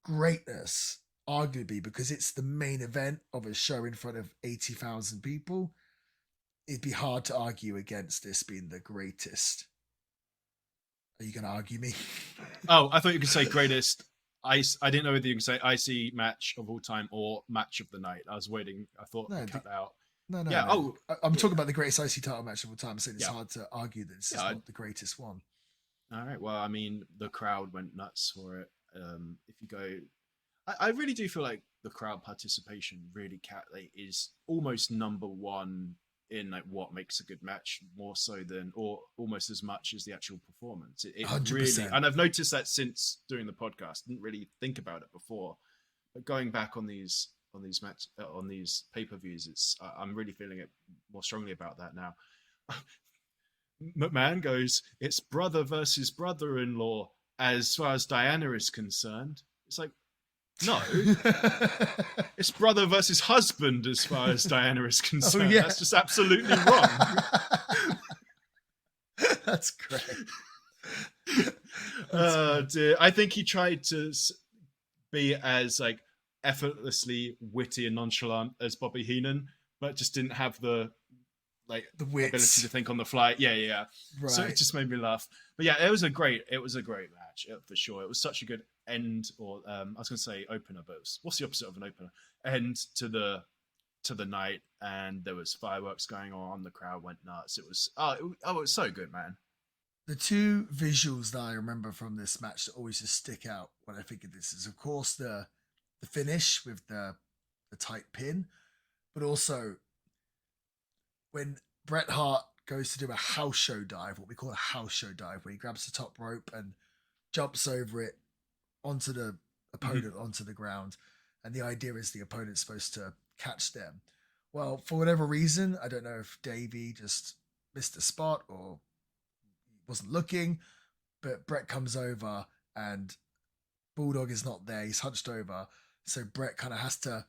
greatness, arguably, because it's the main event of a show in front of 80,000 people, it'd be hard to argue against this being the greatest. Are you going to argue me? Oh, I thought you could say greatest. I didn't know whether you could say IC match of all time or match of the night. I was waiting. I thought I cut that out. No. Yeah. No. I'm talking about the greatest IC title match of all time. So it's hard to argue that this is not the greatest one. All right. Well, I mean, the crowd went nuts for it. If you go, I really do feel like the crowd participation really is almost number one in like what makes a good match, more so than, or almost as much as the actual performance. It 100%. really, and I've noticed that since doing the podcast. Didn't really think about it before, but going back on these pay-per-views, I'm really feeling it more strongly about that now. McMahon goes, it's brother versus brother-in-law as far as Diana is concerned. It's like, no, it's brother versus husband as far as Diana is concerned. Oh, yeah. That's just absolutely wrong. That's great. Dear. I think he tried to be as like effortlessly witty and nonchalant as Bobby Heenan, but just didn't have the ability to think on the fly. Yeah. Right. So it just made me laugh. But yeah, it was a great match for sure. It was such a good end, or I was going to say opener, but what's the opposite of an opener? End to the night, and there was fireworks going on. The crowd went nuts. It was it was so good, man. The two visuals that I remember from this match that always just stick out when I think of this is, of course, the finish with the tight pin, but also when Bret Hart goes to do a house show dive, what we call a house show dive, where he grabs the top rope and jumps over it onto the opponent, onto the ground. And the idea is the opponent's supposed to catch them. Well, for whatever reason, I don't know if Davey just missed a spot or wasn't looking, but Bret comes over and Bulldog is not there. He's hunched over. So Bret kind of has to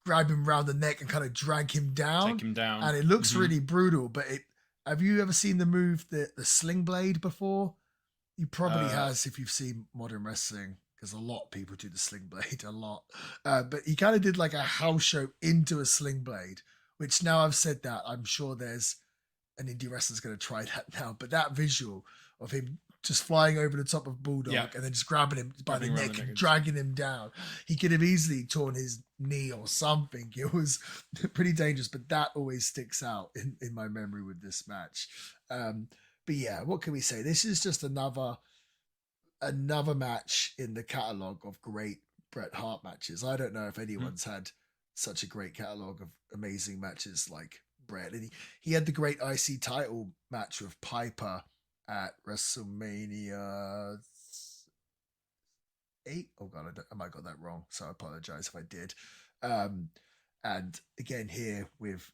grab him round the neck and kind of drag him down. Take him down. And it looks really brutal, but have you ever seen the move, the sling blade before? You probably has if you've seen modern wrestling, because a lot of people do the sling blade, a lot. But he kind of did like a house show into a sling blade, which now I've said that, I'm sure there's an indie wrestler's going to try that now. But that visual of him just flying over the top of Bulldog and then just grabbing him by the neck and dragging him down. He could have easily torn his knee or something. It was pretty dangerous, but that always sticks out in my memory with this match. But yeah, what can we say? This is just another match in the catalogue of great Bret Hart matches. I don't know if anyone's had such a great catalogue of amazing matches like Bret. And he had the great IC title match with Piper at WrestleMania 8. Oh God, I might have got that wrong, so I apologize if I did. And again here with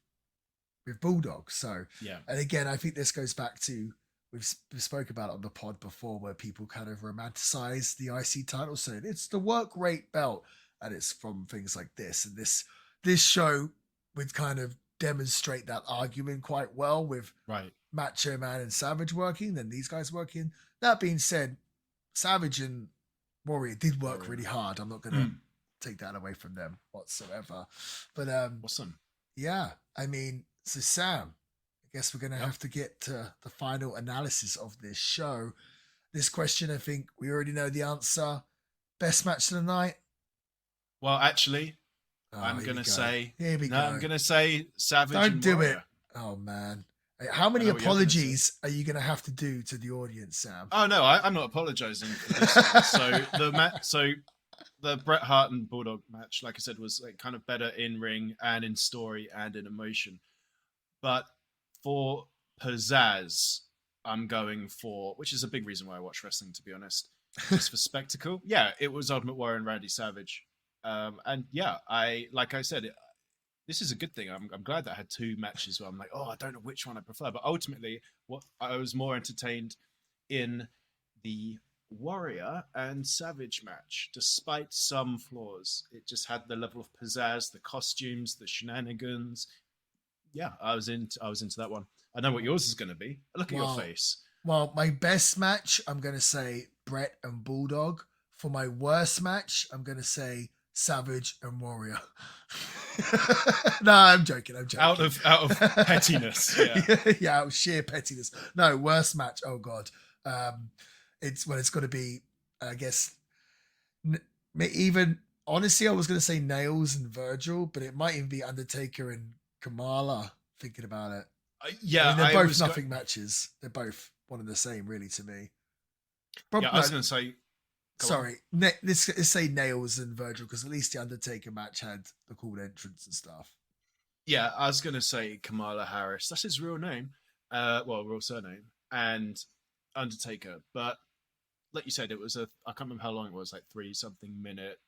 Bulldog. So yeah, and again, I think this goes back to we spoke about it on the pod before, where people kind of romanticize the IC title. So it's the work rate belt, and it's from things like this. And this show would kind of demonstrate that argument quite well with Macho Man and Savage working, then these guys working. That being said, Savage and Warrior did work really hard. I'm not going to take that away from them whatsoever. But Awesome. yeah, I mean, so Sam, I guess we're gonna Yep. have to get to the final analysis of this show. This question, I think we already know the answer. Best match of the night. Well, actually, Oh, I'm here gonna we go. say Here we no. go. I'm gonna say Savage. Don't and do Warrior. it. Oh man. How many know what you're gonna say. apologies are you going to have to do to the audience, Sam? Oh no, I'm not apologizing for this one. So the Bret Hart and Bulldog match, like I said, was like kind of better in ring and in story and in emotion. But for pizzazz, I'm going for, which is a big reason why I watch wrestling, to be honest, just for spectacle. Yeah, it was Ultimate Warrior and Randy Savage, and yeah, like I said, this is a good thing. I'm glad that I had two matches where I'm like, oh, I don't know which one I prefer. But ultimately, what I was more entertained in the Warrior and Savage match, despite some flaws. It just had the level of pizzazz, the costumes, the shenanigans. Yeah, I was into that one. I know what yours is going to be. Look at your face. Well, my best match, I'm going to say Bret and Bulldog. For my worst match, I'm going to say Savage and Warrior. No, I'm joking. Out of pettiness. Yeah, out of sheer pettiness. No, worst match. Oh God. It's got to be, I guess, even honestly, I was going to say Nails and Virgil, but it might even be Undertaker and Kamala. Thinking about it. Yeah, I mean, they're both nothing matches. They're both one and the same, really, to me. Yeah, I was going to say. Sorry, let's say Nails and Virgil, because at least the Undertaker match had the cool entrance and stuff. Yeah, I was going to say Kamala Harris. That's his real name. Real surname. And Undertaker. But like you said, it was I can't remember how long it was, like 3-something minute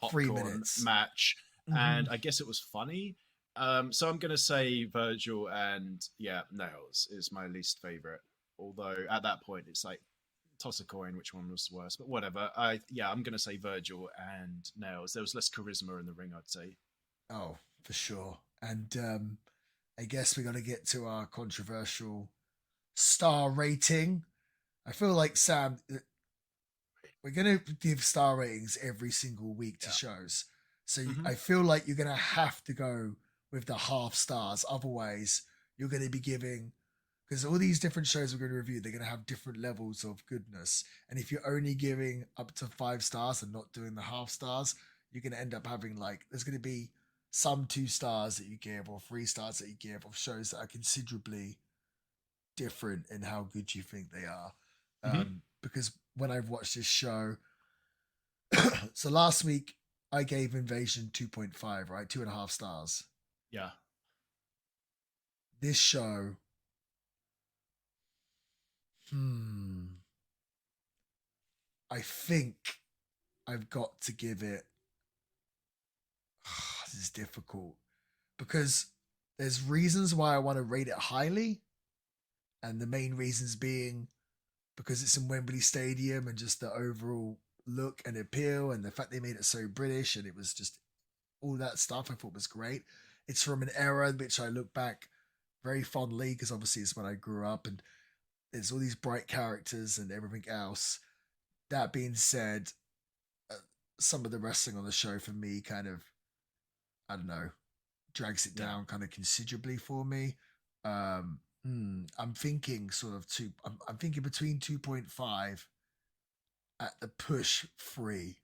popcorn 3 minutes match. Mm-hmm. And I guess it was funny. So I'm going to say Virgil and Nails is my least favorite. Although at that point it's like toss a coin which one was worse, but whatever. I'm going to say Virgil and Nails. There was less charisma in the ring, I'd say. Oh, for sure. And I guess we got to get to our controversial star rating. I feel like, Sam, we're going to give star ratings every single week to shows. So I feel like you're going to have to go with the half stars. Otherwise, you're going to be giving, because all these different shows we're going to review, they're going to have different levels of goodness. And if you're only giving up to 5 stars and not doing the half stars, you're going to end up having there's going to be some 2 stars that you give or 3 stars that you give of shows that are considerably different in how good you think they are. Because when I've watched this show, so last week I gave Invasion 2.5, right? 2.5 stars. Yeah. This show, I think I've got to give it. This is difficult because there's reasons why I want to rate it highly, and the main reasons being because it's in Wembley Stadium and just the overall look and appeal and the fact they made it so British and it was just all that stuff I thought was great. It's from an era in which I look back very fondly because obviously it's when I grew up and there's all these bright characters and everything else. That being said, some of the wrestling on the show for me kind of, I don't know, drags it down kind of considerably for me. I'm thinking sort of I'm thinking between 2.5 at the push 3.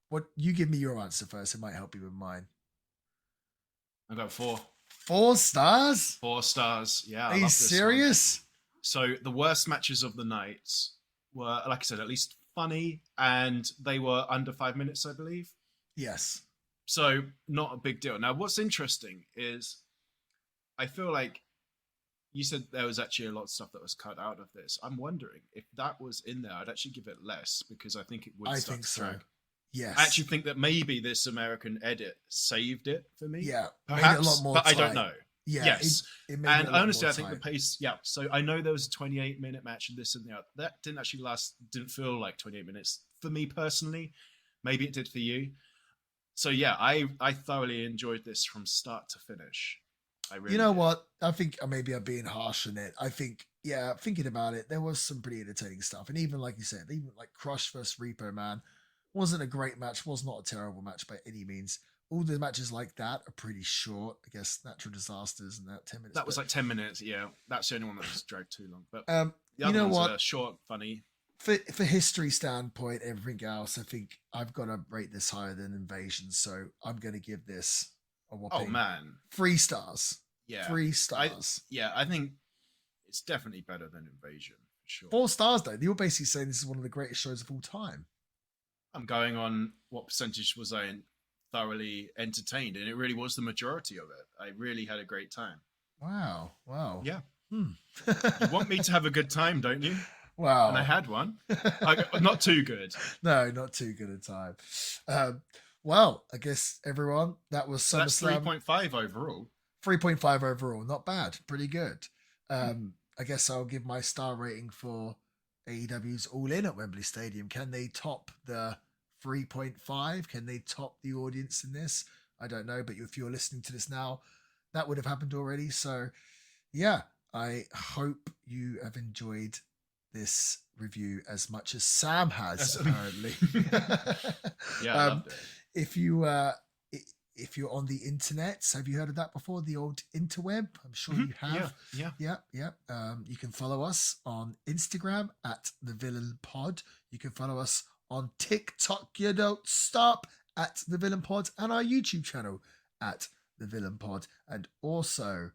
What, you give me your answer first, it might help you with mine. I got 4. 4 stars? 4 stars. Yeah. Are you serious? So the worst matches of the night were, like I said, at least funny, and they were under 5 minutes, I believe. Yes. So not a big deal. Now, what's interesting is I feel like you said there was actually a lot of stuff that was cut out of this. I'm wondering if that was in there, I'd actually give it less because I think it would start to drag. Yes. I actually think that maybe this American edit saved it for me. Yeah. Perhaps, made it a lot more but tight. I don't know. Yeah. Yes. It made and it a lot honestly, more I think the tight. pace, so I know there was a 28-minute match and this and that. That didn't actually didn't feel like 28 minutes for me personally. Maybe it did for you. So yeah, I thoroughly enjoyed this from start to finish. I really did. What? I think maybe I'm being harsh on it. I think, thinking about it, there was some pretty entertaining stuff. And even like you said, even like Crush vs. Repo Man Wasn't a great match. Was not a terrible match by any means. All the matches like that are pretty short. I guess Natural Disasters and that 10 minutes. That was like 10 minutes. Yeah, that's the only one that just dragged too long. But the other you know ones what? are short, funny. For history standpoint, everything else, I think I've got to rate this higher than Invasion. So I'm going to give this a whopping 3 stars. Yeah, 3 stars. I think it's definitely better than Invasion for sure. 4 stars though. You're basically saying this is one of the greatest shows of all time. I'm going on what percentage was I thoroughly entertained, and it really was the majority of it. I really had a great time. Wow. Yeah. You want me to have a good time, don't you? Wow. And I had one. Not too good. No, not too good a time. Well, I guess everyone, that was SummerSlam. That's 3.5 overall. 3.5 overall. Not bad. Pretty good. I guess I'll give my star rating for AEW's All In at Wembley Stadium. Can they top the 3.5? Can they top the audience in this? I don't know, but if you're listening to this now, that would have happened already. So, yeah, I hope you have enjoyed this review as much as Sam has, apparently. Yeah, I loved it. If you're on the internet, have you heard of that before? The old interweb? I'm sure you have. Yeah. You can follow us on Instagram at The Villain Pod. You can follow us on TikTok. You don't stop at The Villain Pod, and our YouTube channel at The Villain Pod. And also,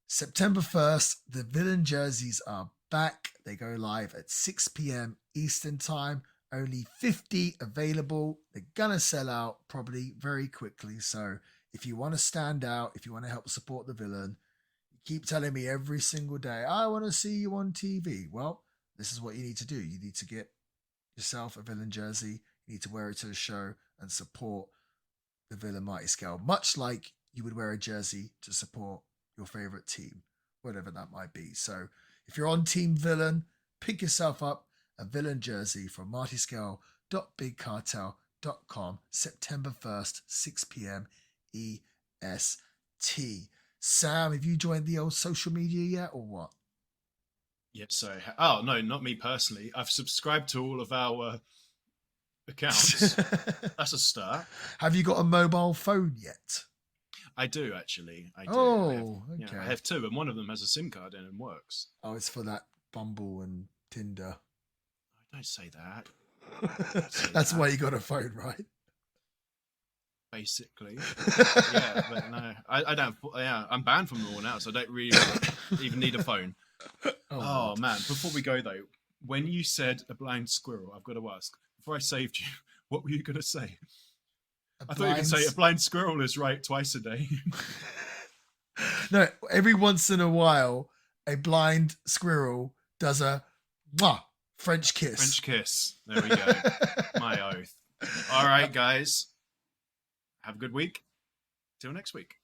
September 1st, the Villain jerseys are back. They go live at 6 p.m. Eastern Time. Only 50 available. They're gonna sell out probably very quickly. So if you want to stand out, if you want to help support the Villain, you keep telling me every single day, I want to see you on TV. Well, this is what you need to do. You need to get yourself a Villain jersey. You need to wear it to the show and support the Villain Mighty Scale, much like you would wear a jersey to support your favorite team, whatever that might be. So if you're on Team Villain, pick yourself up a Villain jersey from martyscale.bigcartel.com, September 1st, 6 p.m. EST. Sam, have you joined the old social media yet or what? Yep, so... Oh, no, not me personally. I've subscribed to all of our accounts. That's a start. Have you got a mobile phone yet? I do, actually. I do. Oh, okay. I have 2, and one of them has a SIM card in and works. Oh, it's for that Bumble and Tinder. Don't say that. That's why you got a phone, right? Basically. Yeah, but no. I don't... Yeah, I'm banned from them all now, so I don't really even need a phone. Oh man, before we go, though, when you said a blind squirrel, I've got to ask, before I saved you, what were you going to say? I thought you could say a blind squirrel is right twice a day. No, every once in a while, a blind squirrel does a French kiss. French kiss. There we go. My oath. All right, guys. Have a good week. Till next week.